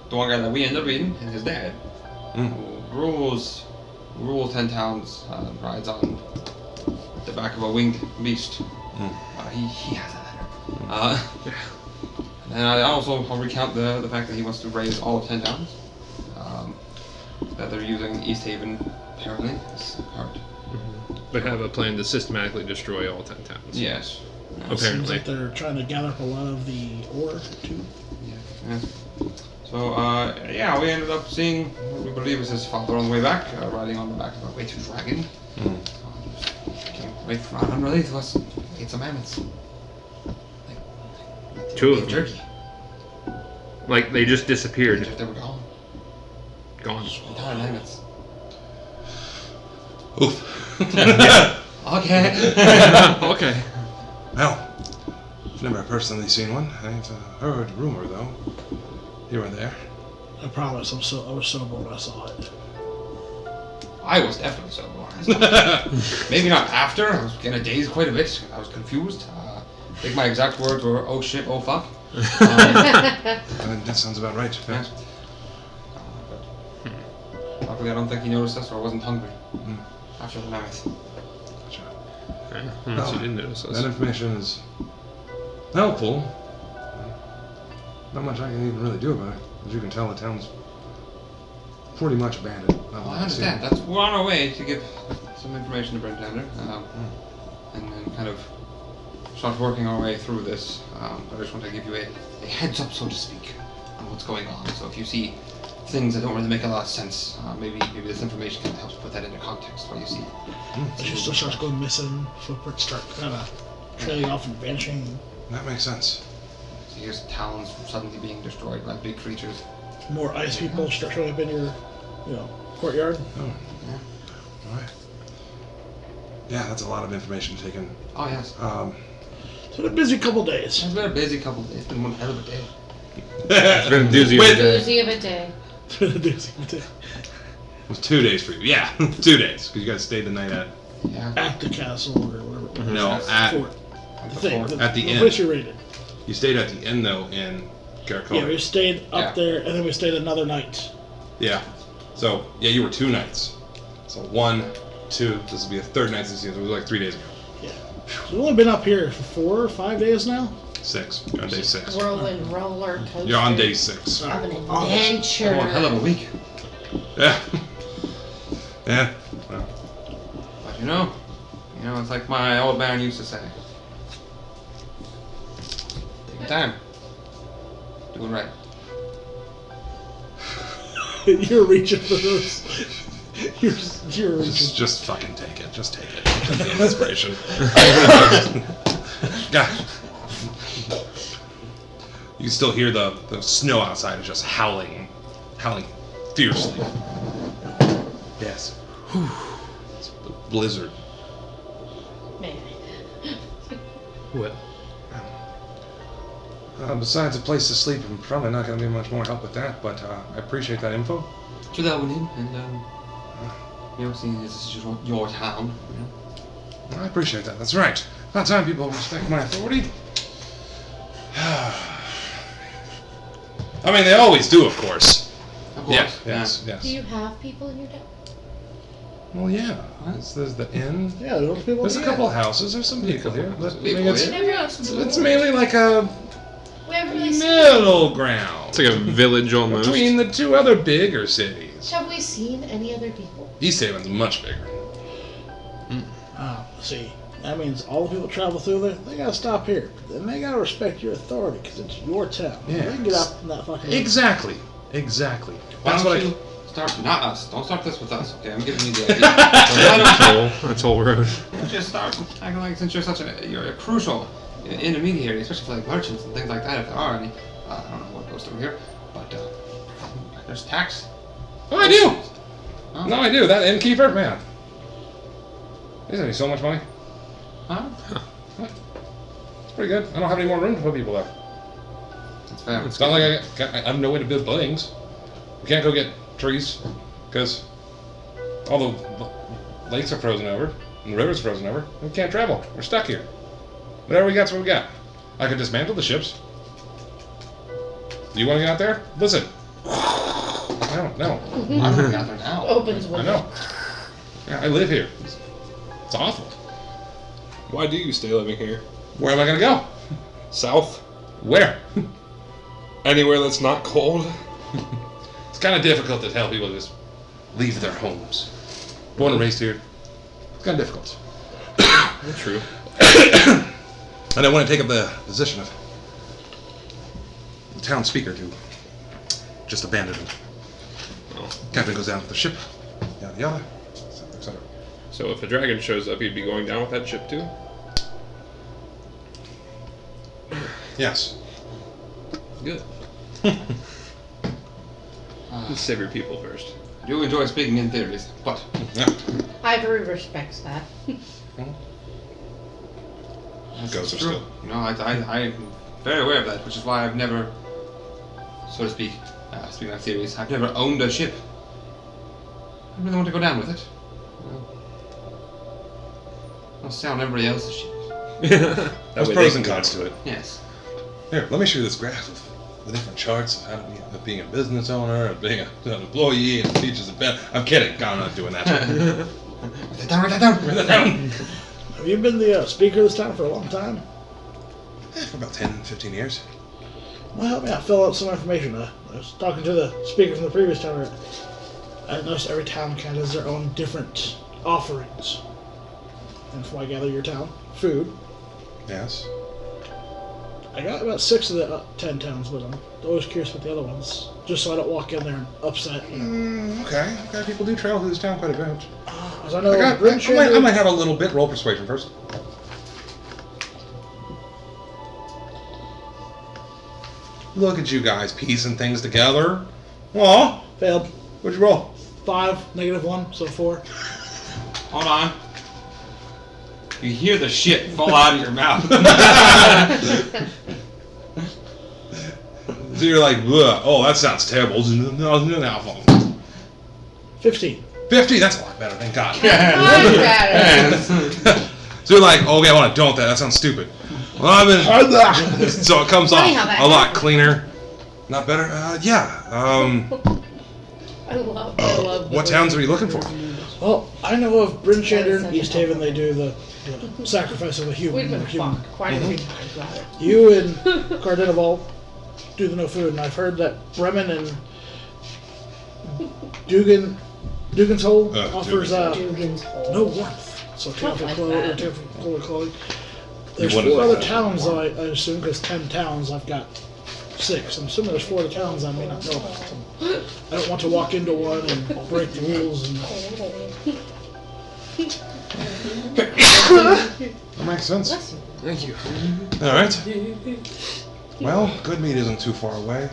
the one guy that we ended up meeting and his dad, who rules 10 towns, rides on the back of a winged beast. He has a letter. And I'll recount the fact that he wants to raise all of 10 towns. That they're using East Haven apparently as part. They have a plan to systematically destroy all 10 towns. Yes. Seems Apparently. like they're trying to gather up a lot of the ore, too. Yeah. So we ended up seeing what we believe is his father on the way back, riding on the back of a way-too dragon. Came right from out underneath us. Ate some mammoths. Two of them. Jerky. Like, they just disappeared. They were gone. Gone. Entire mammoths. Oof. Okay. Okay. Well, I've never personally seen one. I've heard rumor, though. You were there. I promise, I was sober when I saw it. I was definitely sober when I saw it. Maybe not after. I was getting dazed quite a bit. I was confused. think my exact words were, "Oh shit, oh fuck." That sounds about right. Yeah. But luckily, I don't think he noticed us or wasn't hungry after the mammoth. Okay, unless you didn't notice us. That information is helpful. Not much I can even really do about it. As you can tell, the town's pretty much abandoned. Well, I understand. We're on our way to give some information to Brentlander, and then kind of start working our way through this. But I just want to give you a heads up, so to speak, on what's going on. So if you see things that don't really make a lot of sense, maybe this information kind of helps put that into context while you see. She still starts going missing. Footprints start kind of trailing off and vanishing. That makes sense. So here's towns suddenly being destroyed by big creatures. More ice people start showing up in your, courtyard. Oh, yeah. All right. Yeah, that's a lot of information taken. Oh yes. It's been a busy couple days. It's been a busy couple of days. It's been one hell of a day. It's been a doozy of a day. Doozy of a day. It's been a busy day. It was 2 days for you. Yeah, 2 days. Because you guys stayed the night at... Yeah. At the castle or whatever. No, at... Fort. The thing. At the inn. place you raided. You stayed at the inn, though, in Caracol. Yeah, we stayed up there, and then we stayed another night. Yeah. So, yeah, you were 2 nights. So 1, 2, this will be a 3rd night since it was like 3 days ago. Yeah. So we've only been up here for 4 or 5 days now. 6. You're on day 6. Whirlwind roller coaster. You're on day 6. Of an Oh, adventure. One hell of a week. Yeah. Yeah. Well, But you know, it's like my old man used to say. Take your time. Do it right. You're reaching for those. You're reaching. just fucking take it. Just take it. Take the inspiration. God. You can still hear the snow outside is just howling fiercely. Yes. It's a blizzard. Man. Well, Besides a place to sleep, I'm probably not going to be much more help with that, but I appreciate that info. Do that one in, and see, this is your town. I appreciate that. That's right. About time people respect my authority. I mean, they always do, of course. Of course. Yeah, yes, Do yes. you have people in your town? Well, yeah. There's the inn. Yeah, there's people. There's a couple of houses. There's some people here. But, I mean, People it's, here? it's mainly like a We haven't really seen. middle ground it's like a village almost. between the 2 other bigger cities. Have we seen any other people? East Haven's much bigger. See, that means all the people travel through there. They gotta stop here. Then they gotta respect your authority because it's your town. Yeah. They can get out in that fucking. Exactly. Why That's don't what you start? Not us. Don't start this with us. Okay, I'm giving you the idea. Why A toll road. don't you just start acting like since you're a crucial intermediary, especially for like merchants and things like that. If there are any, I don't know what goes through here, but there's tax. Oh, I do. Huh? No, I do. That innkeeper, man. He's gonna be so much money. Huh? It's pretty good. I don't have any more room to put people there. That's fair. It's not like I have no way to build buildings. We can't go get trees because all the lakes are frozen over and the river's frozen over. We can't travel. We're stuck here. Whatever we got's what we got. I could dismantle the ships. Do you want to get out there? Listen. No. I don't know out there now. Opens I window. know. Yeah, I live here. It's awful. Why do you stay living here? Where am I gonna go? South? Where? Anywhere that's not cold? It's kind of difficult to tell people to just leave their homes. Born and raised here. It's kind of difficult. True. And I want to take up the position of the town speaker to just abandon him. Oh. Captain goes down with the ship, yada yada, etc. etc. So if a dragon shows up, you'd be going down with that ship too? Yes. Good. Just save your people first. I do enjoy speaking in theories, but Yeah. Ivory respects that. that's Ghosts are true. still- I'm very aware of that, which is why I've never, so to speak, speaking of theories, I've never owned a ship. I really want to go down with it. I'll stay on everybody else's ships. There's pros and cons to it. Yes. Here, let me show you this graph of the different charts of how to be of being a business owner, of being an employee, and features of benefits. I'm kidding. I'm not doing that. Write that down. Write that down. Have you been the speaker of this town for a long time? For about 10, 15 years. Well, help me out. Fill out some information. I was talking to the speaker from the previous town. I noticed every town kind of has their own different offerings. And from what I gather, your town, food. Yes. I got about 6 of the 10 towns, but I'm always curious about the other ones, just so I don't walk in there and upset. You know. Okay. People do travel through this town quite a bit. As I know, I might have a little bit. Roll persuasion first. Look at you guys piecing things together. Aw. Failed. What'd you roll? 5, -1, so 4. Hold on. You hear the shit fall out of your mouth. So you're like, ugh, oh, that sounds terrible. 15. 50, that's a lot better, thank God. Better. So you're like, okay, I want to don't that. That sounds stupid. Well, I've been... So it comes off Funny how that a lot happens. cleaner. Not better? Yeah. I love. What towns are you looking for? Well, I know of Bryn Shander and East Haven. They do the sacrifice of a human. We've been human. fucked quite a few times about it. You and Cardinal do the no food, and I've heard that Bremen and Dugan's Hole offers Dugan's Hole. no warmth. So careful like clothing. that. Careful clothing. There's wouldn't 4 like other that. towns, though, I assume, because 10 towns, I've got 6. I'm assuming there's 4 other towns I may not know about. I don't want to walk into one and break the rules. And That makes sense. Bless you. Thank you. All right. Well, Goodmead isn't too far away.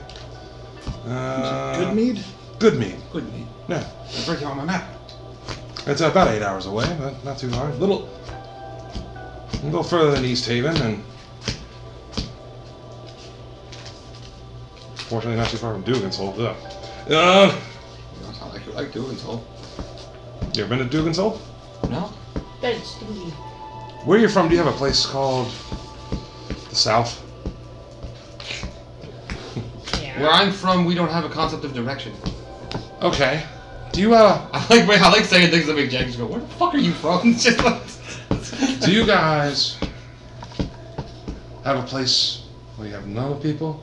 good mead? Goodmead. Good meat. Yeah. I'll break it on my map. It's about 8 hours away, but not too far. A little further than East Haven, and fortunately not too far from Dugan's Hole. That's how I like doing so. You ever been to Dugan's Hole? No? That's Dugan. Where you're from, do you have a place called the South? Where I'm from, we don't have a concept of direction. Okay. Do you I like saying things that make Jack just go, where the fuck are you from? It's just like... do you guys have a place where you have none of people,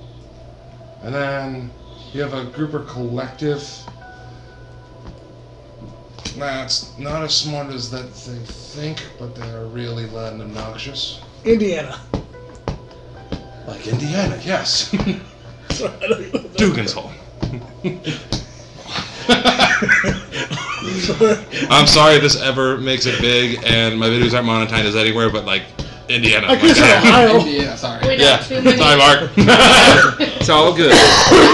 and then you have a group or collective that's not as smart as that they think, but they're really loud and obnoxious? Indiana. Like Indiana, yes. Sorry, I don't know. Dugan's Hole. I'm sorry if this ever makes it big and my videos aren't monetized anywhere, but like Indiana. I could say Ohio. Yeah, sorry. We know Yeah. too many. Sorry, Mark. It's all good.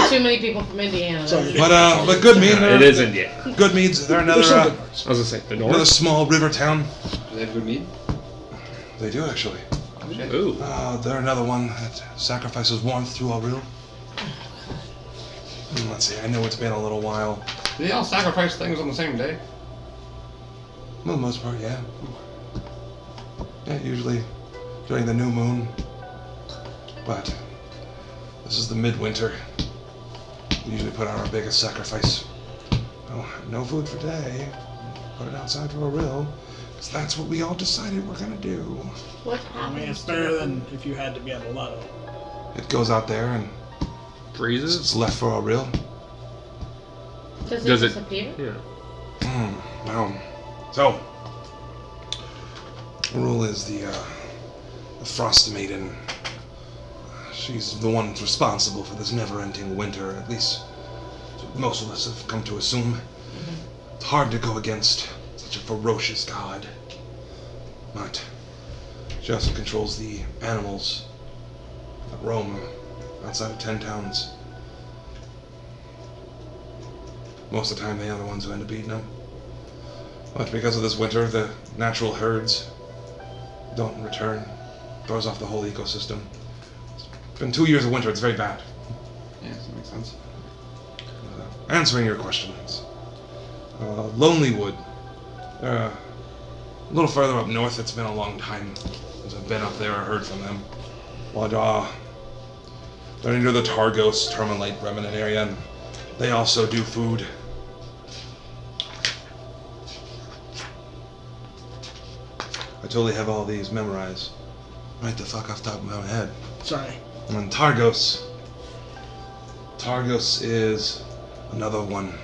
Too many people from Indiana. Sorry. but Goodmead, It is Indiana. Goodmead's, they're There's some another good parts. I was gonna say the another north. small river town. Do they have good meat? They do actually. Ooh. They're another one that sacrifices warmth to our real. Let's see. I know it's been a little while. Do they all sacrifice things on the same day? For the most part, yeah. Yeah, usually during the new moon. But this is the midwinter. We usually put out our biggest sacrifice. Oh, no food for today. Put it outside for a rill. Because that's what we all decided we're gonna do. What I happens? mean, it's better than if you had to be at a lotto. It goes out there and Breezes? it's left for a rill. Does it Does it- disappear? Yeah. Wow. So, the rule is the Frost Maiden. She's the one responsible for this never-ending winter. At least most of us have come to assume. It's hard to go against such a ferocious god. But she also controls the animals that roam outside of 10 towns. Most of the time, they are the ones who end up eating them. But because of this winter, the natural herds don't return. Throws off the whole ecosystem. It's been 2 years of winter. It's very bad. Yes, that makes sense. Answering your questions. Lonelywood. A little further up north, it's been a long time. since I've been up there or heard from them. But, they're near the Targos Terminite remnant area, and they also do food. I totally have all these memorized. Right the fuck off the top of my head. Sorry. And Targos. Targos is another one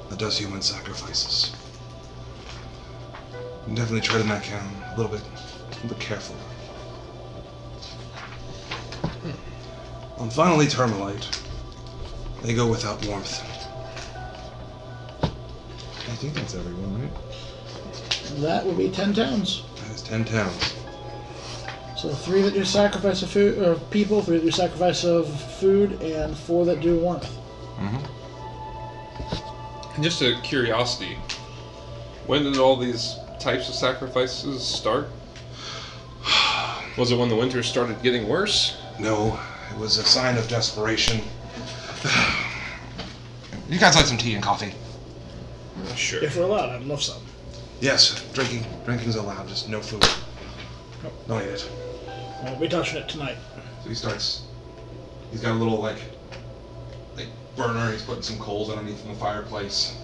that does human sacrifices. I'm definitely treading that can a little bit careful. And finally, Termalite. They go without warmth. I think that's everyone, right? That would be 10 towns. That is 10 towns. So 3 that do sacrifice of food, or people, 3 that do sacrifice of food, and 4 that do warmth. Mm-hmm. And just a curiosity, when did all these types of sacrifices start? Was it when the winter started getting worse? No, it was a sign of desperation. You guys like some tea and coffee? Sure. If we're allowed, I'd love some. Yes, drinking's allowed, just no food. Nope. Don't eat it. Won't be touching it tonight. So he's got a little like burner, he's putting some coals underneath the fireplace.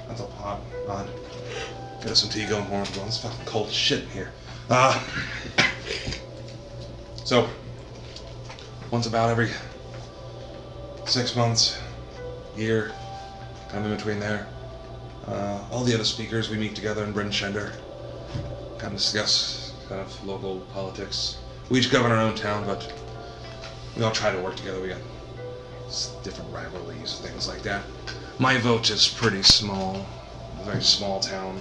That's a pot on. Get us some tea going, warm going. It's fucking cold as shit in here. So, once about every 6 months, year, kind of in between there, all the other speakers, we meet together in Bryn Shender, kind of discuss kind of local politics. We each govern our own town, but we all try to work together. We got different rivalries, things like that. My vote is pretty small, a very small town.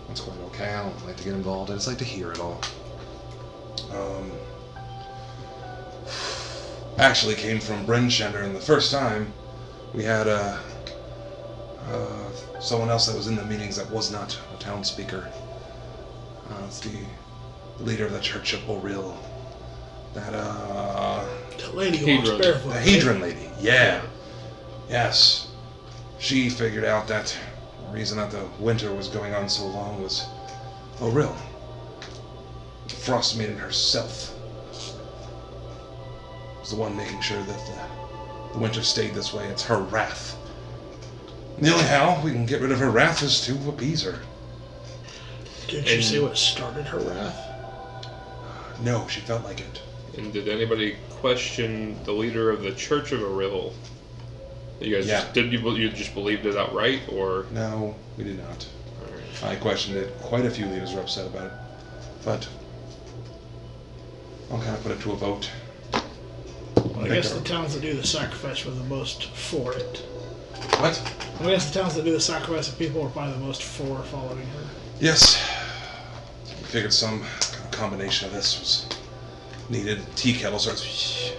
It's quite okay. I don't like to get involved. I just like to hear it all. Actually came from Bryn Shender, and the first time we had someone else that was in the meetings that was not a town speaker. It's the leader of the Church of Oril. That, The lady who walks Hedron. barefoot. the Hedron lady. Yeah. Yes. She figured out that the reason that the winter was going on so long was Oril. The Frost Maiden herself was the one making sure that the winter stayed this way. It's her wrath. And the only how we can get rid of her wrath is to appease her. Did you see what started her wrath? No, she felt like it. And did anybody question the leader of the Church of Oril? You guys Yeah. you just believed it outright, or? No, we did not. Alright. I questioned it. Quite a few leaders were upset about it. But I'll kind of put it to a vote. Well, I guess the towns that do the sacrifice were the most for it. What? I guess the towns that do the sacrifice of people were probably the most for following her. Yes. We figured some kind of combination of this was needed. Tea kettle starts.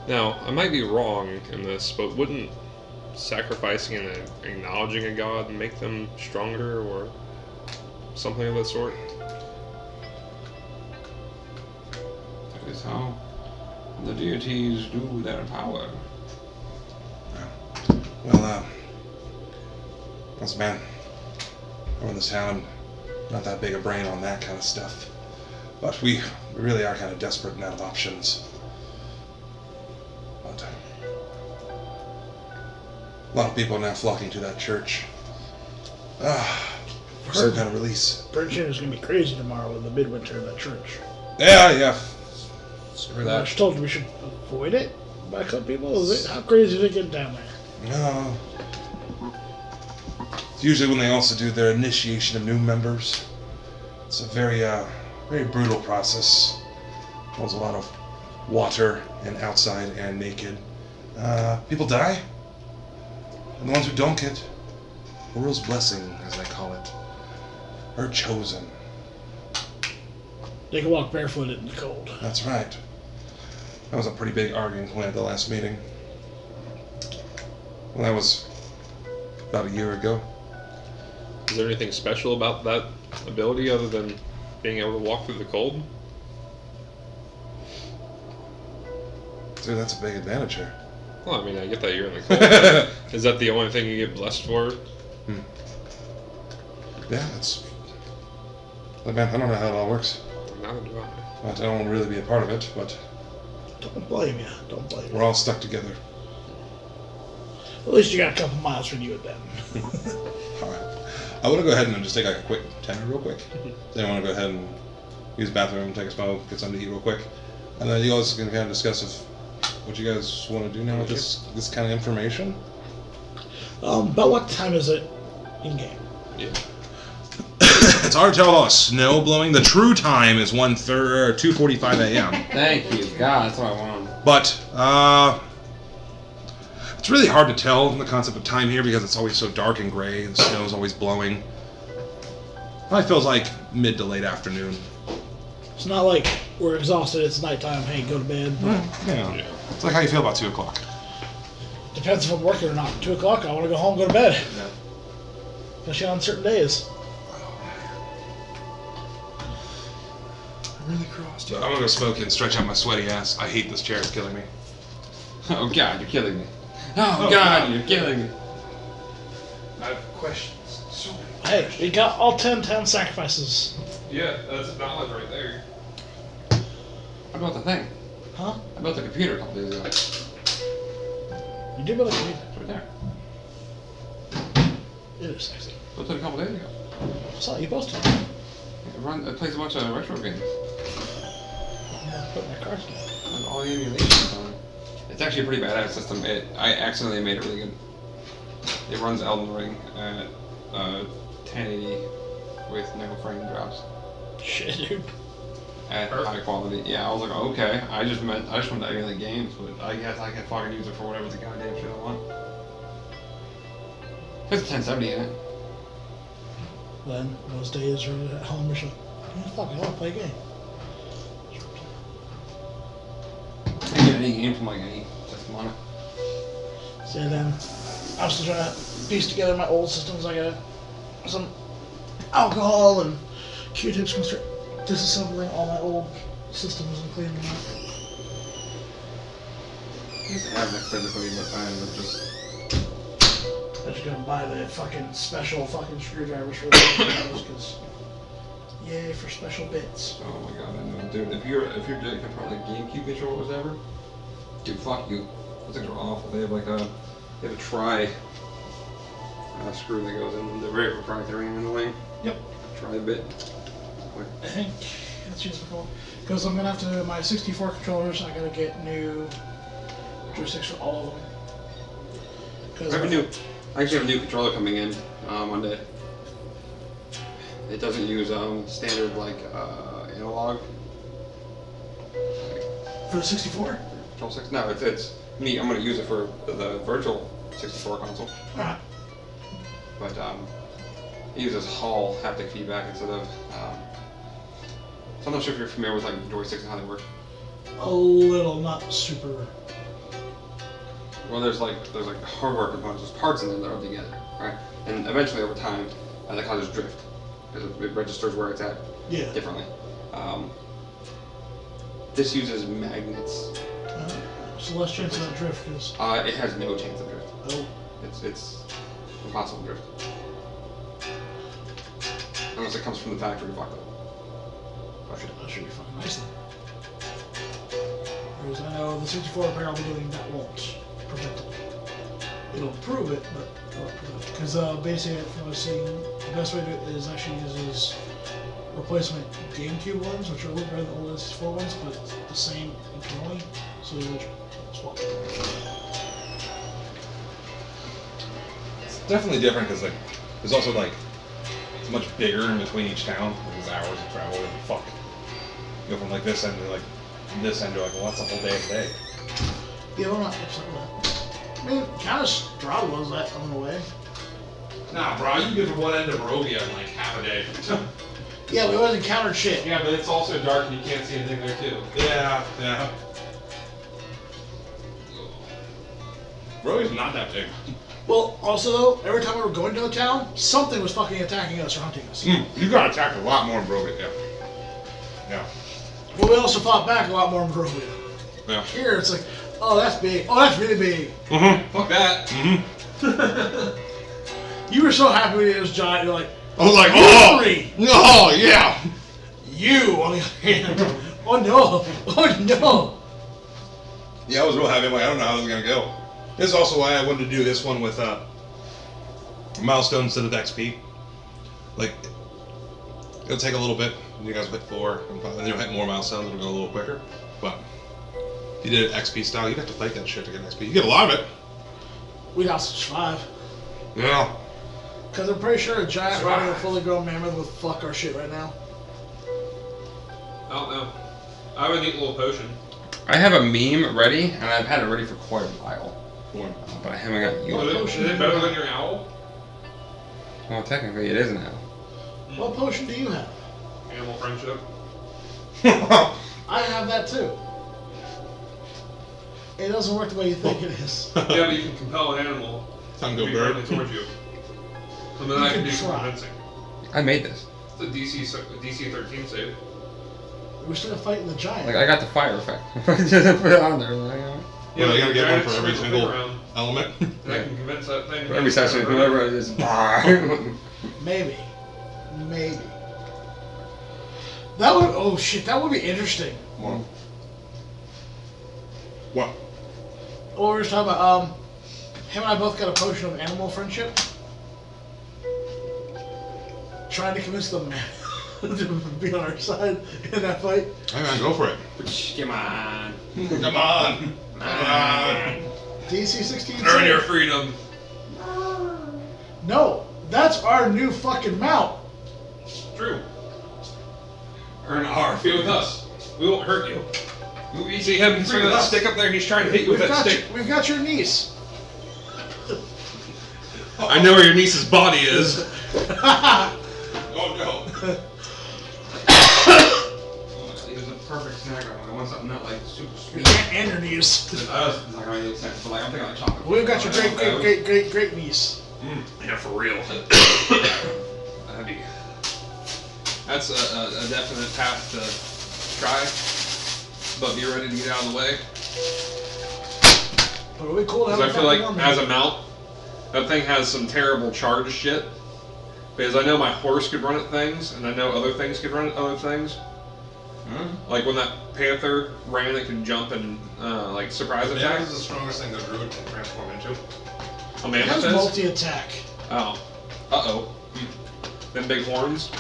Now, I might be wrong in this, but wouldn't sacrificing and acknowledging a god make them stronger, or something of that sort? That is how the deities do their power. Well, once man, I run this town. I'm not that big a brain on that kind of stuff. But we really are kind of desperate and out of options. But a lot of people are now flocking to that church. For some kind of release. Bridget is going to be crazy tomorrow with the midwinter in that church. Yeah. Screw I that. was told we should avoid it by some people. How crazy is it getting down there? No. It's usually when they also do their initiation of new members. It's a very, very brutal process. Involves a lot of water and outside and naked. People die. And the ones who don't get Oral's blessing, as they call it, are chosen. They can walk barefooted in the cold. That's right. That was a pretty big arguing point at the last meeting. Well, that was about a year ago. Is there anything special about that ability other than being able to walk through the cold? Dude, that's a big advantage here. Well, I mean, I get that you're in the cold. Is that the only thing you get blessed for? Yeah, that's... But man, I don't know how it all works. No, Neither do I. But I don't want to really be a part of it, but Don't blame you. Don't blame you. we're all stuck together. At least you got a couple miles from you with them. Alright. I want to go ahead and just take like a quick 10 real quick. Then I want to go ahead and use the bathroom, take a smoke, get something to eat real quick. And then you guys can kind of discuss what you guys want to do now with this kind of information. About what time is it in game? Yeah. It's hard to tell about snow blowing. The true time is 2:45 a.m. Thank you, God. That's what I want. But it's really hard to tell the concept of time here because it's always so dark and gray. The snow's always blowing. Probably feels like mid to late afternoon. It's not like we're exhausted, it's nighttime, hey, go to bed. Yeah. It's like how you feel about 2 o'clock. Depends if I'm working or not. 2 o'clock, I want to go home, go to bed. Yeah. Especially on certain days. Really crossed. I'm gonna go smoke and stretch out my sweaty ass. I hate this chair, it's killing me. Oh, God, you're killing me. Oh, God, you're killing me. I have questions. So many Hey, we got all 10 sacrifices. Yeah, that's knowledge right there. I built the thing. Huh? I built the computer a couple days ago. You do believe me. It's right there. It is sexy. Built it a couple days ago. I saw you posted. It plays a bunch of retro games. Yeah, put my cards down. And all the emulations on it. It's actually a pretty badass system. I accidentally made it really good. It runs Elden Ring at 1080 with no frame drops. Shit, dude. At high quality. Yeah, I was like, okay. I just want to emulate games, but I guess I can fucking use it for whatever the goddamn shit I want. There's a 1070 in it. Then, those days are at home or something. Yeah, fuck, I want to play a game. I can get any game from like any system on it. So then, I'm still trying to piece together my old systems. I got some alcohol and Q-tips can start disassembling all my old systems and cleaning them up. I used to have next to everybody, but I ended up just... I just gonna buy the fucking special fucking screwdrivers for those because yay for special bits. Oh my god, I know. Dude, if you're doing probably GameCube controller or whatever, dude, fuck you. Those things are awful. They have like a tri screw that goes in them. They're very proprietary in the way. Yep. Try a bit. I think that's useful cool. Because I'm gonna have to my 64 controllers. I gotta get new joysticks for all of them. I actually have a new controller coming in Monday. It doesn't use standard like analog. For the 64? Control 6. No, it's me. I'm gonna use it for the virtual 64 console. Alright. But it uses Hall haptic feedback instead of. So I'm not sure if you're familiar with like joysticks and how they work. A little, not super. Well, there's like hardware components, there's parts in them that are together, right? And eventually, over time, they kind of just drift because it registers where it's at differently. This uses magnets. So less chance of that drift because. It has no chance of drift. Oh. It's impossible drift. Unless it comes from the factory fucked up. That should be fucking nice then. Whereas I know the 64 apparently doing that won't prevent it. It'll prove it, but it won't prevent it. Because basically, from what I've seen, the best way to do it is actually uses replacement GameCube ones, which are a little better than the old N64 ones, but the same internally, so you would swap them. It's definitely different because like there's also like it's much bigger in between each town. There's hours of travel and fuck. You go from like this end to like this end to like well that's a whole day today. Yeah, I'm not upset with that. I mean, kind of Strahd was that on the way. Nah, bro, you get from one end of Barovia in like half a day. Yeah, we always encountered shit. Yeah, but it's also dark and you can't see anything there too. Yeah. Barovia's not that big. Well, also though, every time we were going to a town, something was fucking attacking us or hunting us. You got attacked a lot more in Barovia, yeah. But we also fought back a lot more in Barovia. Yeah. Here, it's like, oh, that's big. Oh, that's really big. Fuck that. You were so happy when it was giant. You're like, I was like, oh, oh, yeah. You, on the other hand, oh no, oh no. Yeah, I was real happy. I'm like, I don't know how this is gonna go. This is also why I wanted to do this one with milestone instead of XP. Like, it'll take a little bit. You guys will hit 4, and then you'll hit more milestones. It'll go a little quicker. But if you did it XP style, you'd have to fight that shit to get XP. You get a lot of it. We got such 5. Yeah. Because I'm pretty sure a giant riding a fully grown mammoth would fuck our shit right now. I don't know. I have a neat little potion. I have a meme ready, and I've had it ready for quite a while. One. But I haven't got you. Is it better than your owl? Well, technically it is now. What potion do you have? Animal friendship. I have that too. It doesn't work the way you think it is. Yeah, but you can compel an animal Time to to be go friendly bird. towards you. And then You I can can do some try. convincing. I made this. It's a DC 13 save. We're still fighting the giant. Like, I got the fire effect. Just put it on there. Like, Well, you gotta get one giant for every swings a single thing around, element. and I can convince that thing. for every session, whoever it is. Maybe. Maybe. That would, oh shit, that would be interesting. One. What? What we were talking about, him and I both got a potion of animal friendship. Trying to convince the man to be on our side in that fight. Hey man, go for it. Come on. Come on. Come on. DC 16. Earn your freedom. No, that's our new fucking mount. True. Earn our. Be with us. We won't hurt you. You see him? He's swinging that stick up there. He's trying to hit you with that stick. We've got your niece. I know where your niece's body is. Oh no. It was a perfect snack. I want something not like super sweet. And your niece. It's not gonna make sense, but like I'm thinking like chocolate. We've got your great niece. Yeah, for real. That'd be. That's a definite path to try. But be ready to get out of the way. But it'd be cool to have Because I feel like fucking as a warm mount, that thing has some terrible charge shit. Because I know my horse could run at things, and I know other things could run at other things. Like when that panther ran, it could jump and like surprise Yeah, attack. this is the strongest thing the druid can transform into. A It mammoth has is? multi-attack. Oh. Uh-oh. Them big horns.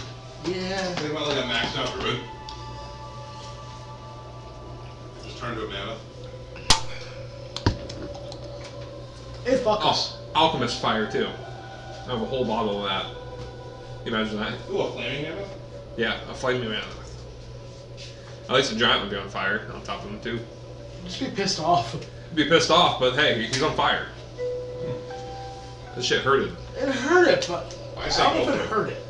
Yeah. Think about like a maxed out druid. Just turn to a mammoth. It fuck us. Oh, alchemist fire too. I have a whole bottle of that. You imagine that? Ooh, a flaming mammoth? Yeah, a flaming mammoth. At least a giant would be on fire on top of him too. Just be pissed off. Be pissed off, but hey, he's on fire. This shit hurted. It hurt it, but I I say don't know go if it for it. hurt it.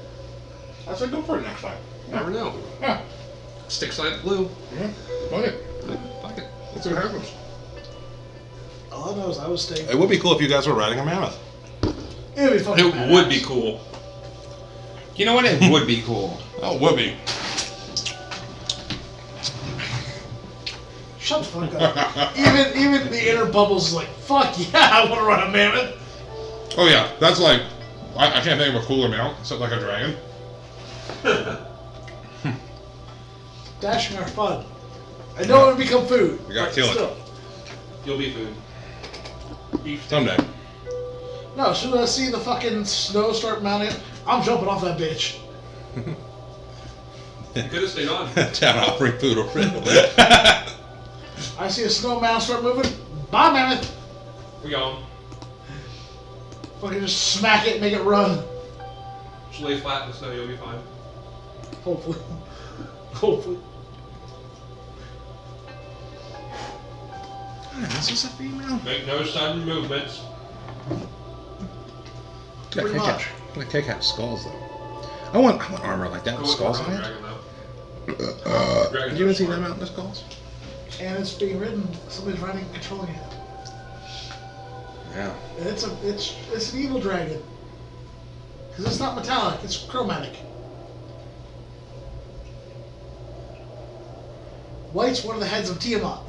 I said go for it next time. You never know. Yeah. Sticks like glue. Yeah. Fuck it. Fuck it. Let's see what happens. All I know is I was staying. It would be cool if you guys were riding a mammoth. It would be fucking It would be cool. You know what? It would be cool. Oh, it would be. Shut the fuck up. even the inner bubbles is like, fuck yeah, I want to run a mammoth. Oh yeah, that's like, I can't think of a cooler mount, except like a dragon. Dashing our fun. I know it would become food. We gotta but kill it. still. You'll be food. Beef. Someday. No, as soon as I see the fucking snow start mounting, I'm jumping off that bitch. You could have stayed on. Town offering food already. I see a snow mound start moving. Bye, mammoth. We gone. Fucking just smack it, make it run. Just lay flat in the snow, you'll be fine. Hopefully. Hopefully. This is a female. Make no sudden movements. Pretty much. They take out skulls though. I want armor like that Go with with skulls the on it. dragon though. Dragons Did you even are see smart. them out in the skulls? And it's being ridden. Somebody's riding and controlling it. Yeah. And it's an evil dragon. Because it's not metallic, it's chromatic. White's one of the heads of Tiamat.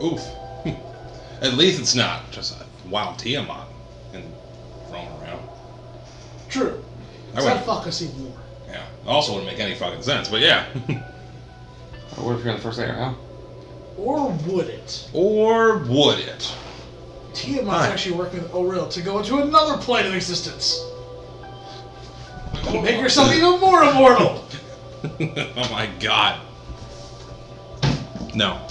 Oof. At least it's not just a wild Tiamat and roaming around. True. I Does would- that fuck us even more? Yeah. Also wouldn't make any fucking sense, but yeah. What if you're on the first layer of hell? Or would it? Or would it? Tiamat's actually working with Oril to go into another plane of existence. Make yourself even more immortal. Oh my god. No.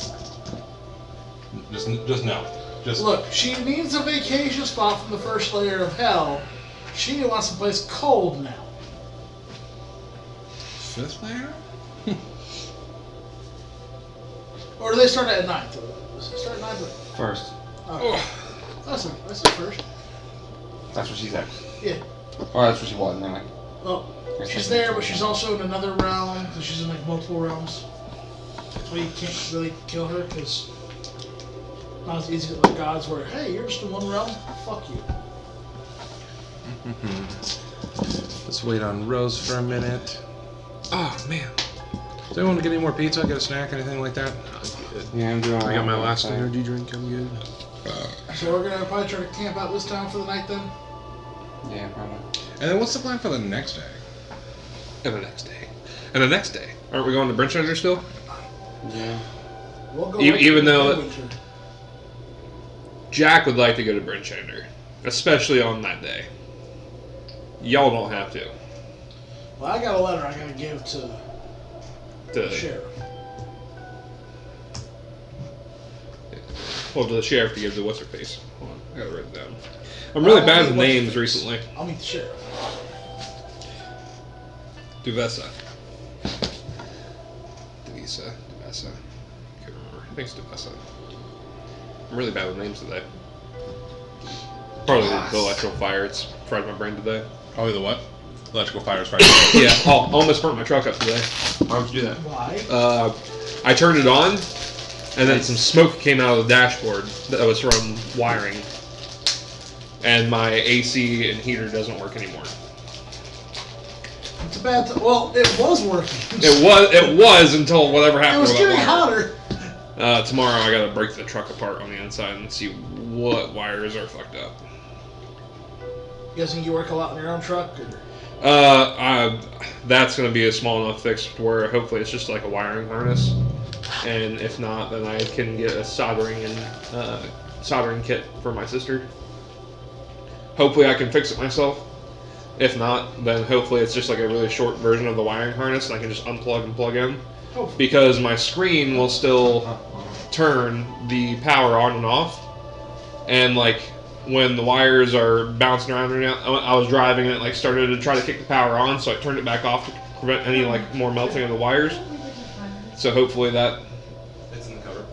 Just no. Just Look, she needs a vacation spot from the first layer of hell. She wants someplace cold now. 5th layer? Or do they start at 9th? Does it start at 9th? First. Oh. That's it first. That's what she's at. Yeah. Oh, that's what she was, anyway. Oh, she's there, but she's also in another realm, so she's in like multiple realms. That's why you can't really kill her, because not as easy as the gods where, hey, you're just in one realm, fuck you. Let's wait on Rose for a minute. Oh man. Does anyone get any more pizza? Get a snack? Anything like that? Yeah, I'm doing I got my last time. energy drink. I'm good. So we're gonna probably try to camp out this time for the night then? Yeah, probably. And then what's the plan for the next day? And the next day. And the next day. Aren't we going to Brinchester still? Yeah. We'll go Even right though- to Winter. Jack would like to go to Brinchester, especially on that day. Y'all don't have to. Well, I got a letter I gotta give to the The sheriff. Well, to the sheriff to give to what's her face. Hold on, I gotta write it down. I'm really bad with names recently. I'll meet the sheriff. Duvessa. Devisa. Duvessa. Can't remember. I think it's Duvessa. I'm really bad with names today. Probably the electrical fire. It's fried my brain today. Probably the what? Electrical fire is right. Yeah, almost burnt my truck up today. Why would you do that? Why? I turned it on, and then some smoke came out of the dashboard that was from wiring. And my AC and heater doesn't work anymore. It's a bad time. Well, it was working. It was until whatever It happened was with getting that wire. hotter. Tomorrow I gotta break the truck apart on the inside and see what wires are fucked up. You guys think you work a lot in your own truck? Or? That's gonna be a small enough fix where hopefully it's just like a wiring harness, and if not, then I can get a soldering kit for my sister. Hopefully I can fix it myself. If not, then hopefully it's just like a really short version of the wiring harness and I can just unplug and plug in. Oh. Because my screen will still turn the power on and off. And like when the wires are bouncing around right now, I was driving and it like started to try to kick the power on, so I turned it back off to prevent any like more melting of the wires. So hopefully that It's in the cover.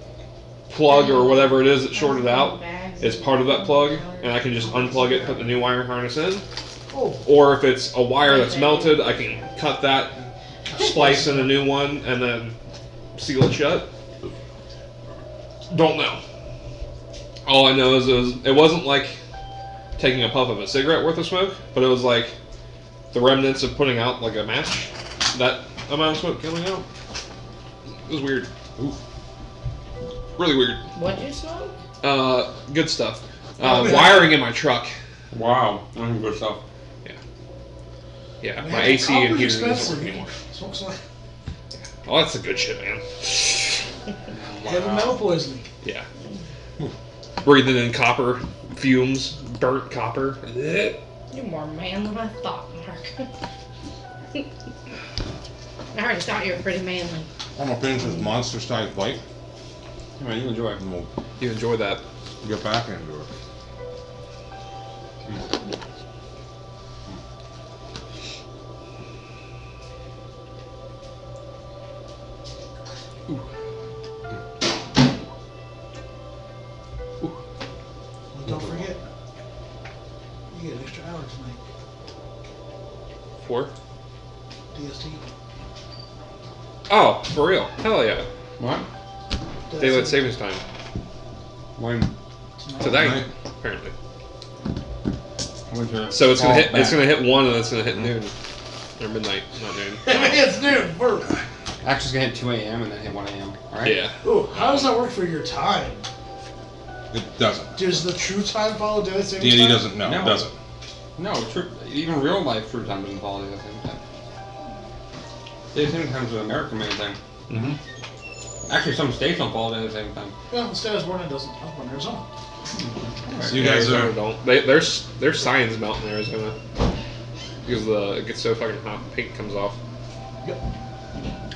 plug or whatever it is that shorted out is part of that plug, and I can just unplug it, put the new wiring harness in. Oh. Or if it's a wire that's melted, I can cut that, splice in a new one, and then seal it shut. Don't know. All I know is it wasn't like taking a puff of a cigarette worth of smoke, but it was like the remnants of putting out like a match. That amount of smoke coming out. It was weird. Ooh. Really weird. What'd you smoke? Good stuff. Okay. Wiring in my truck. Wow. That's good stuff. Yeah, Man, my AC and copper's heater doesn't expensive. work anymore. Smoke some Oh, that's the good shit, man. heavy metal poisoning. Yeah. Breathing in copper fumes, burnt copper. You're more man than I thought, Mark. I already thought you were pretty manly. I'm gonna finish this monster-sized bite, Come on, you enjoy. and we'll You enjoy that? get back into it. And don't forget, you get an extra hour tonight. 4? DST. Oh, for real? Hell yeah. What? Daylight savings time. When? Today, Tonight. apparently. Winter. So it's gonna hit. Back. It's gonna hit 1, and it's gonna hit noon or midnight, not noon. It's noon. We're, Actually, it's gonna hit 2 a.m. and then hit 1 a.m. Alright? Yeah. ooh, how does that work for your time? It doesn't. Does the true time follow daylight savings D&D time? doesn't. No, No. it doesn't. No, true. Even real life true time doesn't follow the same time. They sometimes with America and everything. Mm-hmm. Actually, some states don't follow it at the same time. Well, the state I was born in doesn't. I was born in Arizona. So you guys Arizona are. don't. Their signs melt in Arizona because it gets so fucking hot, the paint comes off. I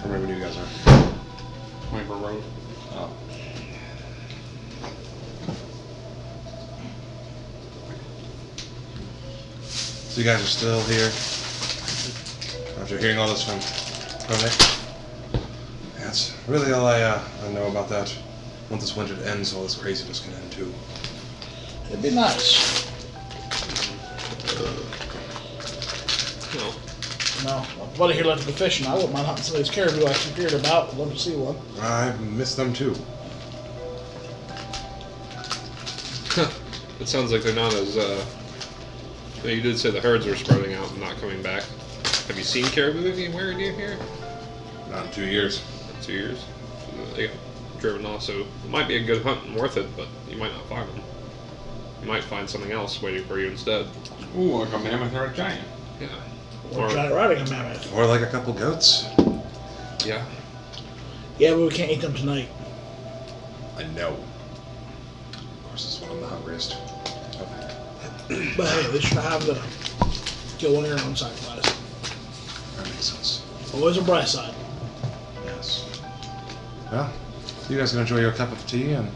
remember when you guys are. 24 road. Oh. So you guys are still here after hearing all this from Nick? That's really all I know about that. Once this winter ends, all this craziness can end too. It'd be nice. No. No, buddy here likes to go fishing. I wouldn't mind hunting somebody's caribou I keep hearing about. I'd love to see one. I miss them too. It sounds like they're not as. You did say the herds are spreading out and not coming back. Have you seen caribou anywhere near here? Not in 2 years. 2 years. They got driven off, so it might be a good hunt and worth it, but you might not find them. You might find something else waiting for you instead. Ooh, like a mammoth or a giant. Yeah. Or giant riding a mammoth. Or like a couple goats. Yeah. Yeah, but we can't eat them tonight. I know. Of course, it's when I'm the hungriest. Okay. But hey, at least you're not having to kill one of your own sacrifice. That makes sense. Always a bright side. Yes. Well, you guys can enjoy your cup of tea, and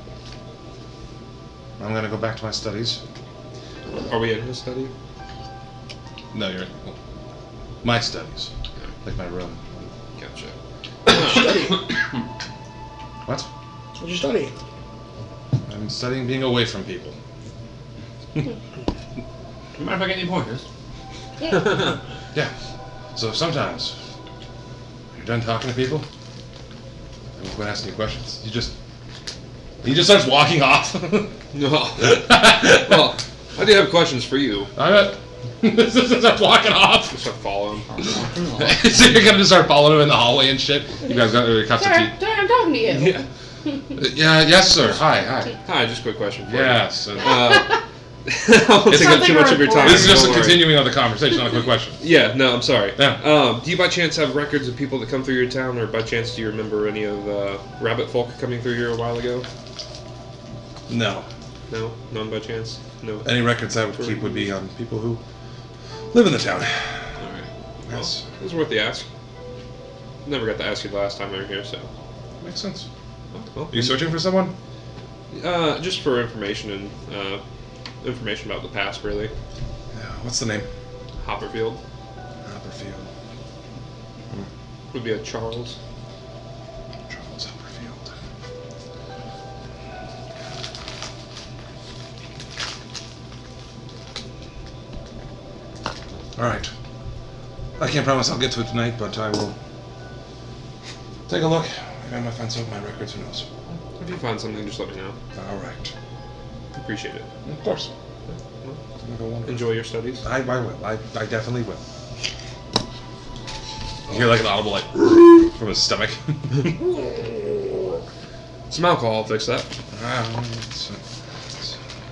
I'm gonna go back to my studies. Are we in his study? No, you're in my studies, like my room. Gotcha. Study. What? What'd you study? I'm studying being away from people. You mind if I get any pointers? Yeah. Yeah. So sometimes, when you're done talking to people, I won't quit asking you questions. He just starts walking off. No. Well, I do have questions for you. I bet. Just starts walking off. Just start following. So you're gonna just start following him in the hallway and shit. You guys got your cups of Sir, tea. sir, I'm talking to you. Yeah. Yeah. Yes, sir. Hi. Hi, just a quick question for Yes. you. I won't take up too much of your time. This is just a don't worry. continuing of the conversation, not a quick question. Yeah, no, I'm sorry. Yeah. Do you by chance have records of people that come through your town, or by chance do you remember any of rabbit folk coming through here a while ago? No. No? None by chance? No? Any records I would keep would be on people who live in the town. Alright. Well, Yes. it was worth the ask. Never got to ask you the last time they were here, so. Makes sense. Well, Are you searching for someone? just for information and information about the past, really. Yeah. What's the name? Hopperfield Hopperfield. would be a Charles. Charles Hopperfield. Alright. I can't promise I'll get to it tonight, but I will take a look. Maybe I might find some of my records, who knows. If you find something, just let me know. Alright. Appreciate it. Of course. Well, enjoy your studies. I will. I definitely will. You hear like an audible like from his stomach. Some alcohol will fix that.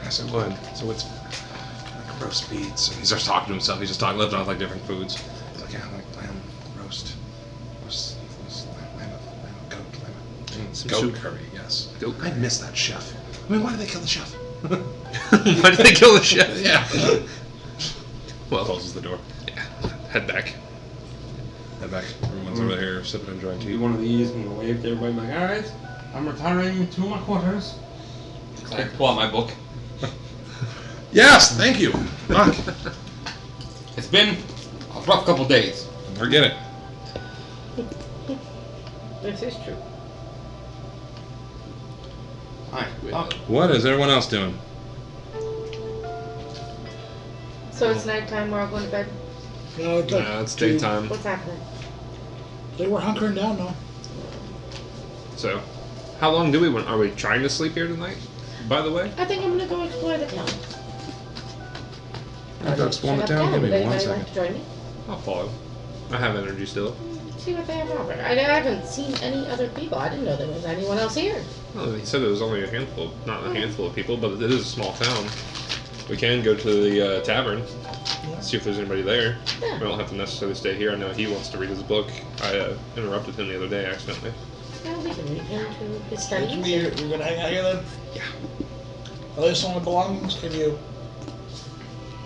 Yes, it would. So it's like roast beets. And he starts talking to himself. He's just talking, living off like different foods. He's like, yeah, like lamb roast, lamb, goat, Some goat soup. curry. Yes. Goat I miss that chef. I mean, why did they kill the chef? Why did they kill the chef? Yeah. Well, Closes the door. yeah. Head back. Head back. Everyone's over here sipping and enjoying Do tea. one of these and wave to everybody like, alright, I'm retiring to my quarters. I pull out my book. Yes, thank you. Fuck. It's been a rough couple days. Forget it. This is true. Alright, What is everyone else doing? So it's nighttime, we're all going to bed. No, it's like No, it's two- daytime. What's happening? They were hunkering down now. So, how long do we want? Are we trying to sleep here tonight? By the way, I think I'm gonna go explore the town. I'll go explore the Shut up, town. Give me Would 1 anybody like second. to join me? I'll follow. I have energy still. See what they have to offer. I haven't seen any other people. I didn't know there was anyone else here. Well, he said it was only a handful, not a handful of people, but it is a small town. We can go to the tavern. See if there's anybody there. Yeah. We don't have to necessarily stay here. I know he wants to read his book. I interrupted him the other day accidentally. Yeah, we can leave him to his You're studies. gonna hang out here then? Yeah. Are they some of the belongings? Can you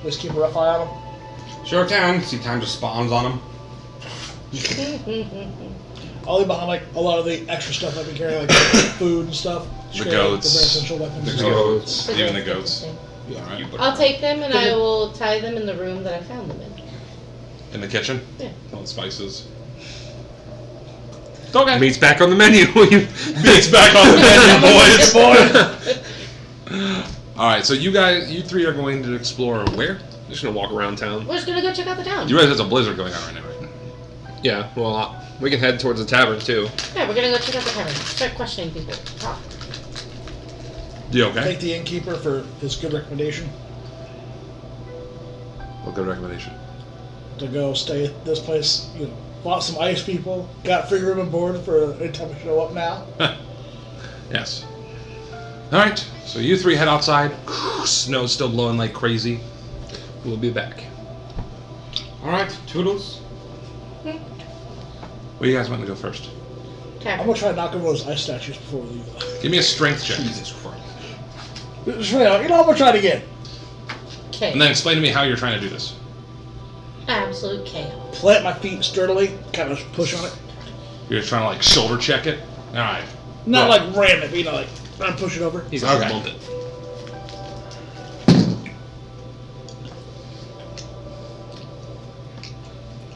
just keep a rough eye on them? Sure can. See, time just spawns on him. I'll leave behind like a lot of the extra stuff I've been carrying, like food and stuff. The Straight, goats. The very essential weapons. The goats. Even the goats. Yeah. Alright. I'll take them and I will tie them in the room that I found them in. In the kitchen? Yeah. All the spices. Okay. Meat's back on the menu. Meat's back on the menu, boys. Alright, so you three are going to explore where? Just gonna walk around town. We're just gonna go check out the town. You realize there's a blizzard going on right now, right? Yeah, well, we can head towards the tavern too. Yeah, we're gonna go check out the tavern. Start questioning people. Talk. You okay? Thank the innkeeper for his good recommendation What good recommendation? to go stay at this place. You know, bought some ice people, got free room and board for any time we show up now. Yes. Alright, so you three head outside. Snow's still blowing like crazy. We'll be back. Alright, toodles. Where you guys want to go first? I'm Tavern. gonna try to knock over those ice statues before we leave. Give me a strength check. Jesus Christ. Just, you know, I'm gonna try it again. Okay. And then explain to me how you're trying to do this. Absolute chaos. Plant my feet sturdily, kind of push on it. You're just trying to like shoulder check it? Alright. Not Well- like ram it, but you know, like try to push it over. He's gonna Okay. bump it.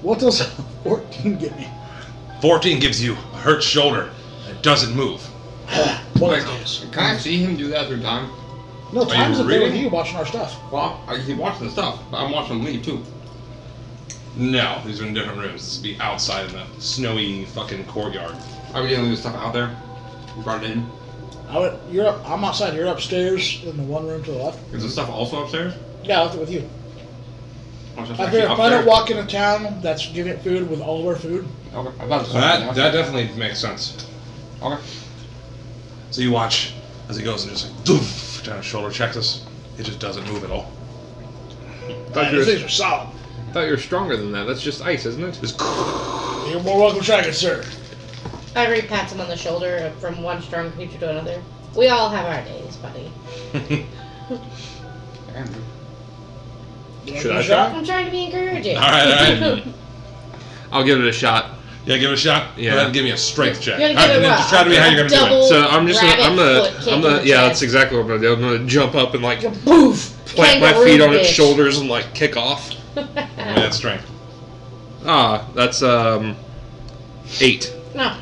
What does 14 get me? 14 gives you a hurt shoulder. It doesn't move. What Wait, is this? can I see him do that through time? No, time's you up there with reading? you watching our stuff. Well, I can keep watching the stuff, but I'm watching him leave too. No, these are in different rooms. This would be outside in the snowy fucking courtyard. Are we gonna leave the stuff out there? We brought it in. You're up. I'm outside. You're upstairs in the one room to the left. Is the stuff also upstairs? Yeah, I left it with you. Or is it I actually figure if I upstairs? don't walk into town that's giving it food with all of our food. Okay, I thought it was That definitely makes sense. Okay. So you watch as he goes and just like doof, trying to shoulder check this. It just doesn't move at all. Thought These you things are solid. thought you were stronger than that. That's just ice, isn't it? Just You're more welcome to try it, sir. Ivory pats him on the shoulder from one strong creature to another. We all have our days, buddy. You wanna Should give it I a shot? I'm trying to be encouraging. Alright. I'll give it a shot. Yeah, give it a shot. Yeah. Go ahead and give me a strength check. You're gonna Alright, give and it then what? just try to be how you're gonna do Double- it. So I'm just gonna, Rabbit foot kick in the yeah, that's chest. exactly what I'm gonna do. I'm gonna jump up and like Boof! plant my Kangaroo feet on its bitch. shoulders and like kick off. Give me that strength. That's 8. No.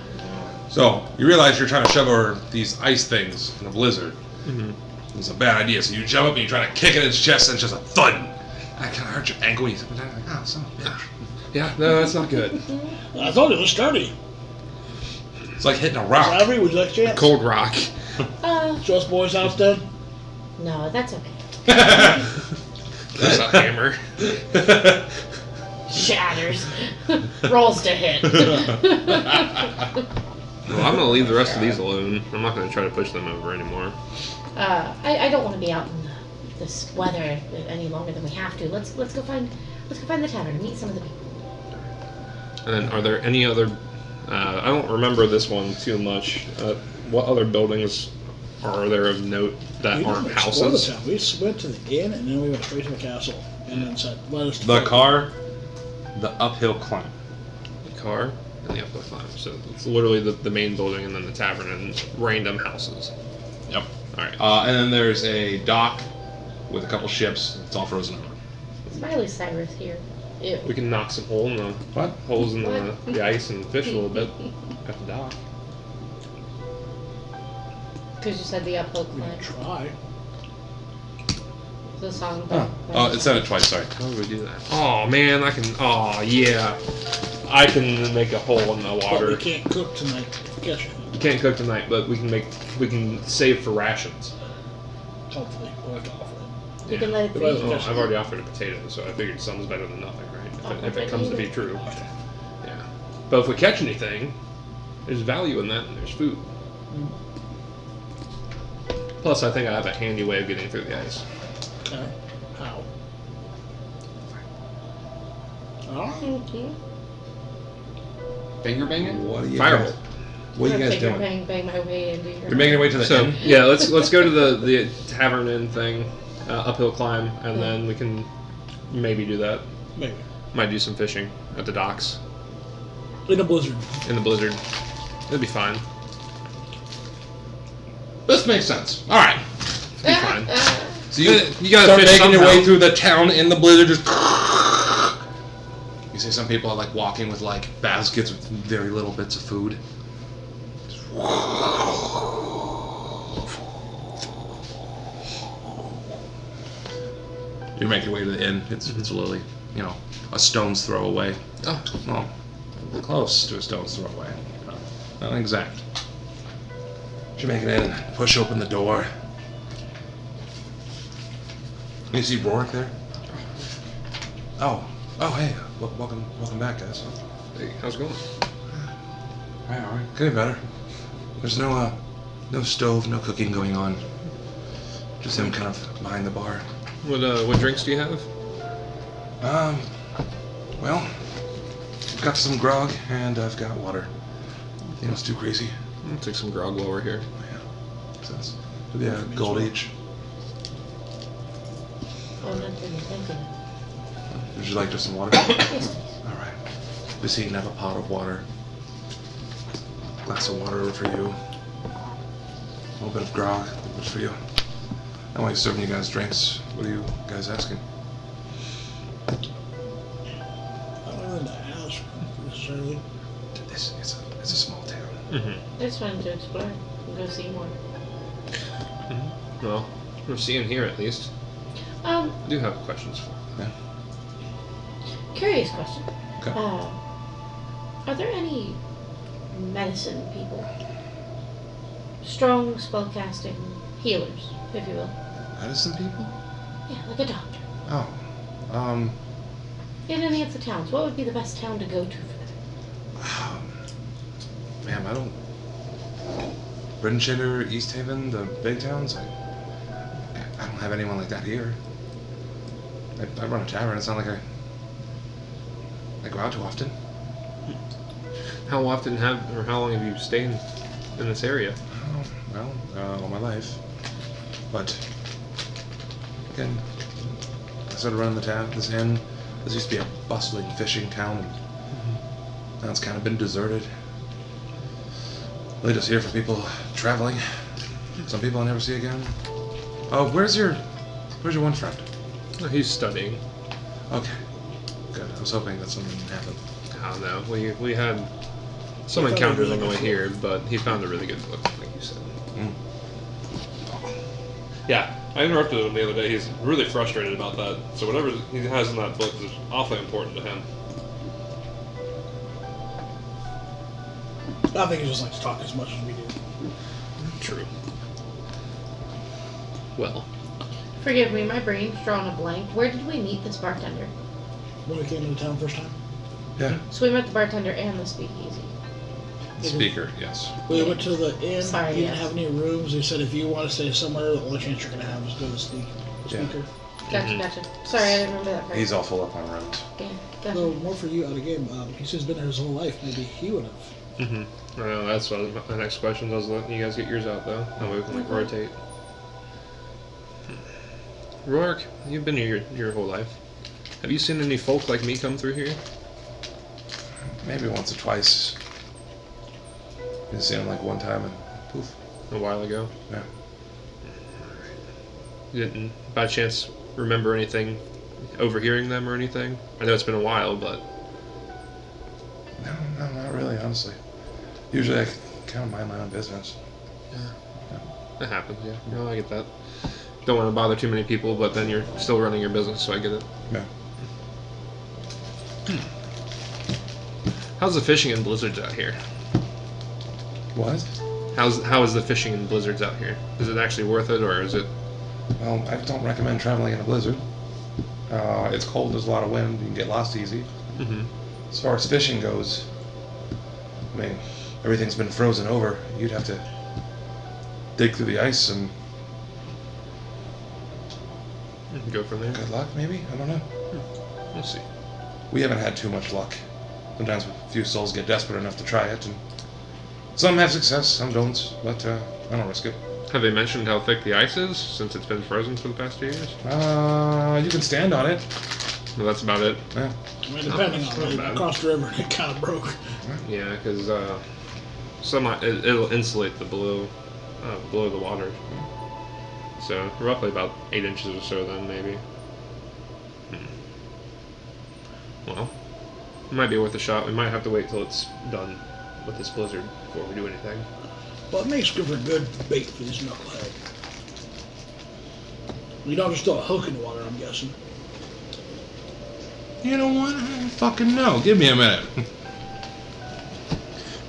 So you realize you're trying to shove over these ice things in a blizzard. Mhm. It's a bad idea. So you jump up and you try to kick it in its chest, and it's just a thud. That kind of hurt your ankle. You sit down like, oh, son of a bitch. Yeah, no, that's not good. I told you it was sturdy. It's like hitting a rock. Ivory, would you like a chance? Cold rock. Show us boys how it's done. No, that's okay. That's a hammer. Shatters. Rolls to hit. Well, I'm gonna leave the rest of these alone. I'm not gonna try to push them over anymore. I don't want to be out in this weather any longer than we have to. Let's go find the tavern and meet some of the people. And then, are there any other? I don't remember this one too much. What other buildings are there of note that We aren't didn't explore the houses? town. We just went to the inn and then we went straight to the castle. And then said, let us The car, the uphill climb. The car and the uphill climb. So it's literally the main building and then the tavern and random houses. Yep. All right. And then there's a dock with a couple ships. It's all frozen over. Smiley Cyrus here. Ew. We can knock some holes in the ice and fish a little bit at the dock. Because you said the uphill We climb. can try. The song. Oh, it said it twice. Sorry. How do we do that? Oh man, I can. Oh yeah, I can make a hole in the But we water. can't cook tonight. Catch it. We can't cook tonight, but we can save for rations. Hopefully. We'll have to offer it. You can let it Well, freeze. Well, I've already offered a potato, so I figured something's better than nothing, right? If it comes to be true. Yeah. But if we catch anything, there's value in that, and there's food. Plus, I think I have a handy way of getting through the ice. Okay. How? Oh, Finger banging? What are you Fireball. guys? What are you guys doing? Bang my way into your. You're making your way to the So inn. yeah, let's go to the tavern inn thing, uphill climb, and then we can maybe do that. maybe. Might do some fishing at the docks In a blizzard. in the blizzard. It'll be fine. This makes sense. All right. It'll be fine. So You gotta start fish making your somehow. way through the town in the blizzard. Just you see some people are like walking with like baskets with very little bits of food. You make your way to the inn. It's literally, a stone's throw away. Oh, Well, close to a stone's throw away. Not exact. You make it in and push open the door. You see Rourke there? Oh, hey, welcome back, guys. hey, how's it going? All right, getting better. There's no stove, no cooking going on. Just him kind of behind the bar. What drinks do you have? Well, I've got some grog and I've got water. It's too crazy. I'll take some grog while we're here. Makes sense. Yeah, gold each. Oh, nothing. Thank you. Would you like just some water? Yes, please. All right. This eating have a pot of water. Glass of water over for you. A little bit of grog, which for you. Now while he's serving you guys drinks, what are you guys asking? I don't know to ask necessarily. It's a small town. Mm-hmm. I just wanted to explore and go see more. Well, we're seeing here at least. I do have questions for you. Curious question. Okay. Are there any medicine people? Strong spellcasting healers, if you will. Medicine people? Yeah, like a doctor. Oh. In any of the towns, what would be the best town to go to for that? Ma'am, I don't. Brinshinder, East Haven, the big towns, I don't have anyone like that here. I run a tavern, it's not like I go out too often. How often how long have you stayed in this area? Oh, well, all my life. But, again, I started running this inn. This used to be a bustling fishing town, and now it's kind of been deserted. Really just here for people traveling. Some people I never see again. Oh, where's your one friend? Oh, he's studying. Okay, good. I was hoping that something would happen. I don't know. We had some He found a encounters really on the way good here, but he found a really good book, like you said. Mm. Yeah, I interrupted him the other day. He's really frustrated about that. So whatever he has in that book is awfully important to him. I think he just likes to talk as much as we do. True. Well, Forgive me, my brain's drawn a blank. Where did we meet this bartender? When we came into town first time, Yeah. So we met the bartender and the speakeasy. Speaker, yes. we went to the inn. Sorry, he didn't yes. have any rooms. He said if you want to stay somewhere, the only chance you're going to have is go to the Yeah. speaker. Gotcha. Sorry, I didn't remember that part. He's all full up on rooms. Yeah, gotcha. No, more for you out of game. He says he's been there his whole life. Maybe he would have. I know that's what my next question was. Letting you guys get yours out though, that way we can like rotate. Rourke, you've been here your whole life. Have you seen any folk like me come through here? Maybe once or twice. You see him like one time and poof. A while ago. Yeah. You didn't, by chance, remember anything, overhearing them or anything? I know it's been a while, but No, not really, honestly. Usually I kind of mind my own business. it happens. Yeah, no, I get that. Don't want to bother too many people, but then you're still running your business, so I get it. Yeah. How's the fishing in blizzards out here? What? How is the fishing in blizzards out here? Is it actually worth it, or is it? Well, I don't recommend traveling in a blizzard. It's cold, there's a lot of wind, you can get lost easy. Mm-hmm. As far as fishing goes, I mean, everything's been frozen over. You'd have to dig through the ice and Go from there. good luck, maybe? I don't know. We'll see. we haven't had too much luck. Sometimes a few souls get desperate enough to try it, and some have success, some don't, but I don't risk it. Have they mentioned how thick the ice is, since it's been frozen for the past 2 years? You can stand on it. Well, that's about it. Yeah. I mean, depending on it, across the river, it kind of broke. Yeah, because it'll insulate the below the water. So roughly about 8 inches or so then, maybe. Well, it might be worth a shot. We might have to wait till it's done with this blizzard before we do anything. Well, it makes good for good bait for this knucklehead. You don't just throw a hook in the water, I'm guessing. You know what? I don't fucking know. Give me a minute.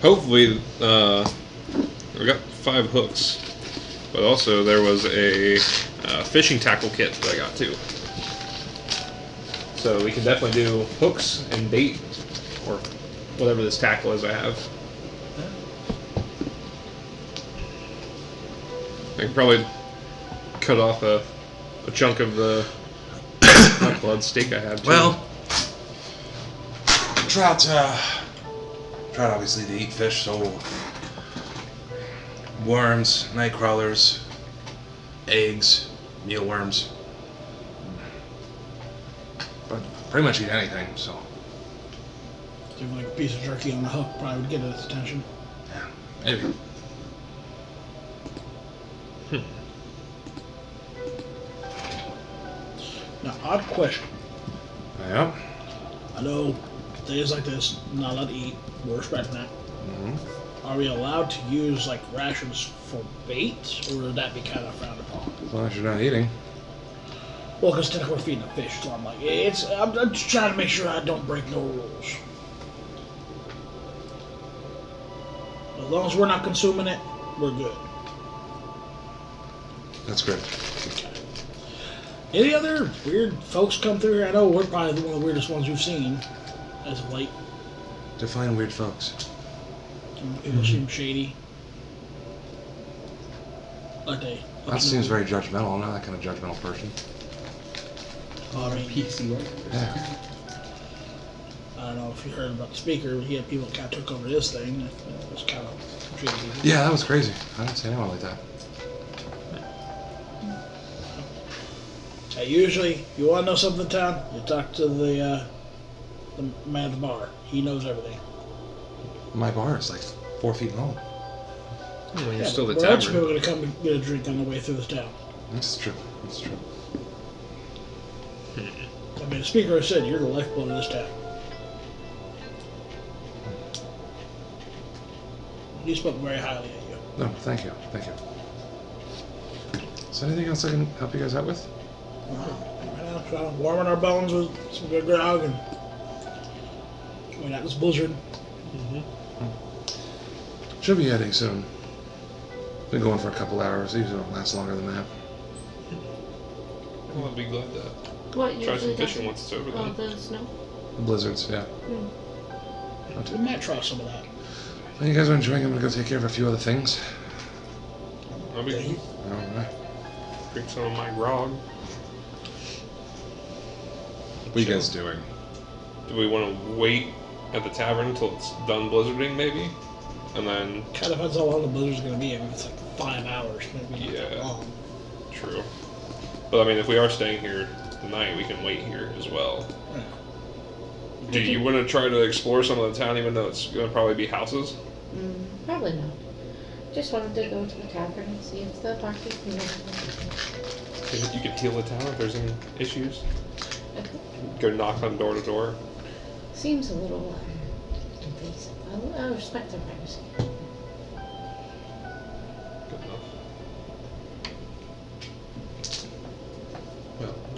Hopefully, we got 5 hooks, but also there was a fishing tackle kit that I got too. So we can definitely do hooks and bait, or whatever this tackle is I have. I can probably cut off a chunk of the blood steak I have too. Well, trout obviously they eat fish, so worms, night crawlers, eggs, mealworms, but pretty much eat anything. So Even like a piece of jerky on the hook probably would get its attention. yeah, maybe. Now, odd question. Yeah. I know days like this, not allowed to eat. We're respecting that. Mm-hmm. Are we allowed to use like rations for bait, or would that be kind of frowned upon? As long as you're not eating. Well, because technically we're feeding a fish, so I'm like, I'm just trying to make sure I don't break no rules. As long as we're not consuming it, we're good. That's good. Any other weird folks come through here? I know we're probably one of the weirdest ones we've seen as of late. Define weird folks. People seem shady. Like they. That seems very judgmental. I'm not that kind of judgmental person. I mean, PC, right? Yeah. I don't know if you heard about the speaker. He had people that kind of took over his thing. It was kind of shady. Yeah, that was crazy. I didn't see anyone like that. Usually, you want to know something in town, you talk to the man at the bar. He knows everything. My bar is like 4 feet long. Well, you're still the Where else are tavern. people going to come and get a drink on the way through this town? That's true. That's true. I mean, the speaker has said you're the lifeblood of this town. He spoke very highly of you. No, thank you. Thank you. Is there anything else I can help you guys out with? Right now, trying to warming our bones with some good grog and wait out this blizzard. Should be heading soon. Been going for a couple hours. Usually don't last longer than that. Well, I'd be glad to What try some usually fishing does once it's over it? Oh, then. the snow? The blizzards, yeah. We might try some of that. Well, you guys are enjoying. I'm gonna go take care of a few other things. I'll be All right. drink some of my grog. What are you guys doing? Do we want to wait at the tavern until it's done blizzarding, maybe? And then, Kind of depends how long the blizzard's going to be. I mean, it's like 5 hours, maybe not that Yeah. long. true. But I mean, if we are staying here tonight, we can wait here as well. Yeah. Do you want to try to explore some of the town, even though it's going to probably be houses? Probably not. Just wanted to go to the tavern and see if the party can You could heal the town if there's any issues. Okay. Go knock on door to door. Seems a little invasive. I respect their privacy. Good enough.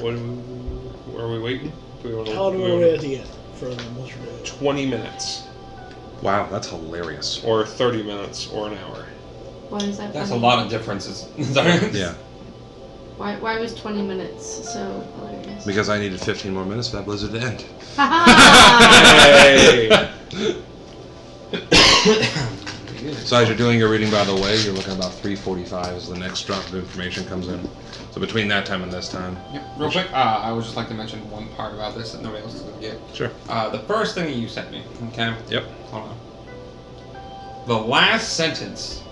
Well, are we waiting? Do we want How long do we wait at the end for the blizzard to 20 minutes, Wow, that's hilarious. or 30 minutes, or an hour. Why is that? That's a funny? lot of differences. Sorry. Yeah. Why was 20 minutes so hilarious? Because I needed 15 more minutes for that blizzard to end. Ha Hey! So So as you're doing your reading, by the way, you're looking at about 3:45 as the next drop of information comes in. So between that time and this time. Yep. Real quick, I would just like to mention one part about this that nobody else is going to get. Sure. The first thing that you sent me, okay? Yep. Hold on. The last sentence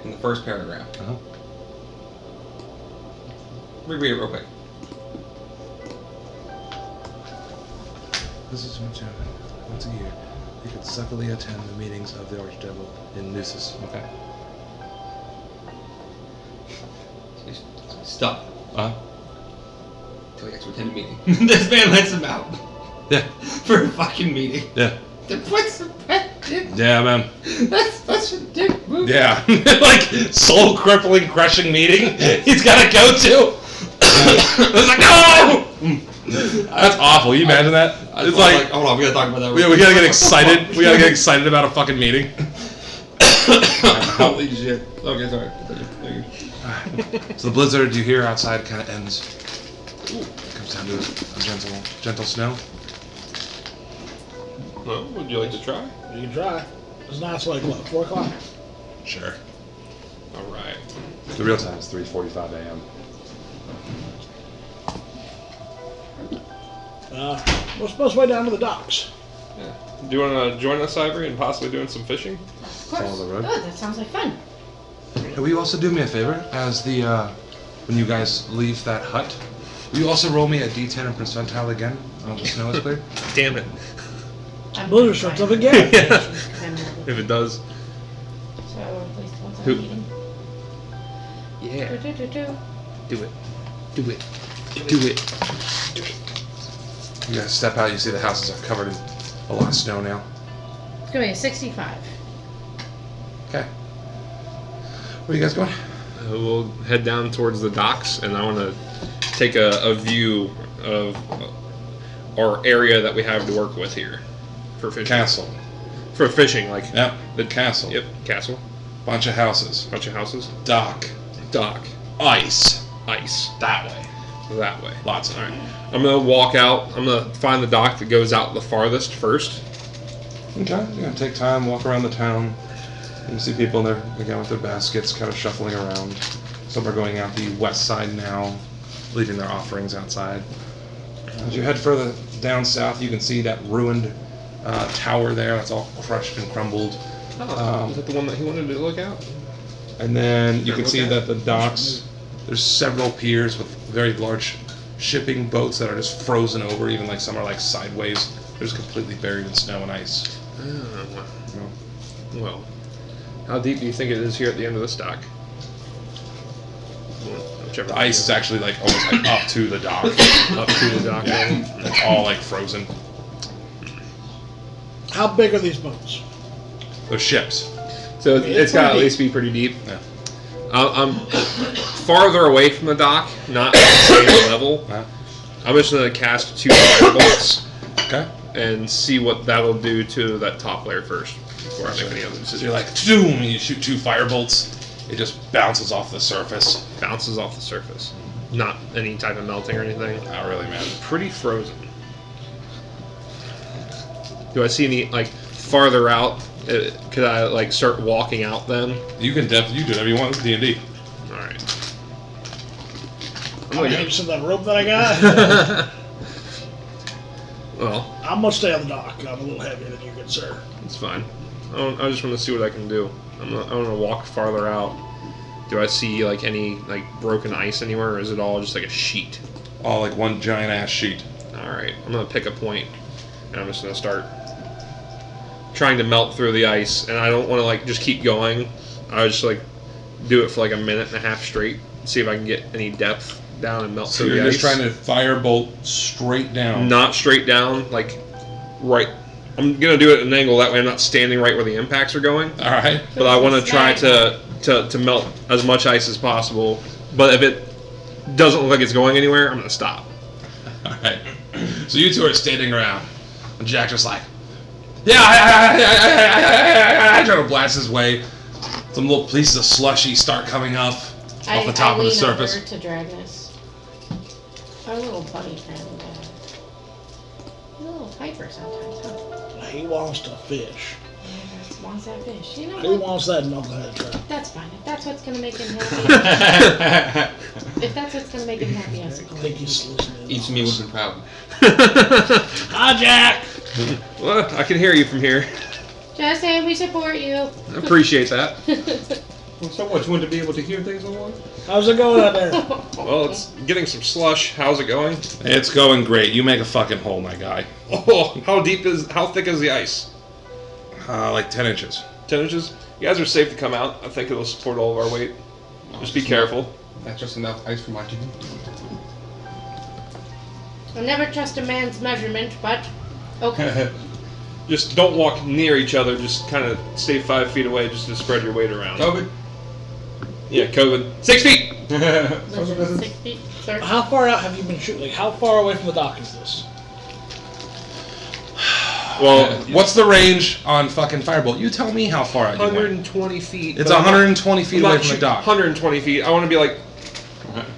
in the first paragraph. Uh-huh. Reread it real quick. This is what happened. Once a year, you could suckily attend the meetings of the Archdevil in Nusus. Okay. Stop. Until he gets to attend a meeting. This man lets him out. Yeah. For a fucking meeting. Yeah. To put some Yeah, man. That's such a dick move. Yeah. Like, soul crippling, crushing meeting he's gotta go to. It's like, no! That's awful. You imagine that? It's like, hold on, we gotta talk about that. we gotta get excited. We gotta get excited about a fucking meeting. Holy shit. Okay, sorry. Thank you. So the blizzard you hear outside kind of ends. Comes down to a gentle snow. Well, would you like to try? You can try. It's now it's like what, 4 o'clock? Sure. All right. The real time is 3:45 a.m. We're supposed to way down to the docks. Yeah. Do you want to join us, Ivory, and possibly doing some fishing? Of course. Follow the road. Good, that sounds like fun. Hey, will you also do me a favor? As the, when you guys leave that hut, will you also roll me a D10 and percentile again? The snow is clear? Damn it. Blizzard starts up again. If it does. So, at least once Who- I'm eating. Yeah. Do. Do it. Do it. Do it. You guys step out, you see the houses are covered in a lot of snow now. It's gonna be a 65. Okay. Where are you guys going? We'll head down towards the docks, and I want to take a view of our area that we have to work with here for fishing. Castle. For fishing, like Yep. The castle. Yep, castle, Bunch of houses. bunch of houses, Dock. dock, Ice. ice, That way. that way. Lots of All right, I'm gonna walk out. I'm gonna find the dock that goes out the farthest first. Okay. You're gonna take time, walk around the town. You see people there again with their baskets, kind of shuffling around. Some are going out the west side now, leaving their offerings outside. As you head further down south, you can see that ruined tower there. That's all crushed and crumbled. Oh, is that the one that he wanted to look at? And then you Yeah, can see okay. that the docks, there's several piers with very large shipping boats that are just frozen over, even like some are like sideways. They're just completely buried in snow and ice. Oh, You know. well, how deep do you think it is here at the end of this dock? Well, whichever. The ice is actually like almost like up to the dock. up to the dock level. It's all like frozen. How big are these boats? They're ships. So It's it's got to at pretty least be pretty deep. Yeah. I'm farther away from the dock, not at the same level. Uh, I'm just gonna cast 2 firebolts okay. and see what that'll do to that top layer first before I make any other So decisions. you're like, doom, and you shoot 2 fire bolts. It just bounces off the surface. Bounces off the surface, not any type of melting or anything. Not really, man. Pretty frozen. Do I see any like farther out? Could I like start walking out then? You can definitely do whatever you want with D&D. All right. I'm gonna use some of that rope that I got. Well, I'm gonna stay on the dock. I'm a little heavier than you, good sir. it's fine. I just want to see what I can do. I'm gonna walk farther out. Do I see like any like broken ice anywhere, or is it all just like a sheet? All like one giant ass sheet. All right, I'm gonna pick a point, and I'm just gonna start trying to melt through the ice. And I don't want to like just keep going. I just like do it for like a minute and a half straight, see if I can get any depth down and melt So through you're the just ice. trying to firebolt straight down. Not straight down, like right. I'm gonna do it at an angle that way I'm not standing right where the impacts are going. All right. But I want to try to melt as much ice as possible. But if it doesn't look like it's going anywhere, I'm gonna stop. All right. So you two are standing around, and Jack just like, yeah, I try to blast his way. Some little pieces of slushy start coming up off the top of the surface. Over to Dragnus. Our little buddy friend. He's a little hyper sometimes, huh? He wants to fish. Yeah, wants that fish. You know He what? wants that knucklehead trap. That's fine. If that's what's gonna make him happy, if that's what's gonna make him happy, I I suppose. think he's listening. Eats me would have been proud. Hi, Jack! Well, I can hear you from here. Just saying, we support you. I appreciate that. Well, so what? You want to be able to hear things along? How's it going out there? Well, it's getting some slush. How's it going? It's going great. You make a fucking hole, my guy. Oh, how thick is the ice? Like 10 inches. 10 inches? You guys are safe to come out. I think it'll support all of our weight. Just be careful. That's just enough ice for my chicken. I never trust a man's measurement, but okay. Just don't walk near each other. Just kind of stay 5 feet away just to spread your weight around. COVID. Yeah, COVID. 6 feet! Social distance. 6 feet, sir. How far out have you been shooting? Like, how far away from the dock is this? Well, what's the range on fucking Firebolt? You tell me how far out you went. 120 feet. It's but I'm not- 120 feet I'm away not from the shooting dock. 120 feet. I want to be like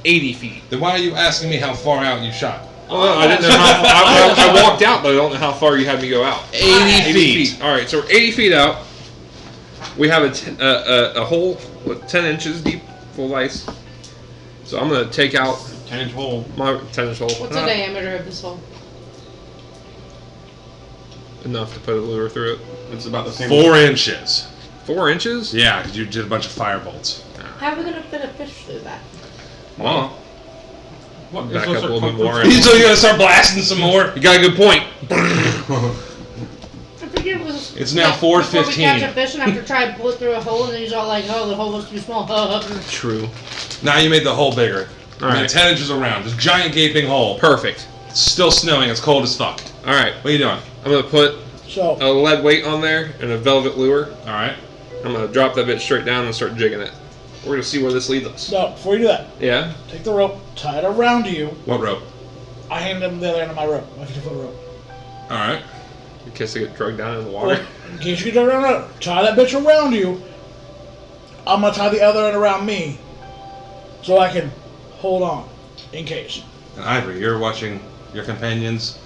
80 feet. Then why are you asking me how far out you shot? Well, I didn't know how. I walked out, but I don't know how far you had me go out. 80 feet. All right, so we're 80 feet out. We have a hole with 10 inches deep, full of ice. So I'm gonna take out 10-inch hole. my 10-inch hole. What's the diameter of this hole? Enough to put a lure through it. It's about the same. 4 inches. 4 inches? Yeah, because you did a bunch of firebolts. How are we gonna fit a fish through that? Well, What? back Those up a are little bit comfort more. food. So you gotta start blasting some more. You got a good point. I figured it was. It's now like, before we 4:15. catch a fish and have to try and pull it through a hole, and then he's all like, "Oh, the hole looks too small." True. Now you made the hole bigger. All I mean, right. 10 inches around. Just giant gaping hole. Perfect. It's still snowing. It's cold as fuck. All right. What are you doing? I'm gonna put So, a lead weight on there and a velvet lure. All right. I'm gonna drop that bitch straight down and start jigging it. We're gonna see where this leads us. no, before you do that, Yeah. take the rope, tie it around you. What rope? I hand him the other end of my rope, my 50-foot rope. All right. In case I get drugged down in the water. In case you get around it, tie that bitch around you. I'm gonna tie the other end around me, so I can hold on, in case. And Ivory, you're watching your companions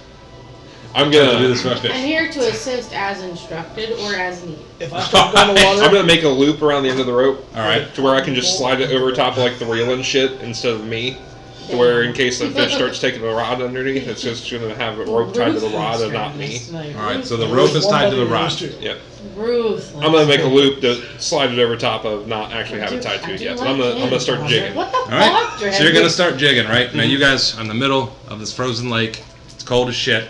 I'm try to do gonna. this for a I'm fish. here to assist as instructed or as needed. If I start going to I'm water, gonna make a loop around the end of the rope. All right. To where I can just slide it over top of like the reel and shit instead of me. To where in case the fish starts taking a rod underneath, it's just gonna have a rope tied to the rod and not me. All right. So the rope is tied to the rod. Yep. Ruthless. I'm gonna make a loop to slide it over top of, not actually have it tied to it yet. But I'm gonna start jigging. What the All right. fuck? So you're gonna start jigging, right? Now you guys are in the middle of this frozen lake. It's cold as shit.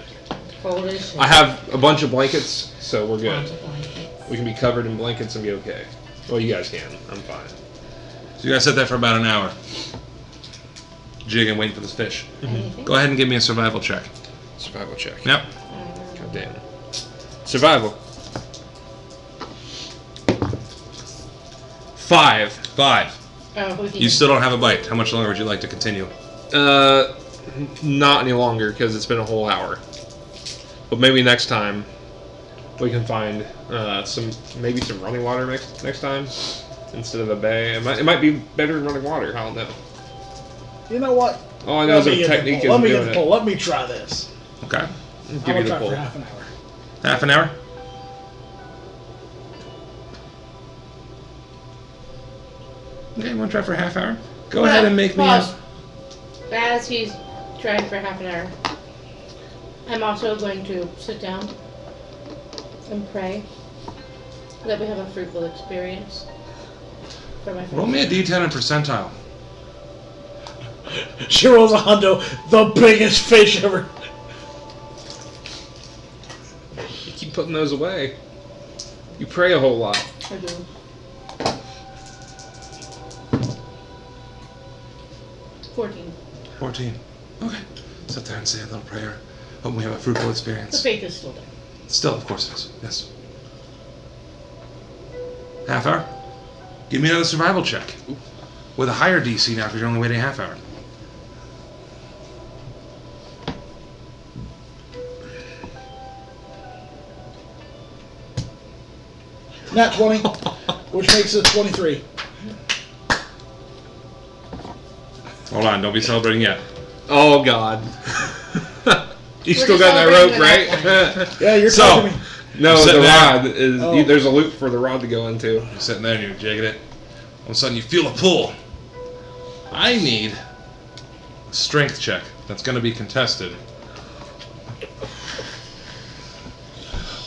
Cold as shit. I have a bunch of blankets, so we're good. Bunch of blankets. We can be covered in blankets and be okay. Well, you guys can. I'm fine. So you guys sit there for about an hour, jigging, waiting for this fish. Anything? Go ahead and give me a survival check. Survival check. Yep. God damn. Survival. 5. 5. Oh, You still don't have a bite. How much longer would you like to continue? Not any longer because it's been a whole hour. But maybe next time we can find some running water next time instead of a bay. It might be better than running water. I don't know. you know what? All I know is Let a me get the technique pull. of Let me get doing the it. pull. Let me try this. Okay. I'll I'm give you gonna the try pull. for half an hour. Half an hour? Okay, you want to try for a half hour? Go ahead and make me a... Pause. As he's trying for half an hour, I'm also going to sit down and pray that we have a fruitful experience for my Roll me a d10 and percentile. She rolls a hundo, the biggest fish ever. You keep putting those away. You pray a whole lot. I do. 14. 14. Okay. Sit there and say a little prayer. Hope we have a fruitful The experience. faith is still there. Still, of course it is. Yes. Half hour? Give me another survival check. With a higher DC now because you're only waiting a half hour. Nat 20, which makes it 23. Hold on, don't be celebrating yet. Oh God. You We're still got that celebrating rope, the right? Yeah, you're So- talking to me. No, Sit the there. rod is. Oh. There's a loop for the rod to go into. You're sitting there and you're jigging it. All of a sudden you feel a pull. I need a strength check. That's going to be contested.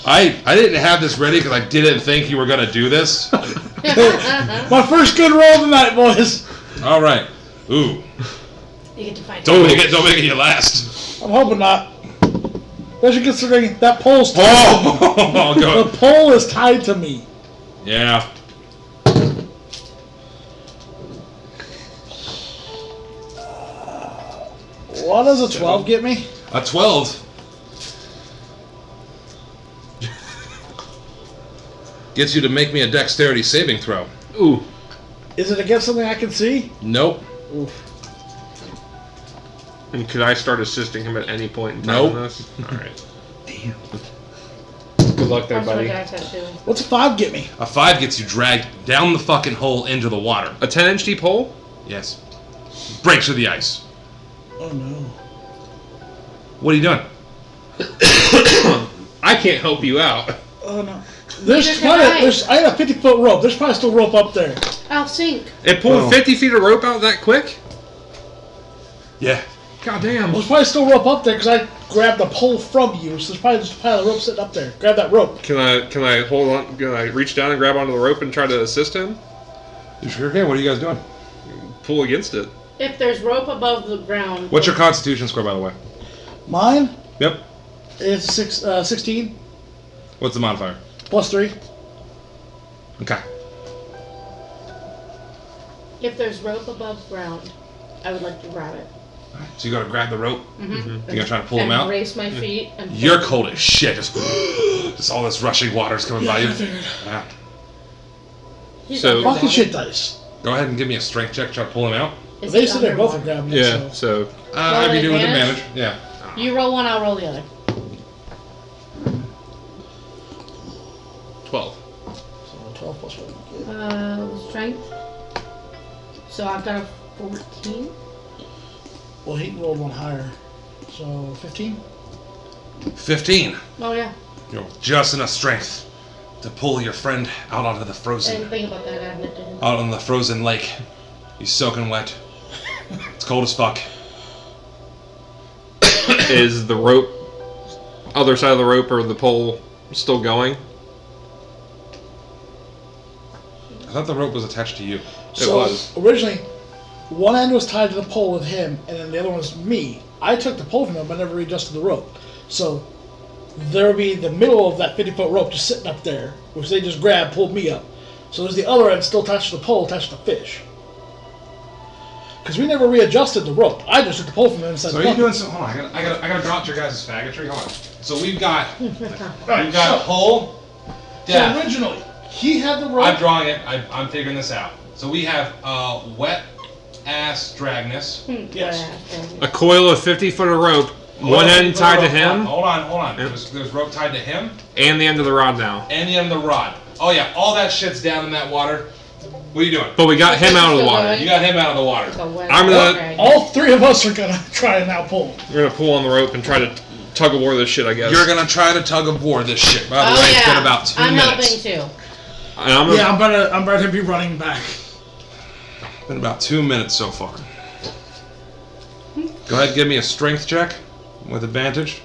I didn't have this ready because I didn't think you were going to do this. My first good roll tonight, boys. All right. Ooh. You get to find Don't out. make it your last. I'm hoping not. Especially considering that pole's tied. Oh, go. The pole is tied to me. Yeah. What does a 12 get me? A 12 gets you to make me a dexterity saving throw. Ooh. Is it against something I can see? Nope. Oof. And could I start assisting him at any point in time Nope. in this? All right. Good luck there, What's my buddy. dice have to do? What's a 5 get me? A 5 gets you dragged down the fucking hole into the water. A 10-inch deep hole? Yes. Breaks through the ice. Oh no. What are you doing? I can't help you out. Oh no. There's Just probably, hide. I had a 50-foot rope. There's probably still rope up there. I'll sink. It pulled Oh. 50 feet of rope out that quick? Yeah. God damn. There's probably still rope up there because I grabbed the pole from you. So there's probably just a pile of rope sitting up there. Grab that rope. Can I hold on? Can I reach down and grab onto the rope and try to assist him? You sure can? What are you guys doing? Pull against it. If there's rope above the ground. What's your constitution score, by the way? Mine Yep. is 16 What's the modifier? plus 3. Okay. If there's rope above ground, I would like to grab it. So you gotta grab the rope. Mm-hmm. You gonna try to pull him and out? raise my feet. And You're cold as shit. Just all this rushing water's coming by you. I figured. Yeah. He's So- underwater. Fucking shit dice. Go ahead and give me a strength check. Try to pull him out. Is They he said they both are underwater? grabbing it. Yeah, So. so If you do with advantage? advantage. Yeah. You roll one, I'll roll the other. 12. So 12 plus 1. Strength. So I've got a 14. Well, he rolled one higher. So 15? 15. Oh yeah. You're just enough strength to pull your friend out onto the I frozen, didn't think about that. I admit to him. out on the frozen lake. He's soaking wet. It's cold as fuck. Is the rope, other side of the rope or the pole still going? I thought the rope was attached to you. So was. originally, one end was tied to the pole with him, and then the other one was me. I took the pole from him, but never readjusted the rope. So there would be the middle of that 50-foot rope just sitting up there, which they just grabbed, pulled me up. So there's the other end still attached to the pole, attached to the fish. Because we never readjusted the rope. I just took the pole from him and said, So are you doing some? Hold on, I gotta drop your guys' faggotry. Hold on. So we've got a pole. So Death. originally, he had the rope. I'm drawing it. I'm figuring this out. So we have wet ass Dragness. Yes. A coil of 50 foot of rope, one end tied to him, Hold on. There's rope tied to him and the end of the rod now. and the end of the rod. Oh yeah, all that shit's down in that water. What are you doing? But we got him out of the water. You got him out of the water. I'm gonna- All three of us are gonna try and now pull. We're gonna pull on the rope and try to tug of war this shit, I guess. You're gonna try to tug of war this shit. By the way, it's been about 2 I'm minutes. helping too. And I'm gonna, Yeah, I'm better to be running back. Been about 2 minutes so far. Go ahead, give me a strength check with advantage.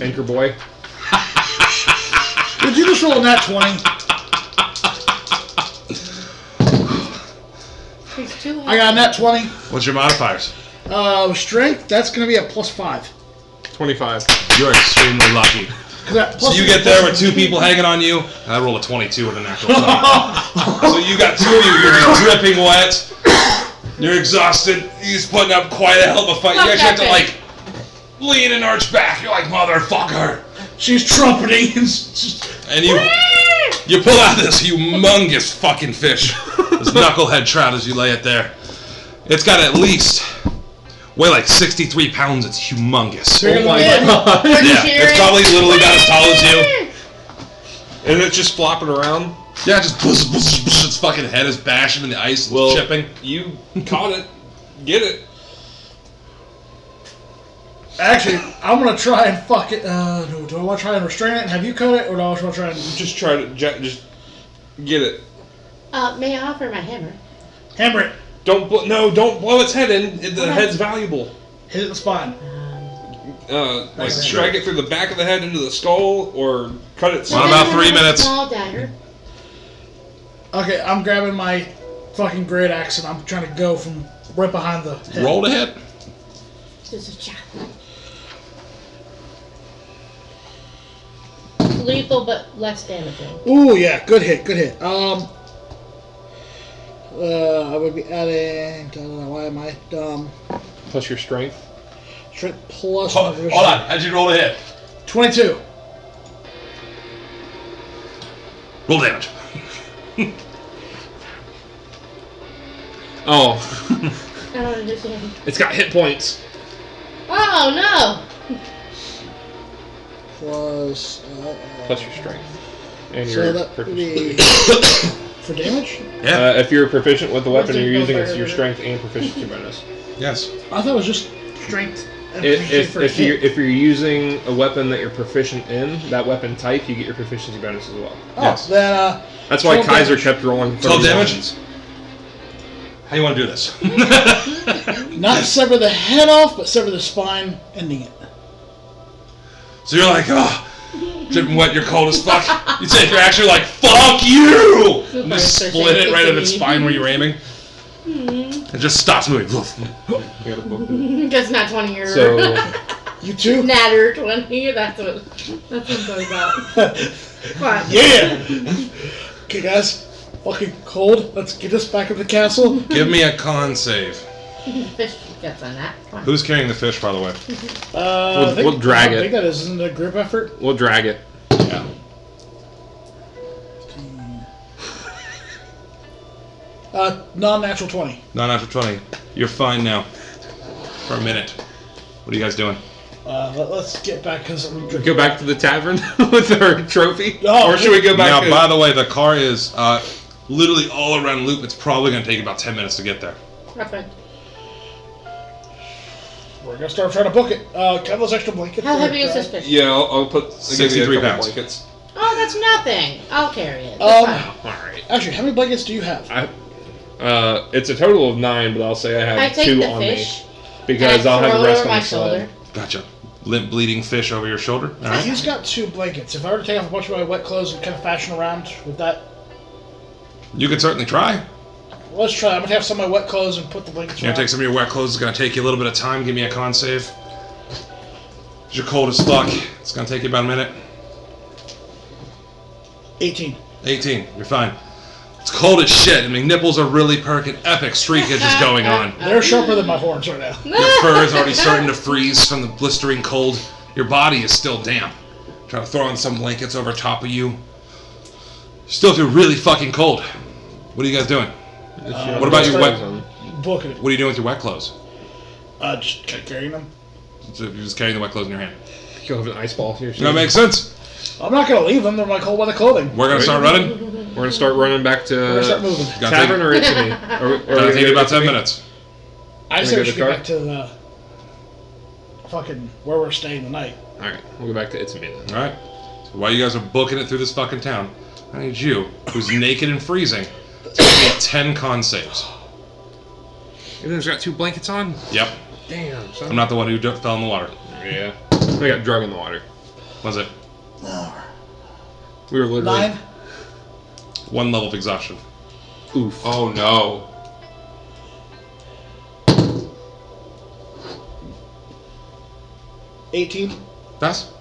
anchor boy. Did you just roll a nat 20? He's too I got a nat 20. What's your modifiers? Strength, that's gonna be a +5. 25. You're extremely lucky. 'Cause that So plus you get there with 2 people hanging on you. And I roll a 22 with a natural 20. So you got 2 of you. You're dripping wet. You're exhausted. He's putting up quite a hell of a fight. You Fuck actually have to that like lean and arch back. You're like motherfucker. She's trumpeting. And you pull out this humongous fucking fish. This knucklehead trout as you lay it there. It's got at least weigh like 63 pounds. It's humongous. Oh my Yeah, it's probably literally about as tall as you. And it's just flopping around. Yeah, just its fucking head is bashing in the ice and chipping. You caught it. Get it. Actually, I'm gonna try and fuck it. Do I want to try and restrain it and have you cut it, or do I want to try and Just try to just get it. May I offer my hammer? hammer it, Don't blow its head in. The head's valuable. hit it in the spine? Like strike it through the back of the head into the skull, or cut it. Well, about 3 minutes. Small dagger. Okay, I'm grabbing my fucking great axe and I'm trying to go from right behind the head. Roll to hit. Just a chop. Lethal, but less damaging. Ooh, yeah, good hit, good hit. I would be adding. I don't know, why am I dumb? Plus your strength. Strength plus. Hold on. How'd you roll to hit? 22. Roll damage. Oh, I don't understand. it's got hit points. Oh no! Plus. Plus your strength. And So your that would be. proficiency. For damage? Yeah. If you're proficient with the weapon What's you're your using, go it's your further? strength and proficiency bonus. Yes. I thought it was just strength. And If proficiency for hit. if you're using a weapon that you're proficient in, that weapon type, you get your proficiency bonus as well. Oh, Yes. then That's why 12 Kaiser damage. kept rolling. 12 damage? 30s. How you want to do this? Not sever the head off, but sever the spine, ending it. So you're like, oh, dripping wet, you're cold as fuck. You take your action, you're like, fuck you! And just split it right at its spine where you're aiming. It just stops moving. Woof. Just not 20 years. So You too? Natter 20. That's what it's all about. Fine. Yeah! Okay, guys. Fucking cold. Let's get us back up to the castle. Give me a con save. Fish gets on that. Come on. Who's carrying the fish, by the way? I think, we'll drag I it. think that isn't a group effort. we'll drag it. Yeah. Non-natural 20. Not after 20. You're fine now. For a minute. What are you guys doing? Let's get back because I'm drinking. Go back to the tavern with our trophy, Oh, or should we go back? Now, to... by the way, the car is literally all around loop. It's probably going to take about 10 minutes to get there. Okay. We're gonna start trying to book it. Can I have those extra blankets? How for heavy is dry? this fish? Yeah, I'll put 63 pounds. blankets. Oh, that's nothing. I'll carry it. That's fine. All right. Actually, how many blankets do you have? It's a total of 9, but I'll say I have I take 2 the on fish. me because and I I'll have throw the it rest over on my the shoulder. side. Gotcha. Limp, bleeding fish over your shoulder. All right. He's got 2 blankets. If I were to take off a bunch of my wet clothes and kind of fashion around with that, You could certainly try. let's try. I'm gonna have some of my wet clothes and put the blankets You're around. gonna take some of your wet clothes. It's gonna take you a little bit of time. Give me a con save. You're cold as fuck. It's gonna take you about a minute. 18. 18. You're fine. It's cold as shit. I mean, nipples are really perking. Epic shriekage is going on. They're sharper than my horns right now. Your fur is already starting to freeze from the blistering cold. Your body is still damp. Trying to throw on some blankets over top of you. You still feel really fucking cold. What are you guys doing? What about your wet? Booking it. What are you doing with your wet clothes? Just carrying them. So you're just carrying the wet clothes in your hand. You'll have an ice ball here. That makes sense. I'm not gonna leave them. They're my cold weather clothing. We're gonna start running. We're gonna start running back to We're gonna start moving. tavern or Italy. It'll take you about 10 minutes. I Can say we we go should to get car? back to the fucking where we're staying tonight. All right, we'll go back to Italy then. All right. So while you guys are booking it through this fucking town, I need you, who's naked and freezing, to give me 10 con saves. Everything's got 2 blankets on. Yep. Damn. Son. I'm not the one who fell in the water. Yeah. I got drug in the water. Was it? We were literally. 9. 1 level of exhaustion. Oof. Oh no. 18. Pass.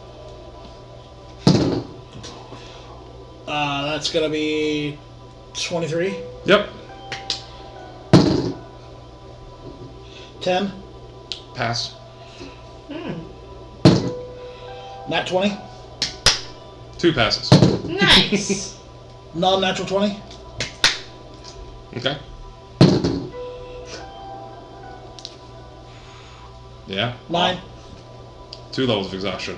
That's gonna be 23. Yep. 10. Pass. Nat 20. 2 passes. Nice. Non-natural 20. Okay. Yeah. 9. 2 levels of exhaustion.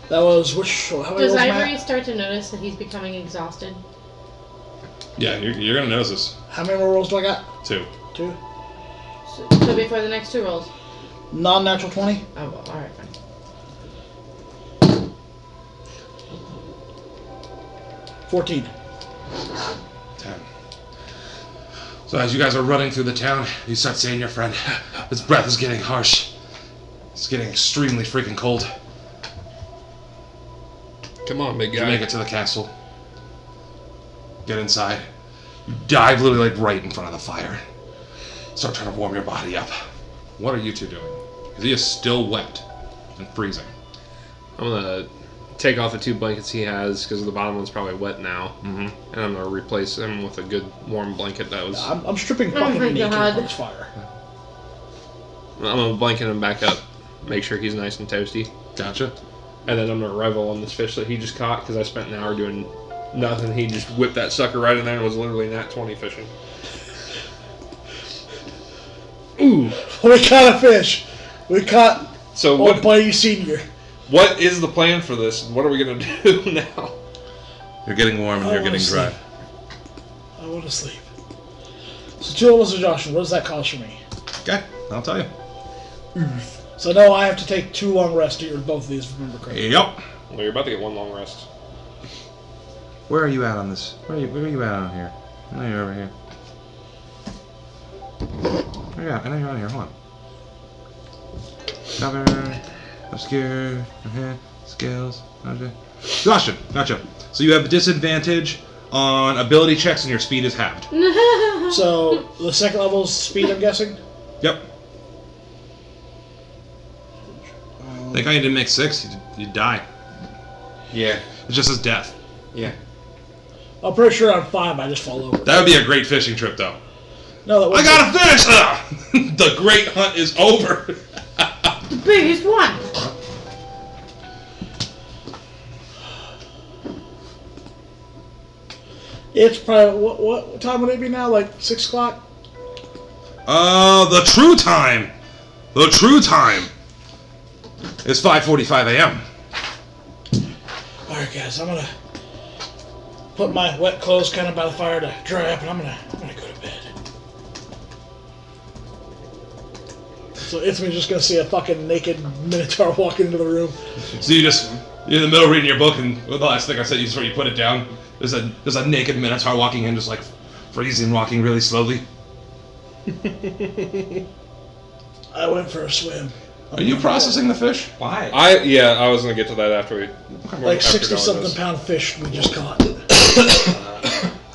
That was which? How many Does rolls am I Ivory at? start to notice that he's becoming exhausted? Yeah, you're gonna notice this. How many more rolls do I got? 2. 2. So before the next 2 rolls. Non-natural 20. Oh, well, alright, fine. 14. 10. So as you guys are running through the town, you start seeing your friend. His breath is getting harsh. It's getting extremely freaking cold. Come on, big You guy. make it to the castle. Get inside. You dive literally like right in front of the fire. Start trying to warm your body up. What are you two doing? Because he is still wet and freezing. I'm gonna take off the 2 blankets he has because the bottom one's probably wet now, and I'm gonna replace him with a good warm blanket that was. I'm stripping Oh fucking my naked God. from this fire. I'm gonna blanket him back up, make sure he's nice and toasty, Gotcha. and then I'm gonna revel on this fish that he just caught because I spent an hour doing nothing. He just whipped that sucker right in there and was literally nat 20 fishing. Ooh. We caught a fish. We caught So Old what? Buddy Senior. What is the plan for this? What are we gonna do now? You're getting warm and I you're wanna getting dry. sleep. I want to sleep. So 2 levels of Joshua, what does that cost for me? Okay, I'll tell you. So no, I have to take 2 long rests to get both of these, if I remember correctly. Yep. Well, you're about to get 1 long rest. Where are you at on this? Where are you at on here? I know you're over here. Oh yeah, I know you're on here. Hold on. Cover, obscure, ahead, scales. Okay. Gotcha. So you have a disadvantage on ability checks and your speed is halved. So the second level is speed, I'm guessing? Yep. Think I didn't make 6, you'd die. Yeah. It's just his death. Yeah. I'm pretty sure on 5 I just fall over. That would be a great fishing trip, though. No, that I wasn't. got a fish! Ah! The great hunt is over. The biggest one! It's probably, what time would it be now? Like 6 o'clock? The true time. The true time is 5:45 a.m. Alright guys, I'm gonna put my wet clothes kind of by the fire to dry up and I'm gonna go to bed. So it's me just gonna see a fucking naked Minotaur walking into the room. So you're in the middle reading your book, and the last thing I said, you put it down. There's a naked Minotaur walking in, just like freezing, walking really slowly. I went for a swim. Are you processing the fish? Why? I was gonna get to that after we. Like after 60 going something this. pound fish we just caught.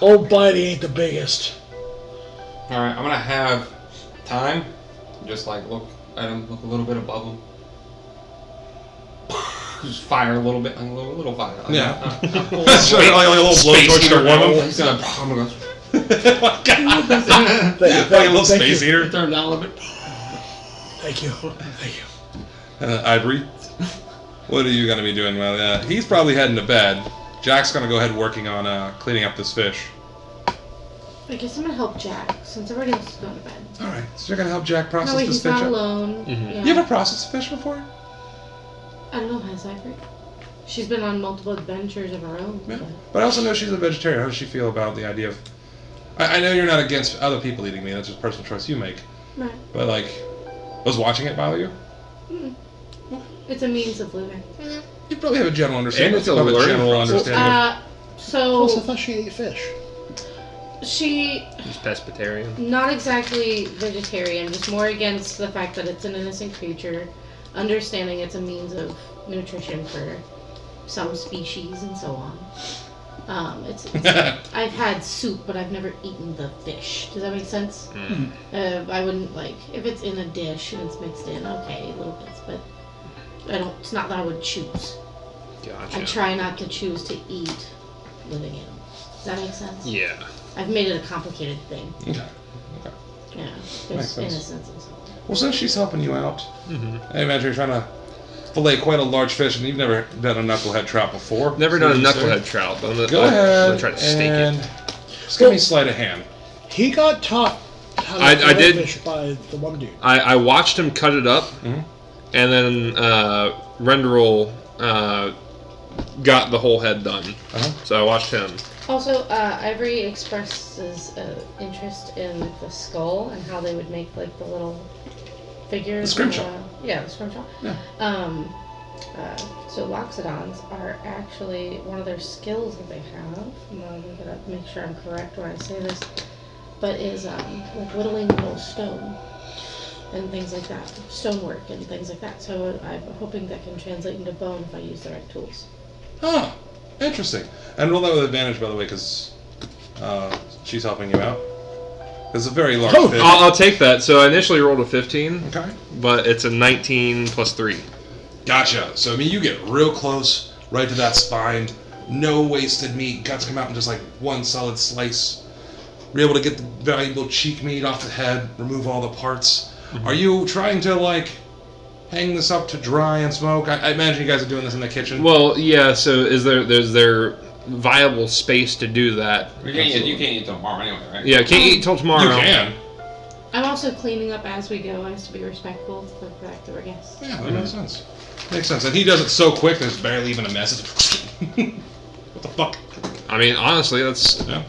Old Bitey ain't the biggest. Alright, I'm gonna have time. Just like look at him, look a little bit above him. Just fire a little bit, like a little fire. Like, Yeah. That's Like a little blowtorch to warm him. He's gonna, I'm gonna go Oh my God. Thank you, Like a little thank space you. heater. turn down a little bit. Thank you. Thank you. Ivory, what are you gonna be doing? Well, he's probably heading to bed. Jack's gonna go ahead working on cleaning up this fish. I guess I'm gonna help Jack, since everybody else is going to bed. All right, so you're gonna help Jack process No, wait, this he's fish. not up? alone. Mhm. Yeah. You ever processed a fish before? I don't know, has Ivory? She's been on multiple adventures of her own. Yeah. but- But I also know she's a vegetarian. How does she feel about the idea of? I know you're not against other people eating meat. That's just a personal choice you make. Right. But like, was watching it bother you? It's a means of living. You probably have a general understanding. And it's a you have learning general process. understanding. Plus, I So thought she ate fish. she He's pescatarian. not exactly vegetarian, just more against the fact that it's an innocent creature, understanding it's a means of nutrition for some species and so on. It's I've had soup, but I've never eaten the fish. Does that make sense? I wouldn't like if it's in a dish and it's mixed in. Okay, little bits, but I don't. It's not that I would choose. Gotcha. I try not to choose to eat living animals. Does that make sense? Yeah. I've made it a complicated thing. Okay. Yeah, Makes there's sense. innocence and so on. Well, since she's helping you out, Mm-hmm. I imagine you're trying to fillet quite a large fish, and you've never done a knucklehead trout before. Never So done a you say- knucklehead trout, but I'm gonna, Go I'm ahead gonna try to steak and it. just give me sleight of hand. He got taught how to I fillet did- fish by the one dude. I watched him cut it up, Mhm. and then Renderel got the whole head done. Uh-huh. So I watched him. Also, Ivory expresses interest in the skull and how they would make like the little figures. The scrimshaw. Yeah, the scrum shot. Yeah. So loxodons are actually one of their skills that they have. I'm gonna make sure I'm correct when I say this, but is like whittling little stone and things like that, stonework and things like that. So I'm hoping that can translate into bone if I use the right tools. Oh, interesting. And roll that with advantage, by the way, because she's helping you out. It's a very large fish. I'll take that. So I initially rolled a 15, Okay. but it's a 19 plus 3. Gotcha. So, I mean, you get real close, right to that spine. No wasted meat. Guts come out in just like one solid slice. You're able to get the valuable cheek meat off the head, remove all the parts. Are you trying to, like, hang this up to dry and smoke? I imagine you guys are doing this in the kitchen. Well, yeah. So is there viable space to do that? You can't eat till tomorrow anyway, right? Yeah, can't eat till tomorrow. You can. I'm also cleaning up as we go, as to be respectful to the fact that we're guests. Yeah, that makes sense. Makes sense. And he does it so quick there's barely even a mess. What the fuck? I mean, honestly, that's Yeah.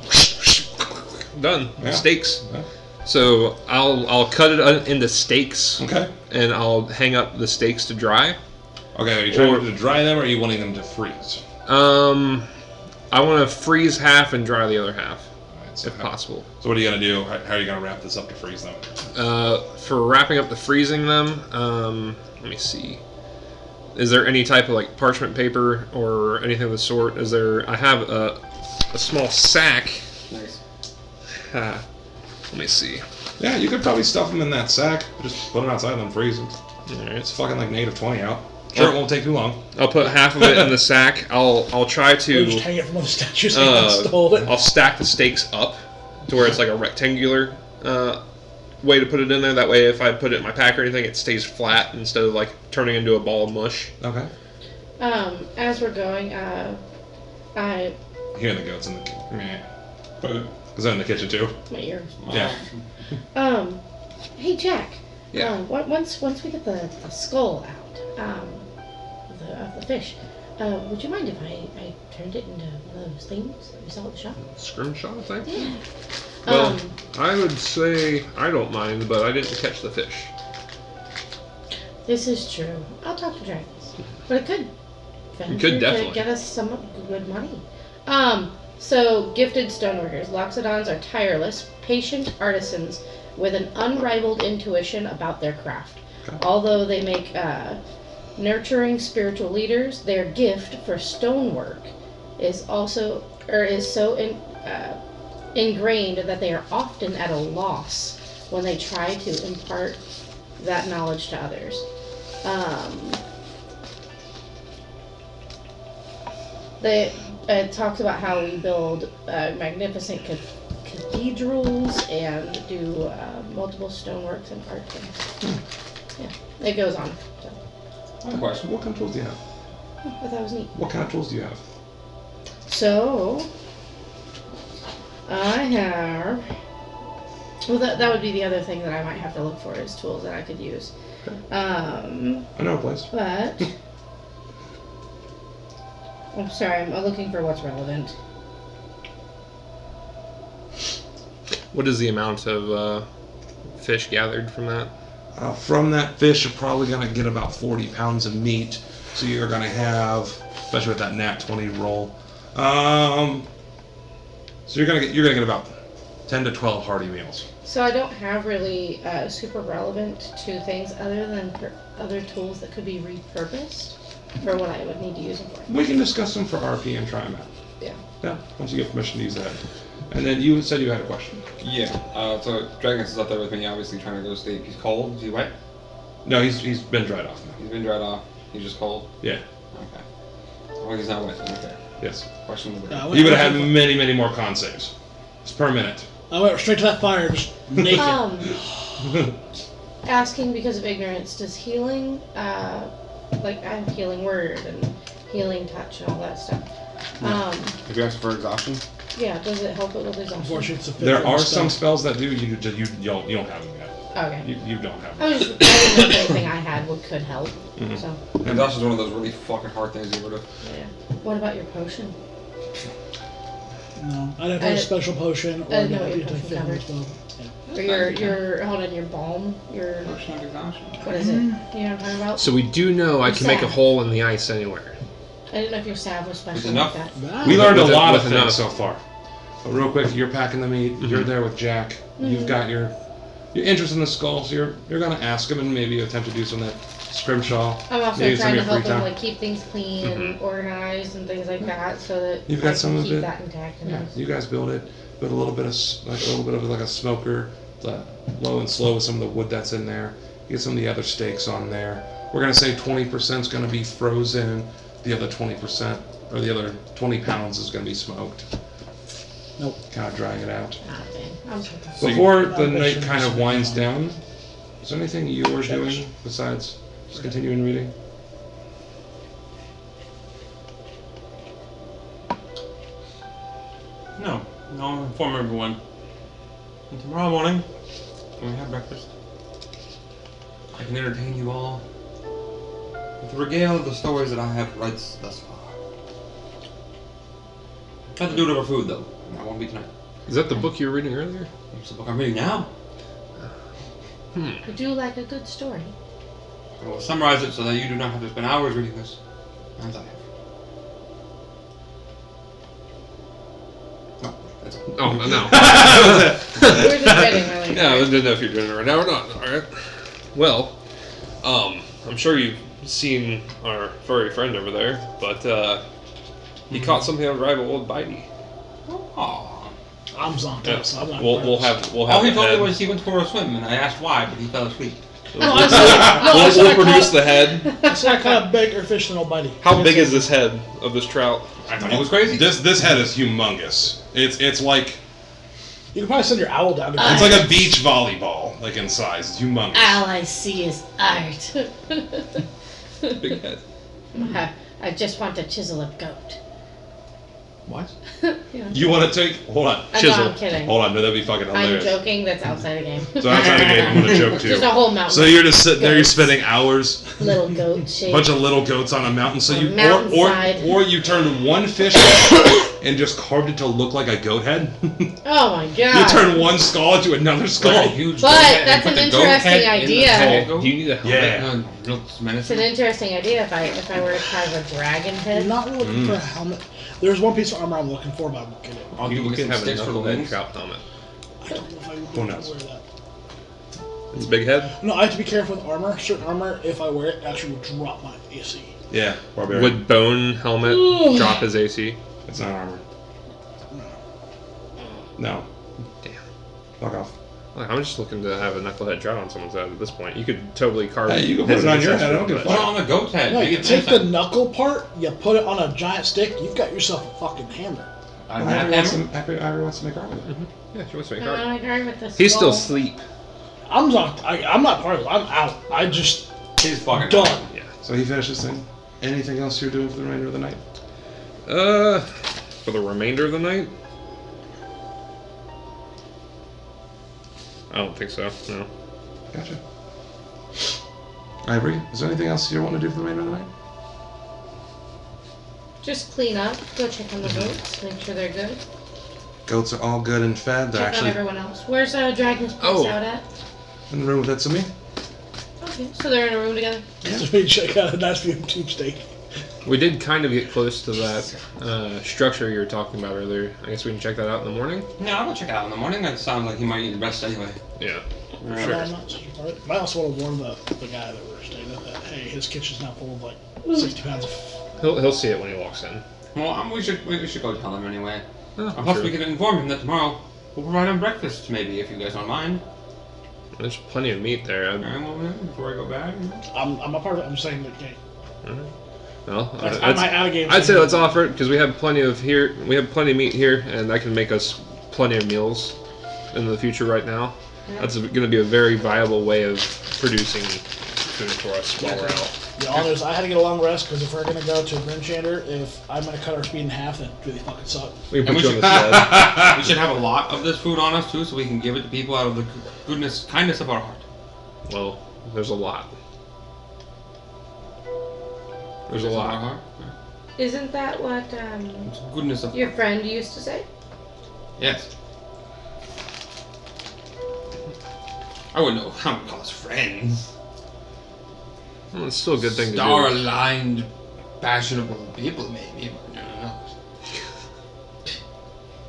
done. Yeah. Steaks. Yeah. So I'll cut it into steaks, Okay. and I'll hang up the steaks to dry. Okay, are you trying to dry them or are you wanting them to freeze? I want to freeze half and dry the other half, Alright, so if possible. So what are you going to do? How are you going to wrap this up to freeze them? For wrapping up the freezing them, let me see. Is there any type of like parchment paper or anything of the sort? I have a small sack. Nice. Let me see. Yeah, you could probably stuff them in that sack. Just put them outside and then freeze them. Alright. It's fucking like -20 out. Sure, it won't take too long. I'll put half of it in the sack. I'll try Or just to. hang it from one of the statues and install it. I'll stack the steaks up to where it's like a rectangular way to put it in there. That way, if I put it in my pack or anything, it stays flat instead of like turning into a ball of mush. Okay. As we're going, I Hearing the goats in the because they're in the kitchen too. my ears. Yeah. Hey Jack. Yeah. Once we get the skull out, of the fish, would you mind if I turned it into one of those things that we saw at the shop? Scrimshaw, I think. Yeah. Well, I would say I don't mind, but I didn't catch the fish. This is true. I'll talk to dragons, but it could. It could definitely get us some good money. So gifted stoneworkers, loxodons are tireless, patient artisans with an unrivaled intuition about their craft. Okay. Although they make nurturing spiritual leaders, their gift for stonework is so ingrained that they are often at a loss when they try to impart that knowledge to others. It talks about how we build magnificent cathedrals and do multiple stoneworks and art things. Yeah, it goes on. So. I have a question. What kind of tools do you have? I thought it was neat. What kind of tools do you have? So, I have. Well, that would be the other thing that I might have to look for is tools that I could use. I know a place. But I'm sorry, I'm looking for what's relevant. What is the amount of fish gathered from that? From that fish, you're probably going to get about 40 pounds of meat. So you're going to have, especially with that nat 20 roll. So you're going to get about 10 to 12 hearty meals. So I don't have really super relevant to things other than other tools that could be repurposed for what I would need to use them for. We can discuss them for RP and try them out. Yeah. Yeah, once you get permission to use that. And then you said you had a question. Yeah. So Dragon's is up there with me, obviously trying to go to sleep. He's cold. Is he wet? No, he's been dried off now. He's been dried off. He's just cold. Yeah. Okay. As long as he's not wet, then okay. Yes. Question number You would have had many more con saves. It's per minute. I went straight to that fire, just naked. Asking because of ignorance, does healing, like I have healing word and healing touch and all that stuff. If you ask for exhaustion? Yeah, does it help it with exhaustion? Unfortunately, it's a There fifth are spell. some spells that do. You don't have them yet. Okay. You don't have I them. was just, I didn't know if anything I had could help. Mhm. So, Exhaustion's one of those really fucking hard things to get rid of. yeah. What about your potion? No, I'd have to have a special potion or I didn't know an what your anti-thing potion as well. Or your hold on, your balm, your Potion of exhaustion. what is it? You know what I'm talking about? So we do know I can make a Salve. hole in the ice anywhere. I didn't know if your salve was special enough. like that. That- We learned a With lot of with things enough. so far. But real quick, you're packing the meat. You're there with Jack. You've got your interest in the skull, so you're gonna ask him and maybe attempt to do some of that scrimshaw. I'm also maybe some trying to of your help free him time. like keep things clean and organized and things like that, so that You've got I some can of keep it. that intact. And Yeah, nice. you guys build it. Build a little bit of like a smoker, low and slow with some of the wood that's in there. Get some of the other steaks on there. We're gonna say 20% is gonna be frozen. The other 20% or the other 20 pounds is gonna be smoked. Nope. Kind of drying it out. Ah, dang. I was hoping. Before the I bet night you kind of some winds on. down, is there anything you are Checks. doing besides just continuing reading? No, I'll inform everyone. And tomorrow morning, when we have breakfast, I can entertain you all with a regale of the stories that I have read thus far. I have to do it over food, though. And that won't be tonight. Is that the book you were reading earlier? It's the book I'm reading now. Would you like a good story? I will summarize it so that you do not have to spend hours reading this, as I have. Oh, that's all. Oh, no. We're just waiting, really. Yeah, I didn't know if you're doing it right now or not. Alright. Well, I'm sure you've seen our furry friend over there, but he caught something on arrival with Bitey. Aw. I'm zonked out, so I'm not. We'll have All he the told me head. was he went for a swim, and I asked why, but he fell asleep. I said We'll I produce caught- the head. I said I caught a bigger fish than old buddy. How big is this head of this trout? I thought he was crazy. This head is humongous. It's like You can probably send your owl down to it's like a beach volleyball, like in size. It's humongous. All I see is art. Big head. I just want to chisel a goat. What? Yeah. You want to take? Hold on. I'm Chisel. not kidding. Hold on. No, that'd be fucking I'm hilarious. joking. That's outside the game. So outside the game, I'm gonna joke too. Just a whole mountain. So you're just sitting there, you're Goats. spending hours, Little goat shape. bunch of little goats on a mountain. So On you a mountainside. or you turn one fish and just carved it to look like a goat head. Oh my You god. turn one skull into another skull. Like a huge But goat head and that's put an the goat interesting head in the idea. tall Do goat? you need a helmet? Yeah. Real It's menacing. an interesting idea if I were to carve a dragon I'm head. not looking for a helmet. There's one piece of armor I'm looking for, but I'm looking at it. I'll You get can some have a sticks for the knucklehead wings. trout helmet. I don't know if I would Who be able knows? to wear that. It's a big head. No, I have to be careful with armor. Certain armor, if I wear it, actually will drop my AC. Yeah, barbarian. Would bone helmet Ooh. drop his AC? It's not armor. No. Damn. Fuck off. Like, I'm just looking to have a knucklehead trout on someone's head at this point. You could totally carve. Hey, you can put his it on your ancestry, head, I don't give a but- Put it on the goat's head. No, Make you it take the menacing. knuckle part, you put it on a giant stick, you've got yourself a fucking hammer. I Ivy have wants, hammer. Ivy wants to make armor. Yeah, she wants to make I carve. want to carve with the He's still skull. asleep. I'm not. I'm not part of it. I'm out. I just He's fucking done. Yeah. So he finishes thing. Anything else you're doing for the remainder of the night? For the remainder of the night? I don't think so. No. Gotcha. Ivory, is there anything else you want to do for the remainder of the night? Just clean up, go check on the goats, make sure they're good. Goats are all good and fed. They're Check on actually everyone else. Where's Dragon's place Oh. out at? in the room with Itsumi. Okay, so they're in a room together. Just me check out a nice view of Tube Steak. We did kind of get close to that structure you were talking about earlier. I guess we can check that out in the morning. Yeah, I'll go check it out in the morning. That sounds like he might need rest anyway. Yeah. No, I'm not such a part. I also want to warn the guy that we're staying at that hey, his kitchen's now full of like 60 pounds of. He'll see it when he walks in. Well, we should go tell him anyway. Oh, Plus, sure. we can inform him that tomorrow we'll provide him breakfast, maybe, if you guys don't mind. There's plenty of meat there. Alright, well, yeah, before I go back. I'm a part of it. I'm just saying that. Okay, Well, I might add a game. I'd say let's offer it because we have plenty of here. We have plenty of meat here, and that can make us plenty of meals in the future. Right now, that's going to be a very viable way of producing food for us while we're out. The honor is I had to get a long rest because if we're gonna go to Grimchander, if I'm gonna cut our speed in half, then really fucking suck. We can And put we you on the sled. We should have a lot of this food on us too, so we can give it to people out of the kindness of our heart. Well, there's a lot. There's a Goodness of our lot. heart. Isn't that what It's goodness of your friend used to say? Yes. I wouldn't know how to call us friends. Well, it's still a good thing to do. Star-aligned, fashionable people, maybe. But no.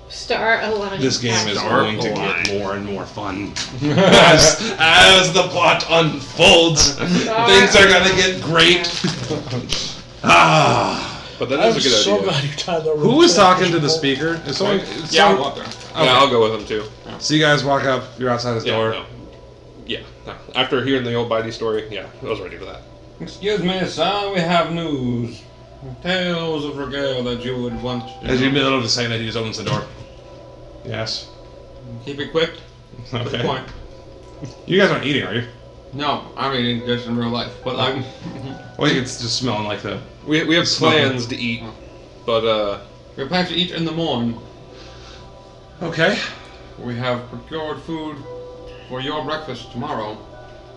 Star aligned. This game is Star going to aligned. get more and more fun as the plot unfolds. Things are gonna get great. But that I'm is a good so idea. glad you tied that. Who was talking to the speaker? Is someone, Yeah, I'll walk there. Yeah, I'll go with him too. So you guys walk up. You're outside his door. No. Yeah. No. After hearing the old Bitey story, yeah, I was ready for that. Excuse me, sir, we have news. Tales of regale that you would want to As you know. middle of saying that, he just opens the door. Yes. Keep it quick. To the Okay. point. You guys aren't eating, are you? No, I'm eating this in real life, but like, Well, it's just smelling like the. We have Smoking. plans to eat, but we plan to eat in the morning. Okay. We have procured food for your breakfast tomorrow.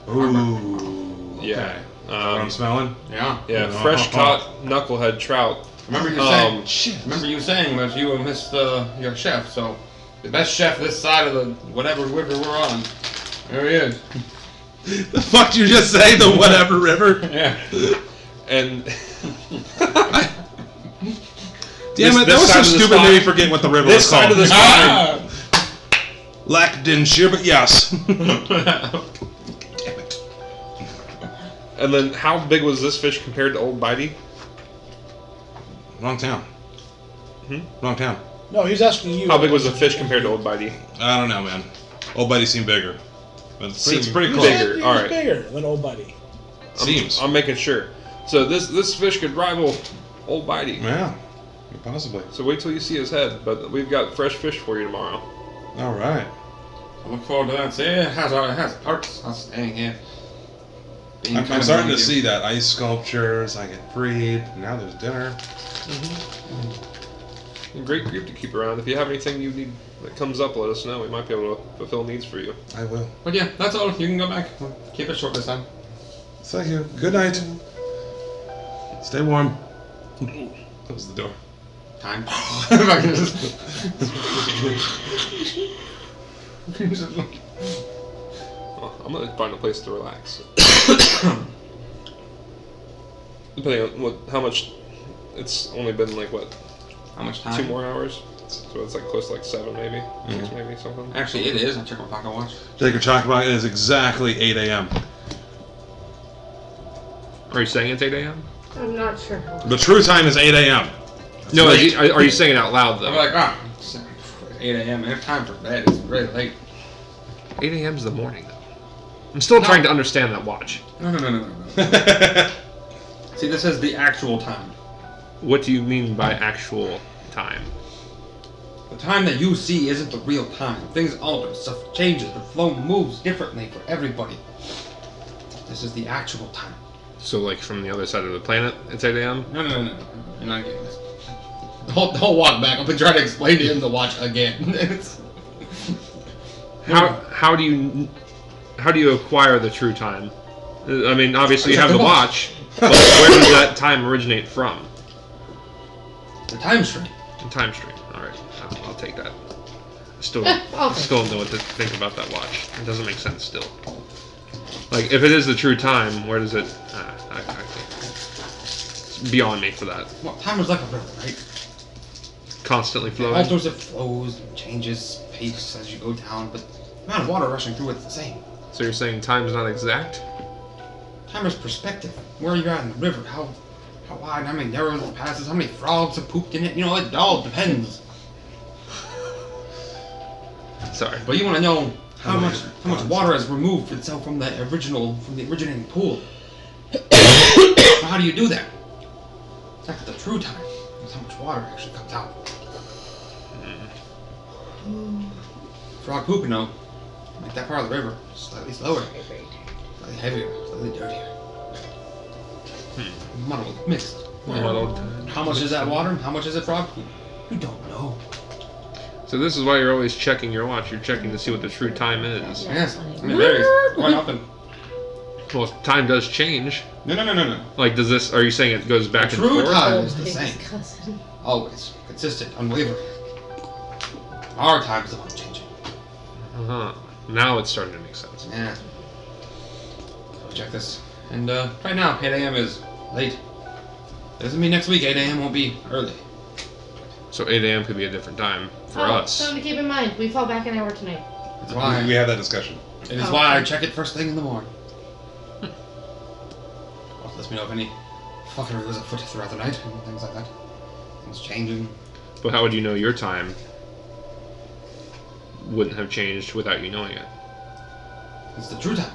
Ooh. yeah. Okay. What I'm Um, smelling? Yeah. yeah, fresh caught knucklehead trout. Remember you saying? Shit. Remember you saying that you missed your chef, so the best chef this side of the whatever river we're on. There he is. The fuck did you just say? The whatever river? Yeah. And Damn it, that this was so side of the stupid spot- made me forget what the river this was side called. of the Ah! Lackdenshire, but yes. and then how big was this fish compared to old Bitey? Wrong town. Hmm? Wrong town. No, he's asking you. How big was the fish compared to old Bitey? I don't know, man. Old Buddy seemed bigger. But it's Seemed pretty You close. said bigger. he was Alright. bigger than old buddy. Seems. I'm making sure. So this fish could rival old Bitey. Yeah. Possibly. So wait till you see his head. But we've got fresh fish for you tomorrow. All right. I look forward to that. See, it has parts. I'm standing here. being I'm kind of starting to lonely. see that ice sculptures. I get freed. Now there's dinner. Great group to keep around. If you have anything you need that comes up, let us know. We might be able to fulfill needs for you. I will. But yeah, that's all. You can go back. Keep it short this time. Thank you. Good night. Stay warm. Close the door. Time. If I can just- Well, I'm gonna find a place to relax. Depending on how much. It's only been like what, How much time? 2 more hours. So it's like close to like 7 maybe, 6 maybe something. Actually, it is. I check my pocket watch. Take your chocolate bar. It is exactly 8 a.m. Are you saying it's 8 a.m.? I'm not sure. The true time is 8 a.m. No, late. are you saying it out loud I'm though? like, it's 8 a.m. It's time for bed. It's really late. 8 a.m. is the morning though. I'm still trying to understand that watch. No. See, this is the actual time. What do you mean by actual time? The time that you see isn't the real time. Things alter, stuff changes, the flow moves differently for everybody. This is the actual time. So like from the other side of the planet, it's 8 a.m. No. You're not getting this. Don't walk back. I've been trying to explain to him the watch again. It's- How do you acquire the true time? I mean, obviously you have the watch, but where does that time originate from? the time stream. The time stream. All right, I'll take that. Still Okay. don't know what to think about that watch. It doesn't make sense still. Like, if it is the true time, where does it? I it's beyond me for that. Well, time is like a river, right? Constantly It flowing. alters, it flows, and changes pace as you go down, but the amount of water rushing through it's the same. So you're saying time's not exact? Time is perspective. Where you're at in the river, how wide, how many narrows it passes, how many frogs have pooped in it. You know, it all depends. Sorry. But you want to know how much water has removed itself from the originating pool. How do you do that? That's the true time. That's how much water actually comes out. Frog poop, you know, make that part of the river slightly slower, slightly heavier, slightly dirtier. Muddled, mixed. Muddled. How much is that water? How much is it frog poop? You don't know. So this is why you're always checking your watch. You're checking to see what the true time is. Yes, it varies quite often. Well, time does change. No. Like, does this? Are you saying it goes back and True forth? time Old is the Pig's same. cousin. Always. Consistent. Unwavering. Our time's the one changing. Uh-huh. Now it's starting to make sense. Yeah. So check this. And right now, 8 a.m. is late. Doesn't mean next week 8 a.m. won't be early. So 8 a.m. could be a different time for Oh, us. something to keep in mind. We fall back an hour tonight. That's why. We had that discussion. It is Oh, why I okay. check it first thing in the morning. Also lets me know if any fuckery was afoot throughout the night and things like that. Things changing. But how would you know your time wouldn't have changed without you knowing it? It's the true time.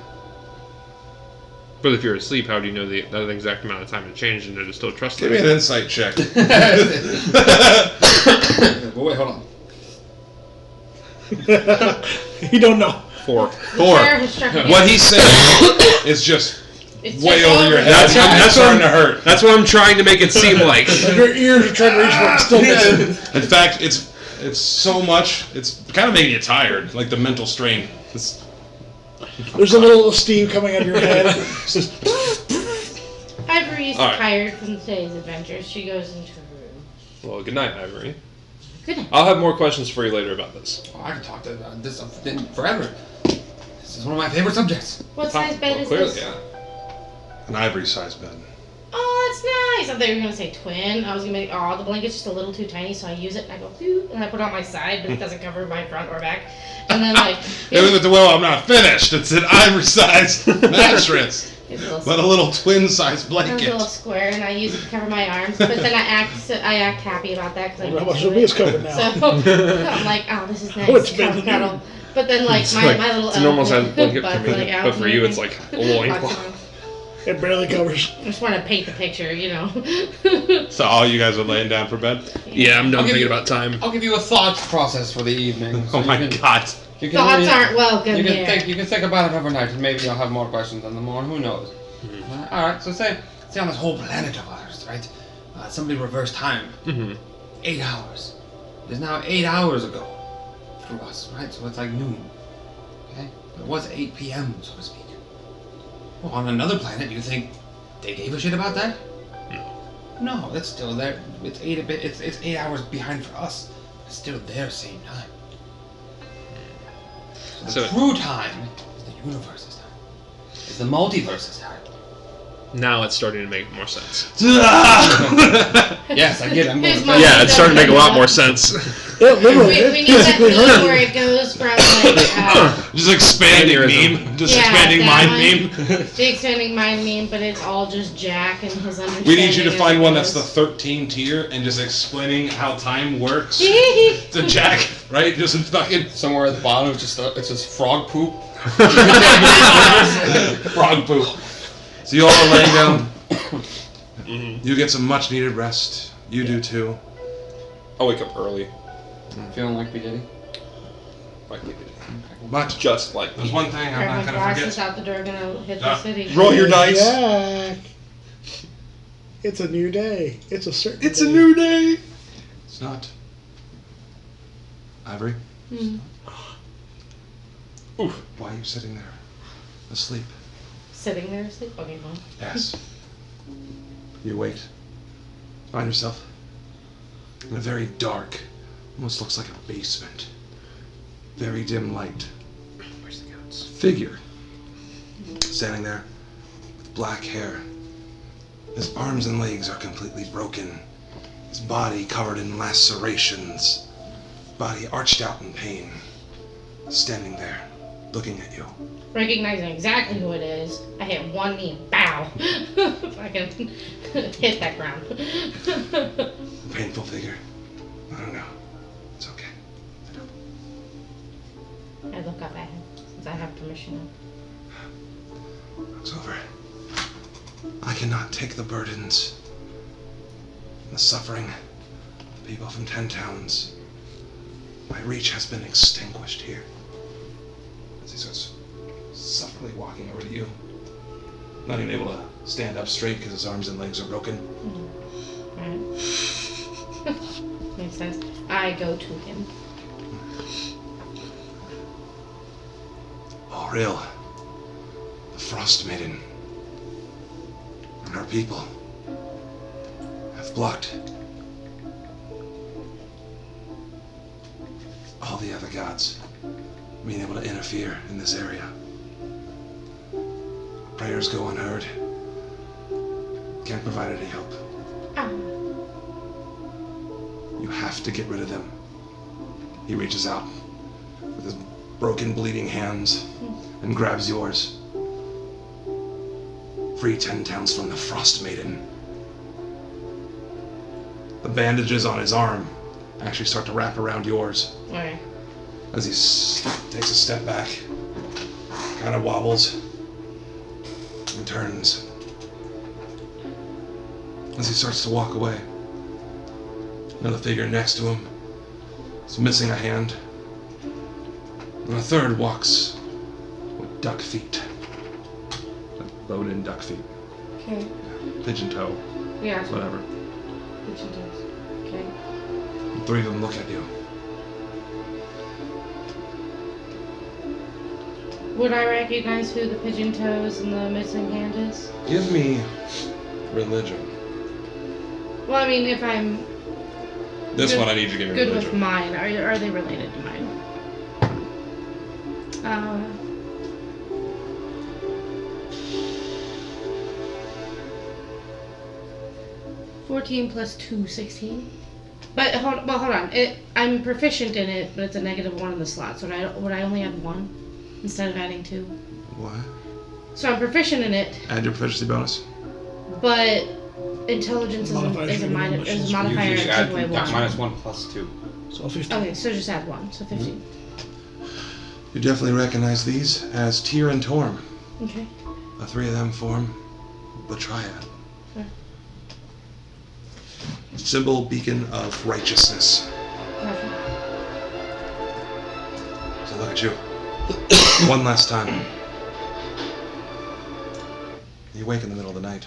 But if you're asleep, how do you know that exact amount of time to change and to still trust Give me it? an insight check. Well, wait, hold on. You don't know. 4. Sarah has struck again. What he said is just It's way just over your head. That's- and that's it's starting what to hurt. That's what I'm trying to make it seem like. Your ears are trying to reach for it, still missing. In fact, it's so much, it's kind of making you tired, like the mental strain. It's, There's a little steam coming out of your head. It's just, Ivory's All right. tired from today's adventures. She goes into her room. Well, good night, Ivory. Good night. I'll have more questions for you later about this. Oh, I can talk to this thing forever. This is one of my favorite subjects. What size bed is Clearly, this? yeah. an ivory-sized bed. Oh, that's nice. I thought you were gonna say twin. I was gonna be, the blanket's just a little too tiny, so I use it and I go, "Doo," and I put it on my side, but it doesn't cover my front or back. And then like, Well, I'm not finished. It's an ivory-sized mattress, it's a little, but a little twin-sized it's a blanket. little square, and I use it to cover my arms. But then I act happy about that because I how get much to of me is it. covered now? So I'm like, oh, this is nice. Oh, it's been Cuddle, new. cuddle. But then like my little it's a normal size blanket butt's, for me, like, out but for and you it's everything. like a loincloth. It barely covers. I just want to paint the picture, you know. So all you guys are laying down for bed? Yeah, I'm done I'll give thinking you- about time. I'll give you a thought process for the evening. So Oh my you can, god. You can Thoughts really- aren't welcome You can here. think. You can think about it overnight, and maybe I'll have more questions in the morning. Who knows? All right. So say on this whole planet of ours, right? Somebody reversed time. Mm-hmm. 8 hours. It is now 8 hours ago for us, right? So it's like noon. Okay. But it was 8 p.m. so to speak. Well, on another planet, do you think they gave a shit about that? No, that's still there. It's 8 hours behind for us. It's still their same time. So the So- true time is the universe's time. It's the multiverse's time. Now it's starting to make more sense. Yes, I get it. I'm Here's going my- to Yeah, it's starting to make a lot more sense. Yeah, literally. we It need that physically meme hurt. where it goes from like Just expanding Aneurysm. meme. Just Yeah, expanding that mind one. meme. the expanding mind meme, but it's all just Jack and his understanding. We need you to of find it one that's the goes. 13 tier and just explaining how time works to Jack, right? Just fucking somewhere at the bottom. It's just frog poop. frog poop. So you all are laying down. You get some much needed rest. You do too. I'll wake up early. Feeling like we did. Like we did. But Just like there's one thing I'm not Everyone's gonna is forget. out the door, gonna hit the city. Roll your dice. Jack. It's a new day. It's a certain It's a day. new day. It's not. Ivory, Hmm. why are you sitting there, asleep? Sitting there asleep. Okay, fine. Yes. You wait. Find yourself in a very dark, almost looks like a basement. Very dim light. Where's the goats? Figure. Standing there with black hair. His arms and legs are completely broken. His body covered in lacerations. Body arched out in pain. Standing there, looking at you. Recognizing exactly who it is, I hit one knee. Bow. Fucking hit that ground. A painful figure. I don't know. It's okay. I look up at him since I have permission. It's over. I cannot take the burdens and the suffering of people from 10 towns. My reach has been extinguished here. As he starts sufferingly walking over to you. Not even able to stand up straight because his arms and legs are broken. Alright. Makes sense. I go to him. Auril, the Frost Maiden, and her people have blocked all the other gods being able to interfere in this area. Prayers go unheard. Can't provide any help. You have to get rid of them. He reaches out with his broken, bleeding hands and grabs yours. Free 10 towns from the Frost Maiden. The bandages on his arm actually start to wrap around yours. Okay. As he takes a step back, kind of wobbles, and turns. As he starts to walk away, another figure next to him is missing a hand, and a third walks with duck feet. Bone-in duck feet. Okay. Pigeon toe, Yeah. whatever. Pigeon toes. Okay. And 3 of them look at you. Would I recognize who the pigeon toes and the missing hand is? Give me religion. Well, I mean, if I'm This Good- one I need you to give me good religion. with mine, are they related to mine? 14 plus 2, 16. But hold on. I'm proficient in it, but it's a -1 in the slot. So would I only add 1 instead of adding 2? What? So I'm proficient in it, Add your proficiency bonus. but intelligence is a modifier. You I add take away that 1. -1 plus 2. So 15. Okay, so just add 1, so 15. You definitely recognize these as Tyr and Torm. Okay. The 3 of them form the Triad. Okay. Symbol, beacon of righteousness. Gotcha. So look at you. One last time. You wake in the middle of the night.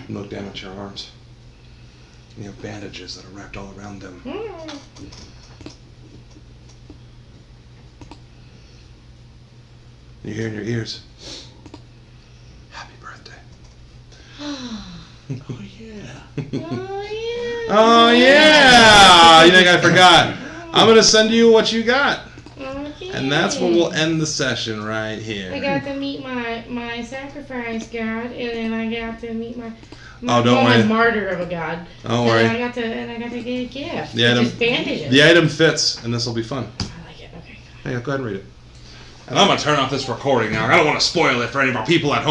You look down at your arms. And you have bandages that are wrapped all around them. You hear in your ears, "Happy birthday." Oh yeah. Oh, yeah. Oh yeah! You think I forgot? I'm gonna send you what you got. Okay. And that's where we'll end the session right I here. got to meet my sacrifice god, and then I got to meet my Oh, don't my worry. martyr of a god. Don't And worry. I got to get a gift. The item- Which is bandages. The item fits, and this will be fun. I like it. Okay. Hey, go ahead and read it. And I'm gonna turn off this recording now. I don't want to spoil it for any of our people at home.